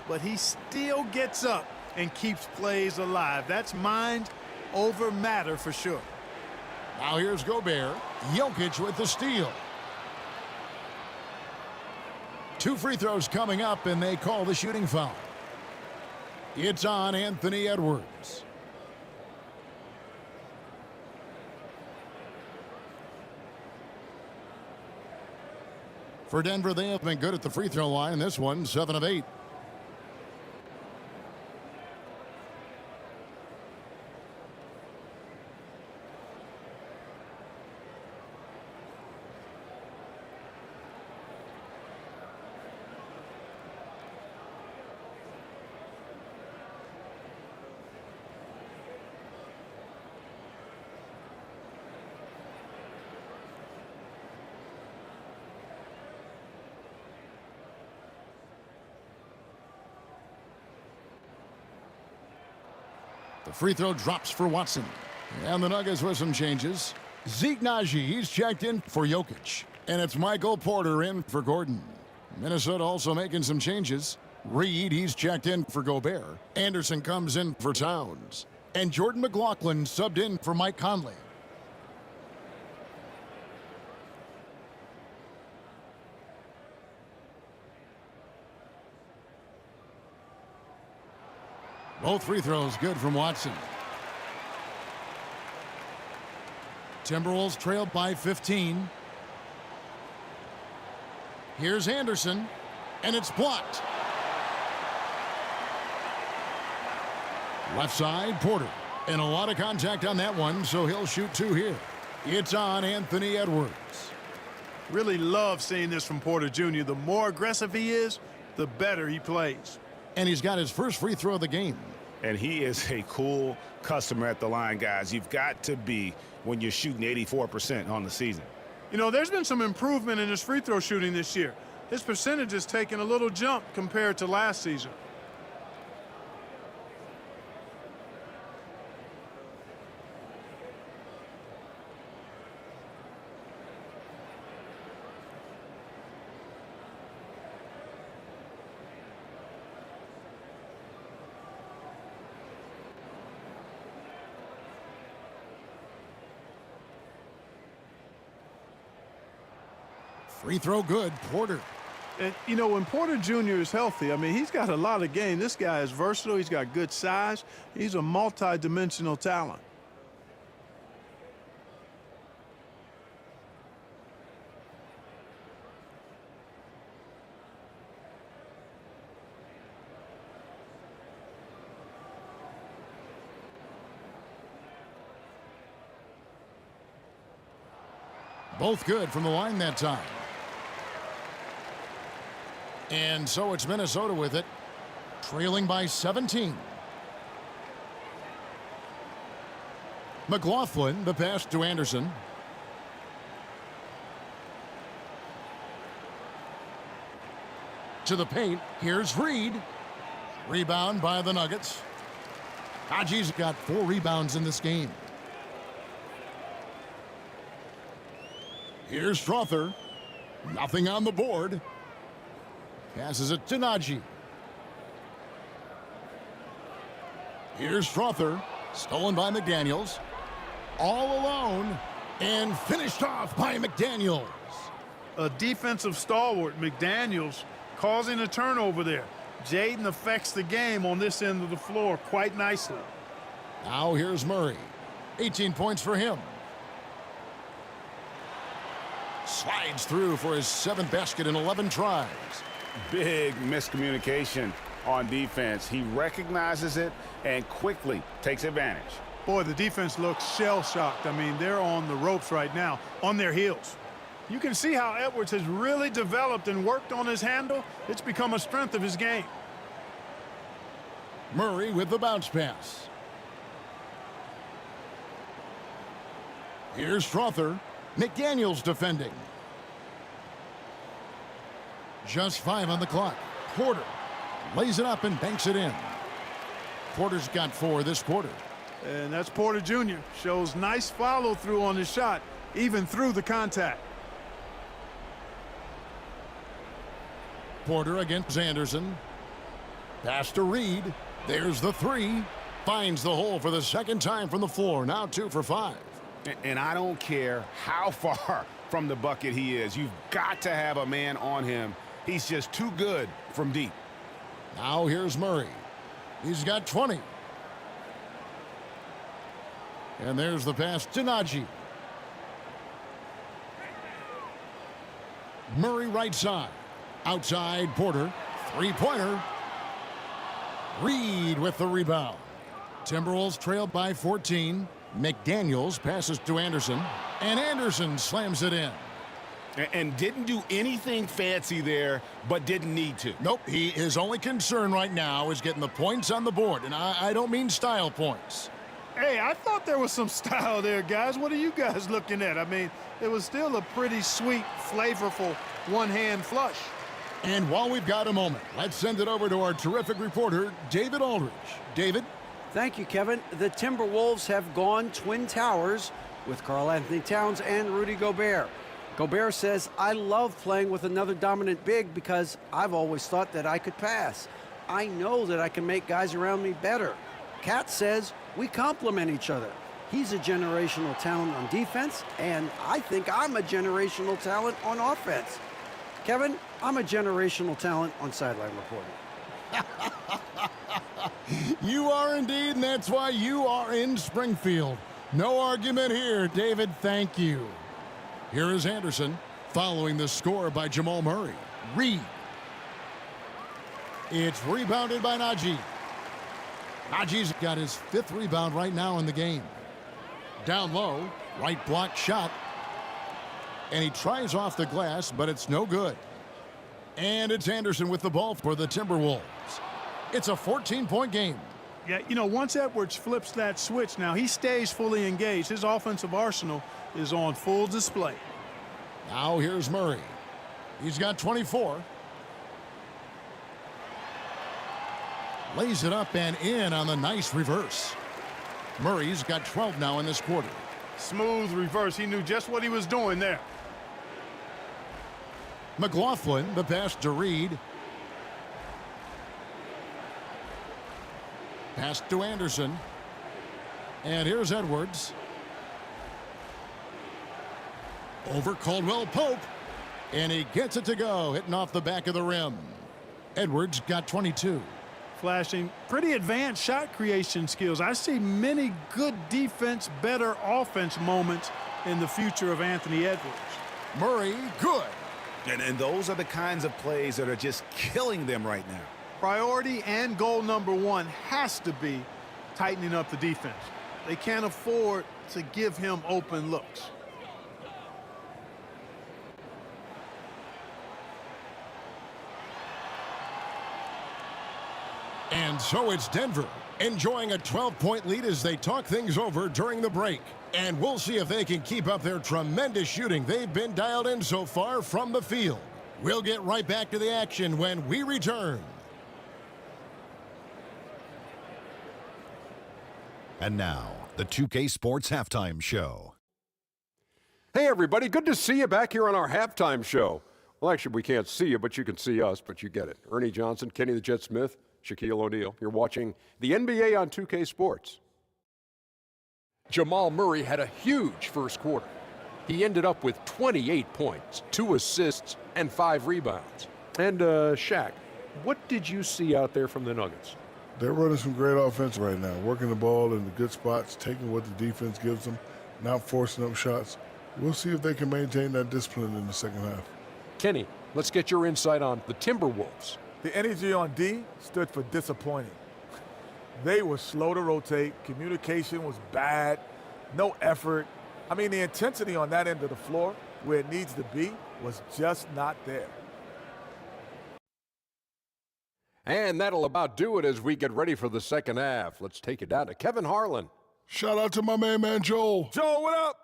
but he still gets up and keeps plays alive. That's mind over matter for sure. Now here's Gobert. Jokic with the steal. 2 free throws coming up, and they call the shooting foul. It's on Anthony Edwards. For Denver, they have been good at the free throw line. This one, 7 of 8. The free throw drops for Watson. And the Nuggets with some changes. Zeke Naji, he's checked in for Jokic. And it's Michael Porter in for Gordon. Minnesota also making some changes. Reed, he's checked in for Gobert. Anderson comes in for Towns. And Jordan McLaughlin subbed in for Mike Conley. Both free throws good from Watson. Timberwolves trailed by 15. Here's Anderson, and it's blocked. Left side, Porter. And a lot of contact on that one, so he'll shoot 2 here. It's on Anthony Edwards. Really love seeing this from Porter Jr. The more aggressive he is, the better he plays. And he's got his first free throw of the game. And he is a cool customer at the line, guys. You've got to be when you're shooting 84% on the season. You know, there's been some improvement in his free throw shooting this year. His percentage has taken a little jump compared to last season. Free throw good, Porter. And, you know, when Porter Jr. is healthy, I mean, he's got a lot of game. This guy is versatile. He's got good size. He's a multi-dimensional talent. Both good from the line that time. And so it's Minnesota with it, trailing by 17. McLaughlin, the pass to Anderson. To the paint, here's Reed. Rebound by the Nuggets. Haji's got 4 rebounds in this game. Here's Strother. Nothing on the board. Passes it to Najee. Here's Strother. Stolen by McDaniels. All alone. And finished off by McDaniels. A defensive stalwart, McDaniels, causing a turnover there. Jaden affects the game on this end of the floor quite nicely. Now here's Murray. 18 points for him. Slides through for his 7th basket in 11 tries. Big miscommunication on defense. He recognizes it and quickly takes advantage. Boy, the defense looks shell-shocked. I mean, they're on the ropes right now, on their heels. You can see how Edwards has really developed and worked on his handle. It's become a strength of his game. Murray with the bounce pass. Here's Strother. McDaniels defending. Just 5 on the clock. Porter lays it up and banks it in. Porter's got 4 this quarter. And that's Porter Jr. Shows nice follow-through on his shot, even through the contact. Porter against Anderson. Pass to Reed. There's the 3. Finds the hole for the 2nd time from the floor. Now 2 for 5. And I don't care how far from the bucket he is. You've got to have a man on him. He's just too good from deep. Now here's Murray. He's got 20. And there's the pass to Najee. Murray right side. Outside Porter. 3-pointer. Reed with the rebound. Timberwolves trailed by 14. McDaniels passes to Anderson. And Anderson slams it in. And didn't do anything fancy there, but didn't need to. Nope, his only concern right now is getting the points on the board. And I don't mean style points. Hey, I thought there was some style there, guys. What are you guys looking at? I mean, it was still a pretty sweet, flavorful one-hand flush. And while we've got a moment, let's send it over to our terrific reporter, David Aldridge. David? Thank you, Kevin. The Timberwolves have gone Twin Towers with Karl-Anthony Towns and Rudy Gobert. Gobert says, I love playing with another dominant big because I've always thought that I could pass. I know that I can make guys around me better. Cat says, we complement each other. He's a generational talent on defense, and I think I'm a generational talent on offense. Kevin, I'm a generational talent on sideline reporting. You are indeed, and that's why you are in Springfield. No argument here, David. Thank you. Here is Anderson following the score by Jamal Murray. Reed. It's rebounded by Najee. Najee's got his 5th rebound right now in the game. Down low, right block shot. And he tries off the glass, but it's no good. And it's Anderson with the ball for the Timberwolves. It's a 14-point game. Yeah, you know, once Edwards flips that switch now, he stays fully engaged. His offensive arsenal is on full display. Now here's Murray. He's got 24. Lays it up and in on the nice reverse. Murray's got 12 now in this quarter. Smooth reverse. He knew just what he was doing there. McLaughlin, the pass to Reed. Pass to Anderson. And here's Edwards. Over Caldwell Pope. And he gets it to go, hitting off the back of the rim. Edwards got 22. Flashing pretty advanced shot creation skills. I see many good defense, better offense moments in the future of Anthony Edwards. Murray, good. And those are the kinds of plays that are just killing them right now. Priority and goal number one has to be tightening up the defense. They can't afford to give him open looks. And so it's Denver enjoying a 12-point lead as they talk things over during the break. And we'll see if they can keep up their tremendous shooting they've been dialed in so far from the field. We'll get right back to the action when we return. And now, the 2K Sports Halftime Show. Hey, everybody. Good to see you back here on our halftime show. Well, actually, we can't see you, but you can see us, but you get it. Ernie Johnson, Kenny the Jet Smith, Shaquille O'Neal. You're watching the NBA on 2K Sports. Jamal Murray had a huge first quarter. He ended up with 28 points, 2 assists, and 5 rebounds. And, Shaq, what did you see out there from the Nuggets? They're running some great offense right now, working the ball in the good spots, taking what the defense gives them, not forcing up shots. We'll see if they can maintain that discipline in the second half. Kenny, let's get your insight on the Timberwolves. The energy on D stood for disappointing. They were slow to rotate. Communication was bad. No effort. I mean, the intensity on that end of the floor, where it needs to be, was just not there. And that'll about do it as we get ready for the second half. Let's take it down to Kevin Harlan. Shout out to my main man, Joel. Joel, what up?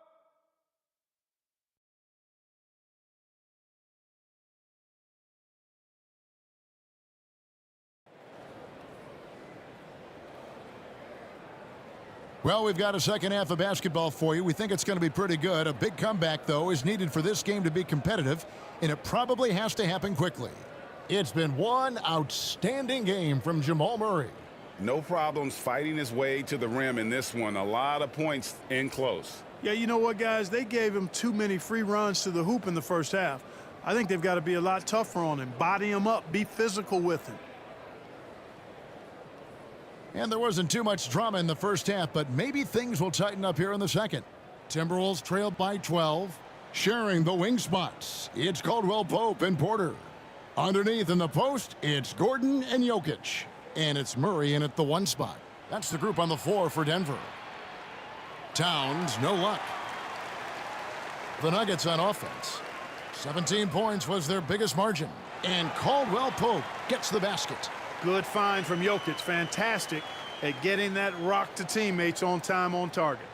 Well, we've got a second half of basketball for you. We think it's going to be pretty good. A big comeback, though, is needed for this game to be competitive, and it probably has to happen quickly. It's been one outstanding game from Jamal Murray. No problems fighting his way to the rim in this one. A lot of points in close. Yeah, you know what, guys? They gave him too many free runs to the hoop in the first half. I think they've got to be a lot tougher on him. Body him up. Be physical with him. And there wasn't too much drama in the first half, but maybe things will tighten up here in the second. Timberwolves trailed by 12, sharing the wing spots. It's Caldwell Pope and Porter. Underneath in the post, it's Gordon and Jokic. And it's Murray in at the 1 spot. That's the group on the floor for Denver. Towns, no luck. The Nuggets on offense. 17 points was their biggest margin. And Caldwell Pope gets the basket. Good find from Jokic. Fantastic at getting that rock to teammates on time, on target.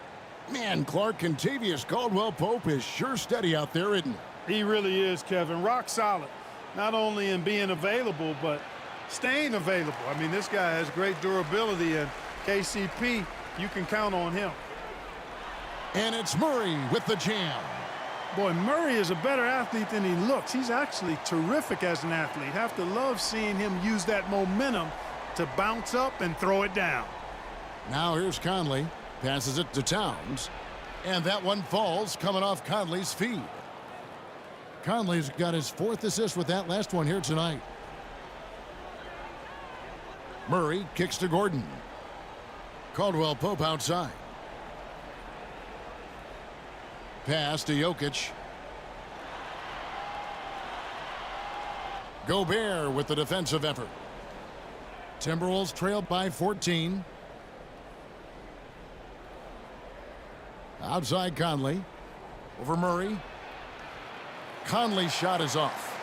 Man, Clark, Contavious Caldwell Pope is sure steady out there, isn't he? He really is, Kevin. Rock solid. Not only in being available, but staying available. I mean, this guy has great durability, and KCP, you can count on him. And it's Murray with the jam. Boy, Murray is a better athlete than he looks. He's actually terrific as an athlete. Have to love seeing him use that momentum to bounce up and throw it down. Now here's Conley. Passes it to Towns. And that one falls coming off Conley's feed. Conley's got his 4th assist with that last one here tonight. Murray kicks to Gordon. Caldwell Pope outside. Pass to Jokic. Gobert with the defensive effort. Timberwolves trail by 14. Outside Conley. Over Murray. Conley's shot is off.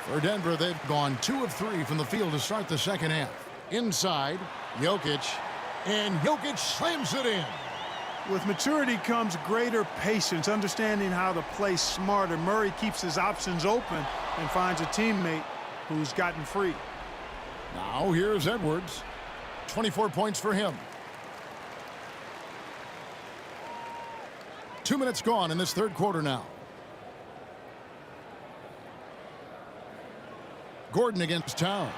For Denver, they've gone 2 of 3 from the field to start the second half. Inside, Jokic. And Jokic slams it in. With maturity comes greater patience, understanding how to play smarter. Murray keeps his options open and finds a teammate who's gotten free. Now here's Edwards. 24 points for him. 2 minutes gone in this third quarter now. Gordon against Towns.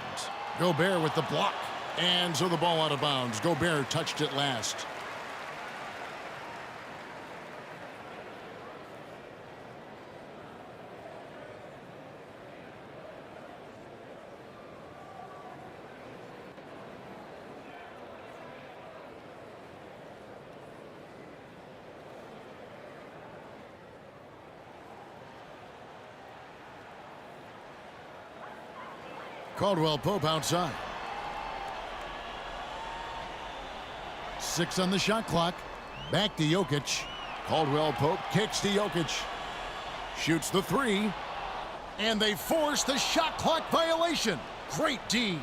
Gobert with the block. And so the ball out of bounds. Gobert touched it last. Caldwell Pope outside. 6 on the shot clock. Back to Jokic. Caldwell Pope kicks to Jokic. Shoots the 3. And they force the shot clock violation. Great D.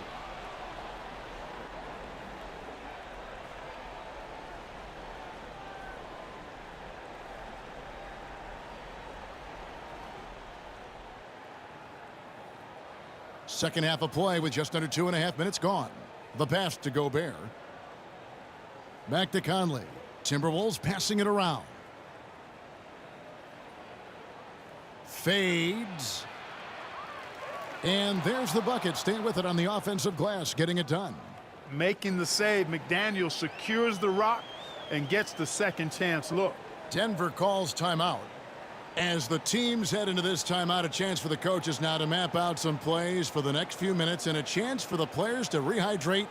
Second half of play with just under 2.5 minutes gone. The pass to Gobert. Back to Conley. Timberwolves passing it around. Fades. And there's the bucket. Staying with it on the offensive glass, getting it done. Making the save, McDaniel secures the rock and gets the second chance look. Denver calls timeout. As the teams head into this timeout, a chance for the coaches now to map out some plays for the next few minutes and a chance for the players to rehydrate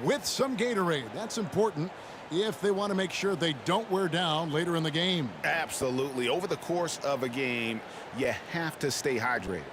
with some Gatorade. That's important if they want to make sure they don't wear down later in the game. Absolutely. Over the course of a game, you have to stay hydrated.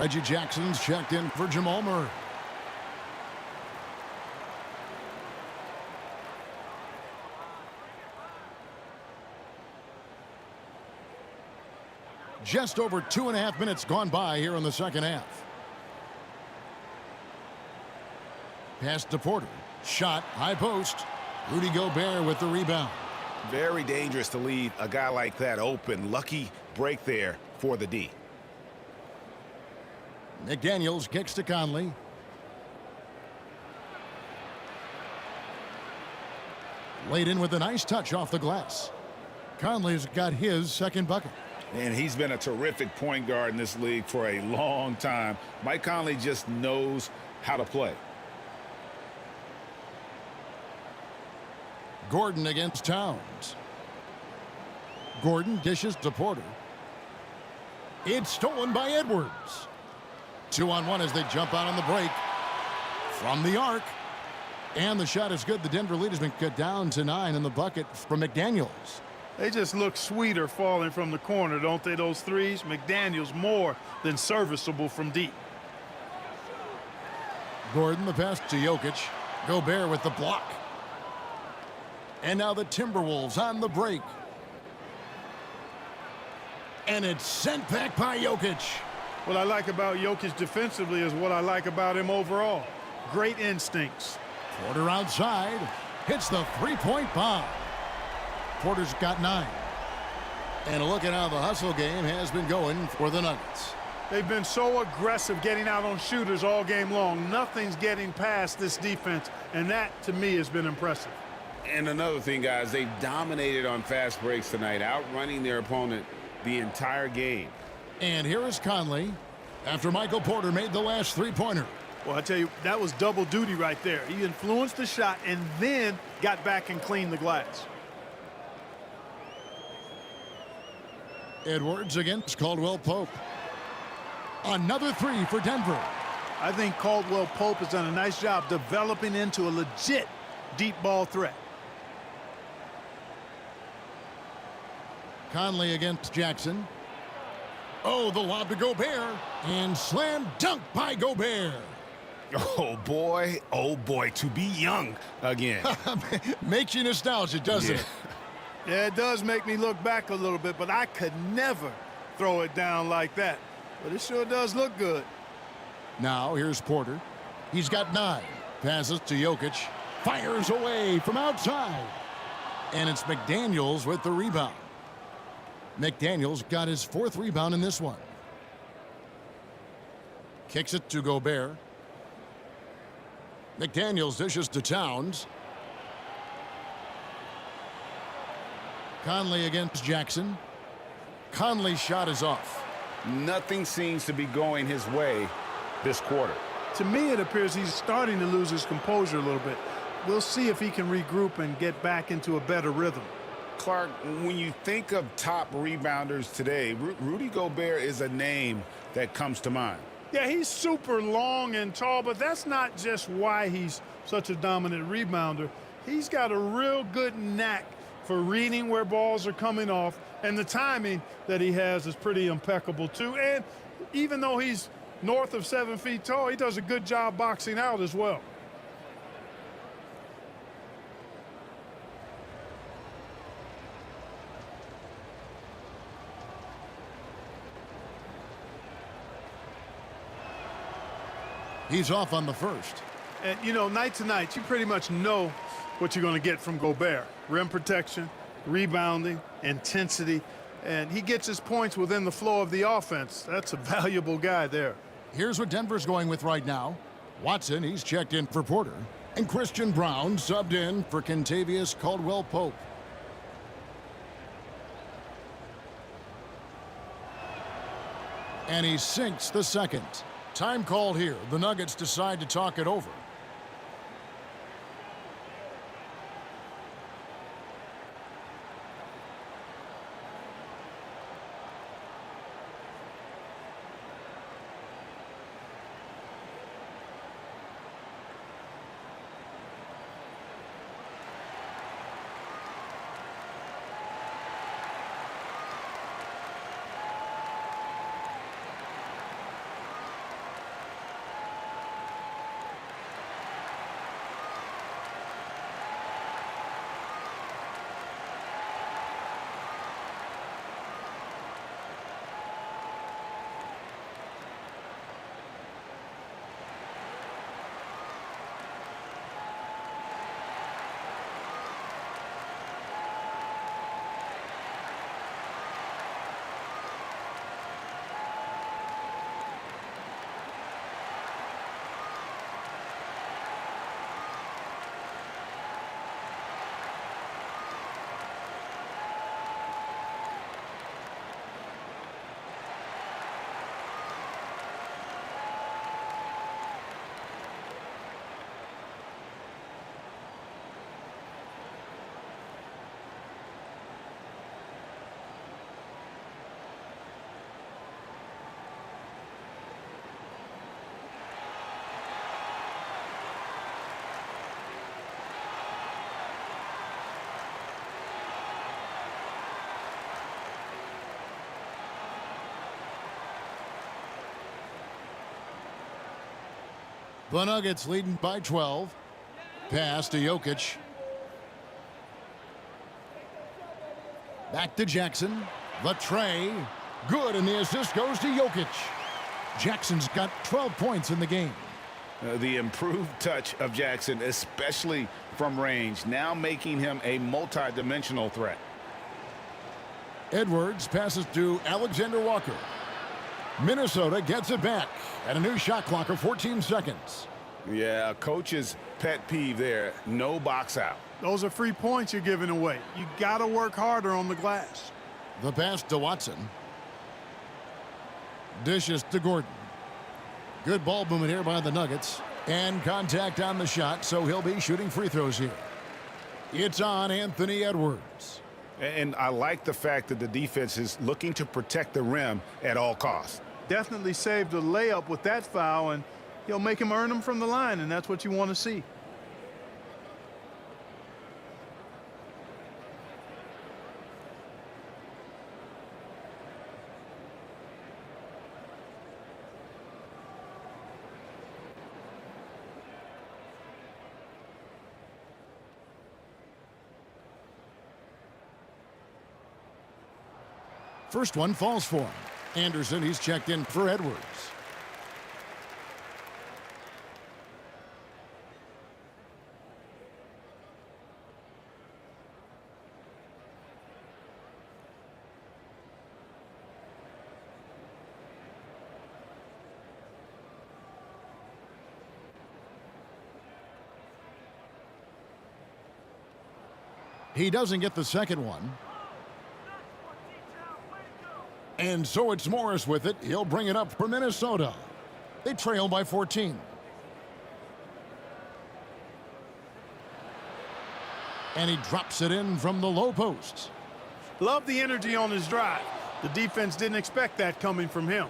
Reggie Jackson's checked in for Jamal Murray. Just over 2.5 minutes gone by here in the second half. Pass to Porter. Shot, high post. Rudy Gobert with the rebound. Very dangerous to leave a guy like that open. Lucky break there for the D. McDaniels kicks to Conley. Laid in with a nice touch off the glass. Conley's got his second bucket. And he's been a terrific point guard in this league for a long time. Mike Conley just knows how to play. Gordon against Towns. Gordon dishes to Porter. It's stolen by Edwards. 2-on-1 as they jump out on the break. From the arc. And the shot is good. The Denver lead has been cut down to 9 in the bucket from McDaniels. They just look sweeter falling from the corner, don't they, those threes? McDaniels more than serviceable from deep. Gordon the pass to Jokic. Gobert with the block. And now the Timberwolves on the break. And it's sent back by Jokic. What I like about Jokic defensively is what I like about him overall. Great instincts. Porter outside. Hits the three-point bomb. Porter's got 9. And look at how the hustle game has been going for the Nuggets. They've been so aggressive getting out on shooters all game long. Nothing's getting past this defense, and that, to me, has been impressive. And another thing, guys, they've dominated on fast breaks tonight, outrunning their opponent the entire game. And here is Conley after Michael Porter made the last three-pointer. Well, I tell you, that was double duty right there. He influenced the shot and then got back and cleaned the glass. Edwards against Caldwell Pope. Another three for Denver. I think Caldwell Pope has done a nice job developing into a legit deep ball threat. Conley against Jackson. Oh, the lob to Gobert. And slam dunk by Gobert. Oh, boy, to be young again. Makes you nostalgic, doesn't it? Yeah, it does make me look back a little bit, but I could never throw it down like that. But it sure does look good. Now, here's Porter. He's got 9. Passes to Jokic. Fires away from outside. And it's McDaniels with the rebound. McDaniels got his 4th rebound in this one. Kicks it to Gobert. McDaniels dishes to Towns. Conley against Jackson. Conley's shot is off. Nothing seems to be going his way this quarter. To me, it appears he's starting to lose his composure a little bit. We'll see if he can regroup and get back into a better rhythm. Clark, when you think of top rebounders today, Rudy Gobert is a name that comes to mind. Yeah, he's super long and tall, but that's not just why he's such a dominant rebounder. He's got a real good knack for reading where balls are coming off, and the timing that he has is pretty impeccable too. And even though he's north of 7 feet tall, he does a good job boxing out as well. He's off on the first. And, you know, night to night, you pretty much know what you're going to get from Gobert. Rim protection, rebounding, intensity, and he gets his points within the flow of the offense. That's a valuable guy there. Here's what Denver's going with right now. Watson, he's checked in for Porter. And Christian Brown subbed in for Kentavious Caldwell-Pope. And he sinks the second. Time called here. The Nuggets decide to talk it over. The Nuggets leading by 12. Pass to Jokic. Back to Jackson. The tray. Good, and the assist goes to Jokic. Jackson's got 12 points in the game. The improved touch of Jackson, especially from range, now making him a multi-dimensional threat. Edwards passes to Alexander Walker. Minnesota gets it back at a new shot clock of 14 seconds. Yeah, coach's pet peeve there. No box out. Those are free points you're giving away. You got to work harder on the glass. The pass to Watson. Dishes to Gordon. Good ball movement here by the Nuggets. And contact on the shot, so he'll be shooting free throws here. It's on Anthony Edwards. And I like the fact that the defense is looking to protect the rim at all costs. Definitely saved a layup with that foul, and he'll make him earn them from the line, and that's what you want to see. First one falls for him. Anderson, he's checked in for Edwards. He doesn't get the second one. And so it's Morris with it. He'll bring it up for Minnesota. They trail by 14. And he drops it in from the low post. Love the energy on his drive. The defense didn't expect that coming from him.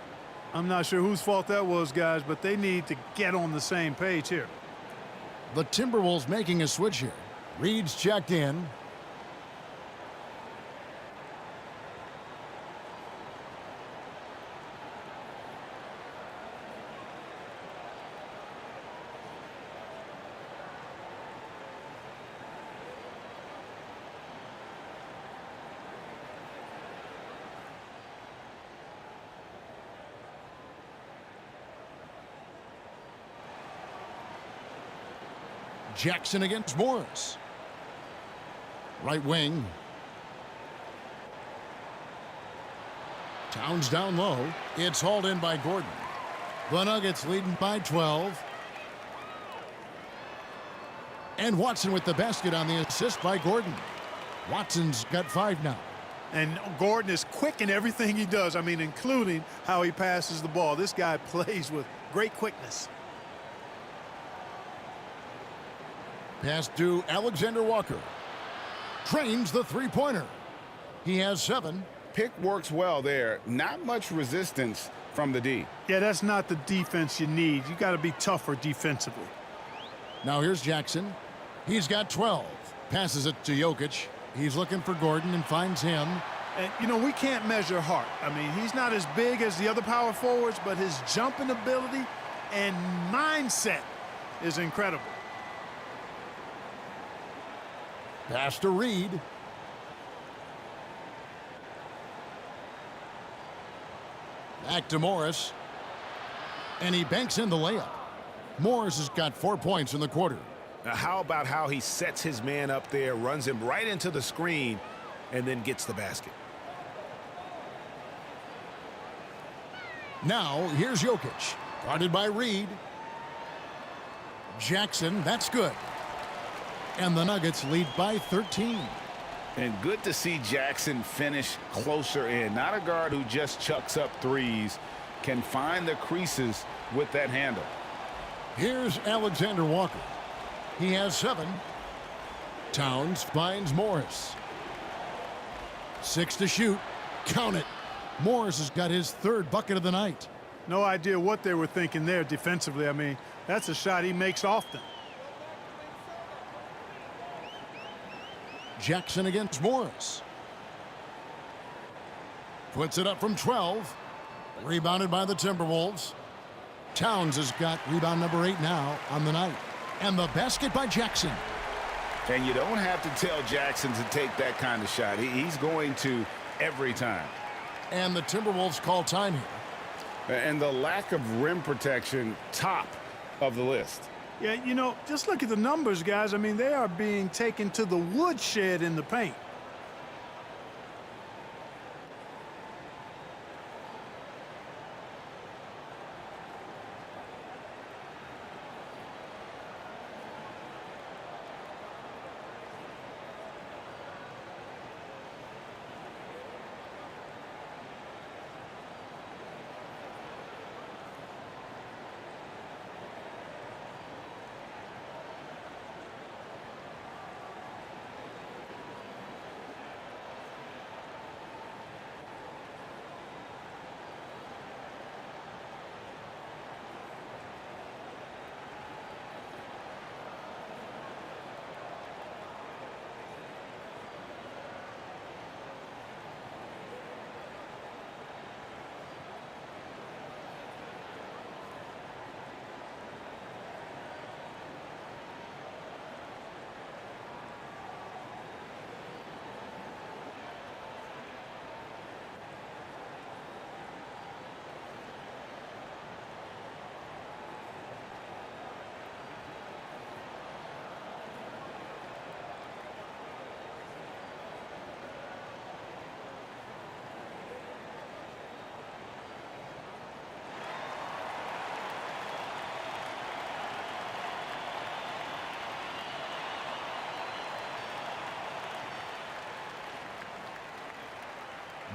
I'm not sure whose fault that was, guys, but they need to get on the same page here. The Timberwolves making a switch here. Reed's checked in. Jackson against Morris. Right wing. Towns down low. It's hauled in by Gordon. The Nuggets leading by 12. And Watson with the basket on the assist by Gordon. Watson's got 5 now. And Gordon is quick in everything he does. I mean, including how he passes the ball. This guy plays with great quickness. Pass to Alexander Walker. Trains the three-pointer. He has 7. Pick works well there. Not much resistance from the D. Yeah, that's not the defense you need. You got to be tougher defensively. Now here's Jackson. He's got 12. Passes it to Jokic. He's looking for Gordon and finds him. And, you know, we can't measure heart. I mean, he's not as big as the other power forwards, but his jumping ability and mindset is incredible. Pass to Reed. Back to Morris. And he banks in the layup. Morris has got 4 points in the quarter. Now, how about how he sets his man up there, runs him right into the screen, and then gets the basket? Now, here's Jokic. Guarded by Reed. Jackson, that's good. And the Nuggets lead by 13. And good to see Jackson finish closer in. Not a guard who just chucks up threes. Can find the creases with that handle. Here's Alexander Walker. He has 7. Towns finds Morris. 6 to shoot. Count it. Morris has got his 3rd bucket of the night. No idea what they were thinking there defensively. I mean, that's a shot he makes often. Jackson against Morris. Puts it up from 12. Rebounded by the Timberwolves. Towns has got rebound number 8 now on the night. And the basket by Jackson. And you don't have to tell Jackson to take that kind of shot. He's going to every time. And the Timberwolves call time here. And the lack of rim protection, top of the list. Yeah, you know, just look at the numbers, guys. I mean, they are being taken to the woodshed in the paint.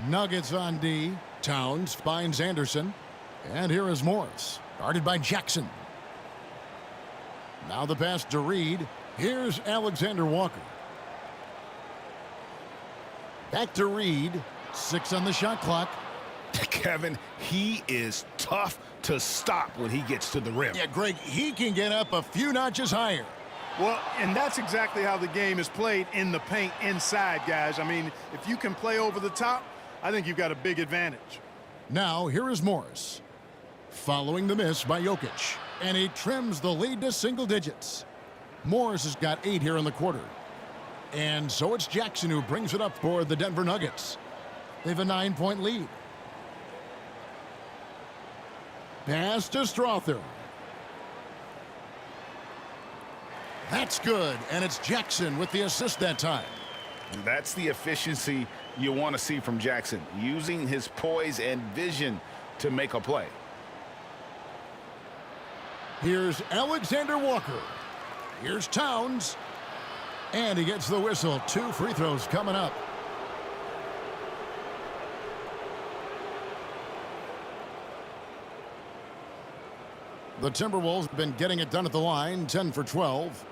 Nuggets on D. Towns finds Anderson. And here is Morris, guarded by Jackson. Now the pass to Reed. Here's Alexander Walker. Back to Reed. 6 on the shot clock. Kevin, he is tough to stop when he gets to the rim. Yeah, Greg, he can get up a few notches higher. Well, and that's exactly how the game is played in the paint inside, guys. I mean, if you can play over the top, I think you've got a big advantage. Now, here is Morris. Following the miss by Jokic. And he trims the lead to single digits. Morris has got 8 here in the quarter. And so it's Jackson who brings it up for the Denver Nuggets. They have a 9-point lead. Pass to Strother. That's good, and it's Jackson with the assist that time. That's the efficiency you want to see from Jackson, using his poise and vision to make a play. Here's Alexander Walker. Here's Towns. And he gets the whistle. 2 free throws coming up. The Timberwolves have been getting it done at the line, 10 for 12.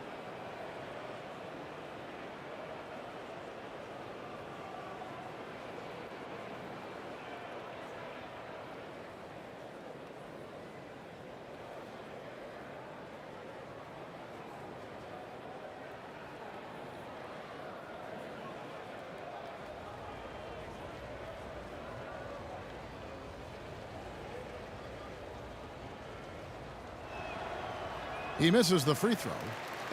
He misses the free throw.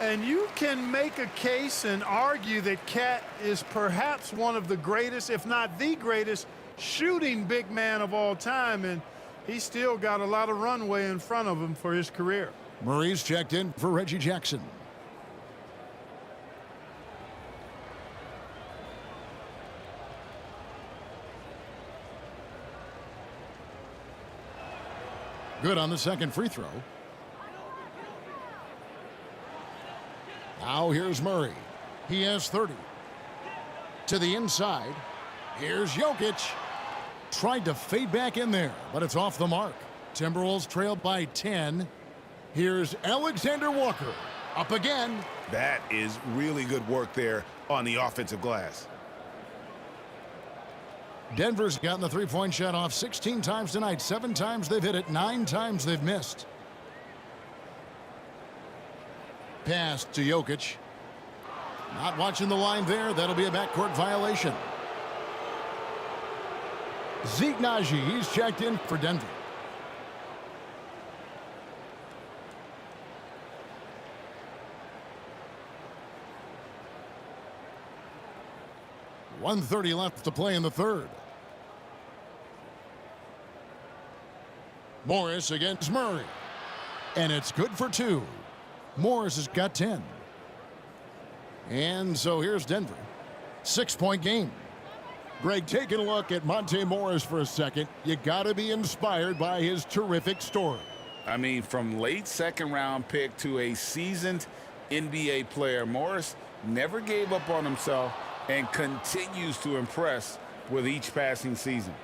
And you can make a case and argue that Cat is perhaps one of the greatest, if not the greatest, shooting big man of all time, and he's still got a lot of runway in front of him for his career. Murray's checked in for Reggie Jackson. Good on the second free throw. Now here's Murray. He has 30. To the inside. Here's Jokic. Tried to fade back in there, but it's off the mark. Timberwolves trail by 10. Here's Alexander Walker. Up again. That is really good work there on the offensive glass. Denver's gotten the three-point shot off 16 times tonight. 7 times they've hit it. 9 times they've missed. Pass to Jokic. Not watching the line there. That'll be a backcourt violation. Zeke Naji, he's checked in for Denver. 1:30 left to play in the third. Morris against Murray. And it's good for 2. Morris has got 10. And so here's Denver. 6-point game. Greg, taking a look at Monte Morris for a second. You got to be inspired by his terrific story. I mean, from late second-round pick to a seasoned NBA player, Morris never gave up on himself and continues to impress with each passing season.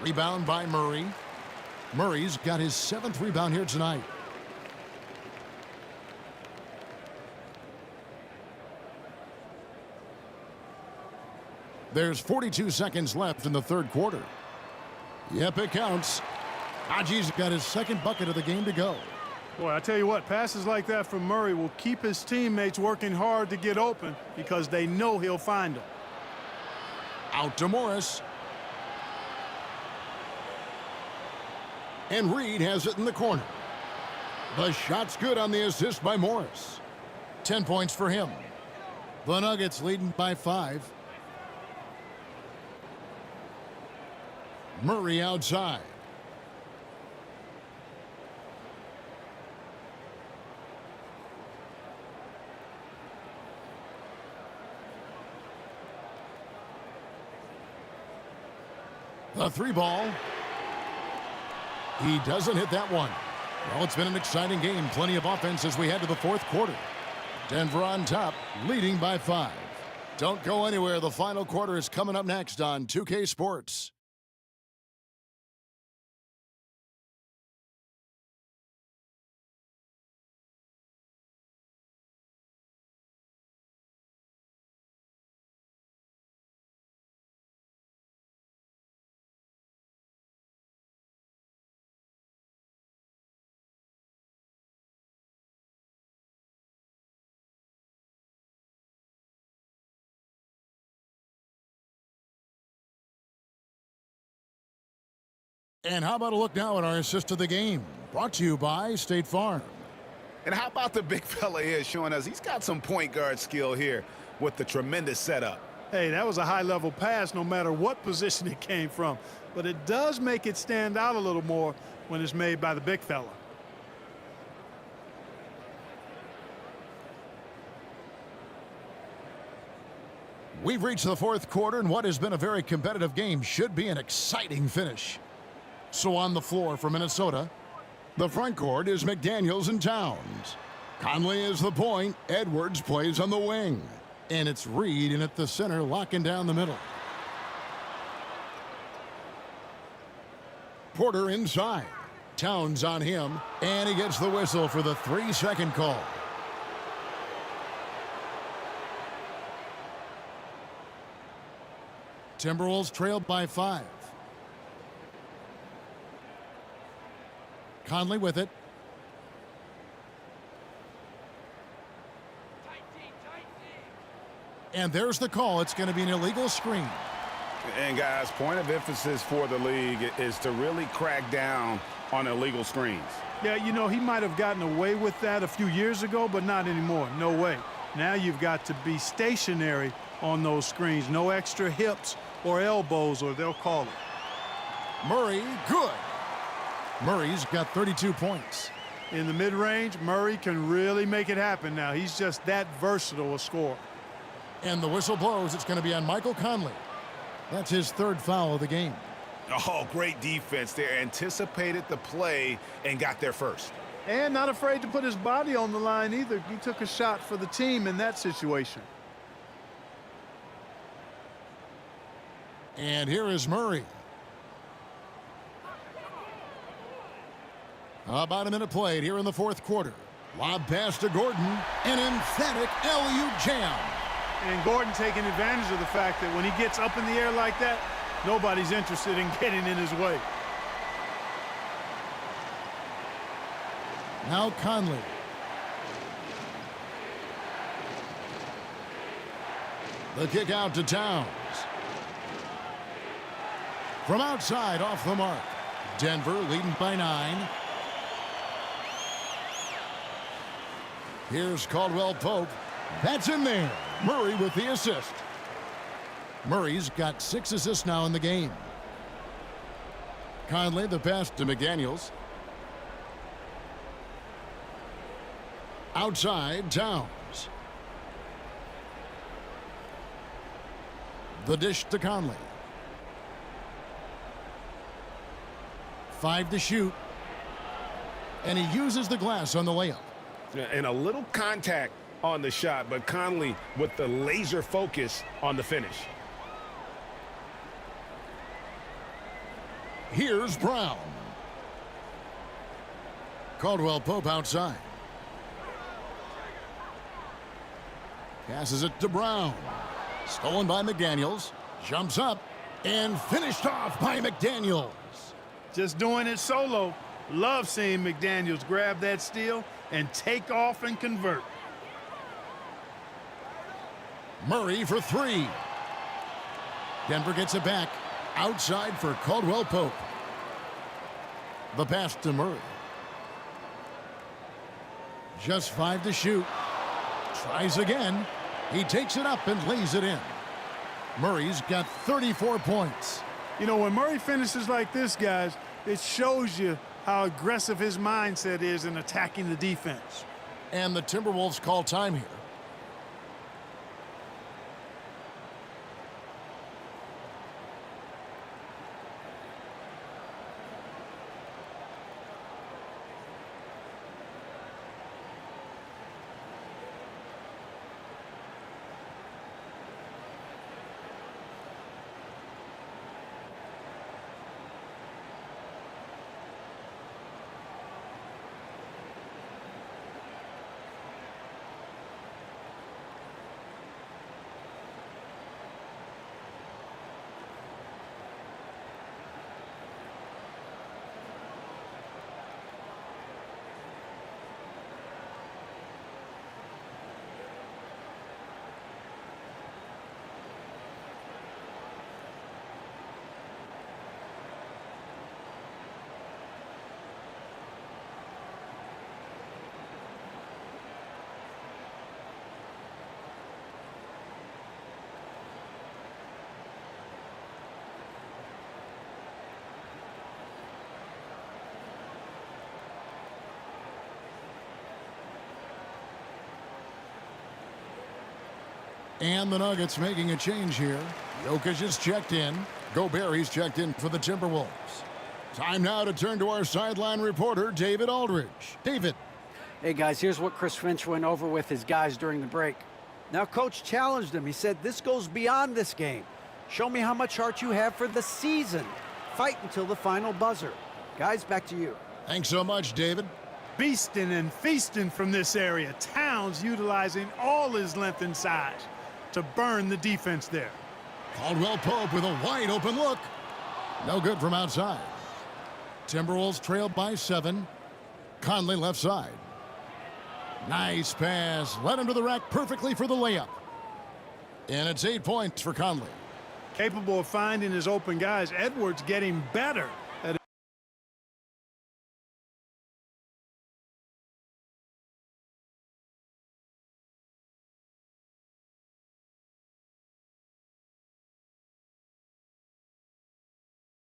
Rebound by Murray. Murray's got his 7th rebound here tonight. There's 42 seconds left in the third quarter. Yep, it counts. Haji's got his 2nd bucket of the game to go. Boy, I tell you what, passes like that from Murray will keep his teammates working hard to get open because they know he'll find them. Out to Morris. And Reed has it in the corner. The shot's good on the assist by Morris. 10 points for him. The Nuggets leading by 5. Murray outside. The 3 ball. He doesn't hit that one. Well, it's been an exciting game. Plenty of offense as we head to the fourth quarter. Denver on top, leading by 5. Don't go anywhere. The final quarter is coming up next on 2K Sports. And how about a look now at our assist of the game? Brought to you by State Farm. And how about the big fella here showing us he's got some point guard skill here with the tremendous setup. Hey, that was a high-level pass no matter what position it came from. But it does make it stand out a little more when it's made by the big fella. We've reached the fourth quarter, and what has been a very competitive game should be an exciting finish. So on the floor for Minnesota, the front court is McDaniels and Towns. Conley is the point. Edwards plays on the wing. And it's Reed in at the center, locking down the middle. Porter inside. Towns on him, and he gets the whistle for the 3-second call. Timberwolves trailed by 5. Conley with it. And there's the call. It's going to be an illegal screen. And guys, point of emphasis for the league is to really crack down on illegal screens. Yeah, you know, he might have gotten away with that a few years ago, but not anymore. No way. Now you've got to be stationary on those screens. No extra hips or elbows, or they'll call it. Murray, good. Murray's got 32 points. In the mid-range, Murray can really make it happen now. He's just that versatile a scorer. And the whistle blows. It's going to be on Michael Conley. That's his 3rd foul of the game. Oh, great defense there. Anticipated the play and got there first. And not afraid to put his body on the line either. He took a shot for the team in that situation. And here is Murray. About a minute played here in the fourth quarter. Lob pass to Gordon. An emphatic LU jam. And Gordon taking advantage of the fact that when he gets up in the air like that, nobody's interested in getting in his way. Now Conley. The kick out to Towns. From outside, off the mark. Denver leading by 9. Here's Caldwell Pope. That's in there. Murray with the assist. Murray's got 6 assists now in the game. Conley, the pass to McDaniels. Outside, Towns. The dish to Conley. 5 to shoot. And he uses the glass on the layup. And a little contact on the shot, but Conley with the laser focus on the finish. Here's Brown. Caldwell Pope outside. Passes it to Brown. Stolen by McDaniels. Jumps up and finished off by McDaniels. Just doing it solo. Love seeing McDaniels grab that steal and take off and convert. Murray for 3. Denver gets it back. Outside for Caldwell Pope. The pass to Murray. Just 5 to shoot. Tries again. He takes it up and lays it in. Murray's got 34 points. You know, when Murray finishes like this, guys, it shows you how aggressive his mindset is in attacking the defense. And the Timberwolves call time here. And the Nuggets making a change here. Jokic is checked in. Gobert's checked in for the Timberwolves. Time now to turn to our sideline reporter, David Aldridge. David. Hey, guys, here's what Chris Finch went over with his guys during the break. Now, Coach challenged him. He said, this goes beyond this game. Show me how much heart you have for the season. Fight until the final buzzer. Guys, back to you. Thanks so much, David. Beasting and feasting from this area. Towns utilizing all his length and size to burn the defense there. Caldwell Pope with a wide open look. No good from outside. Timberwolves trailed by 7. Conley left side. Nice pass. Led him to the rack perfectly for the layup. And it's 8 points for Conley. Capable of finding his open guys. Edwards getting better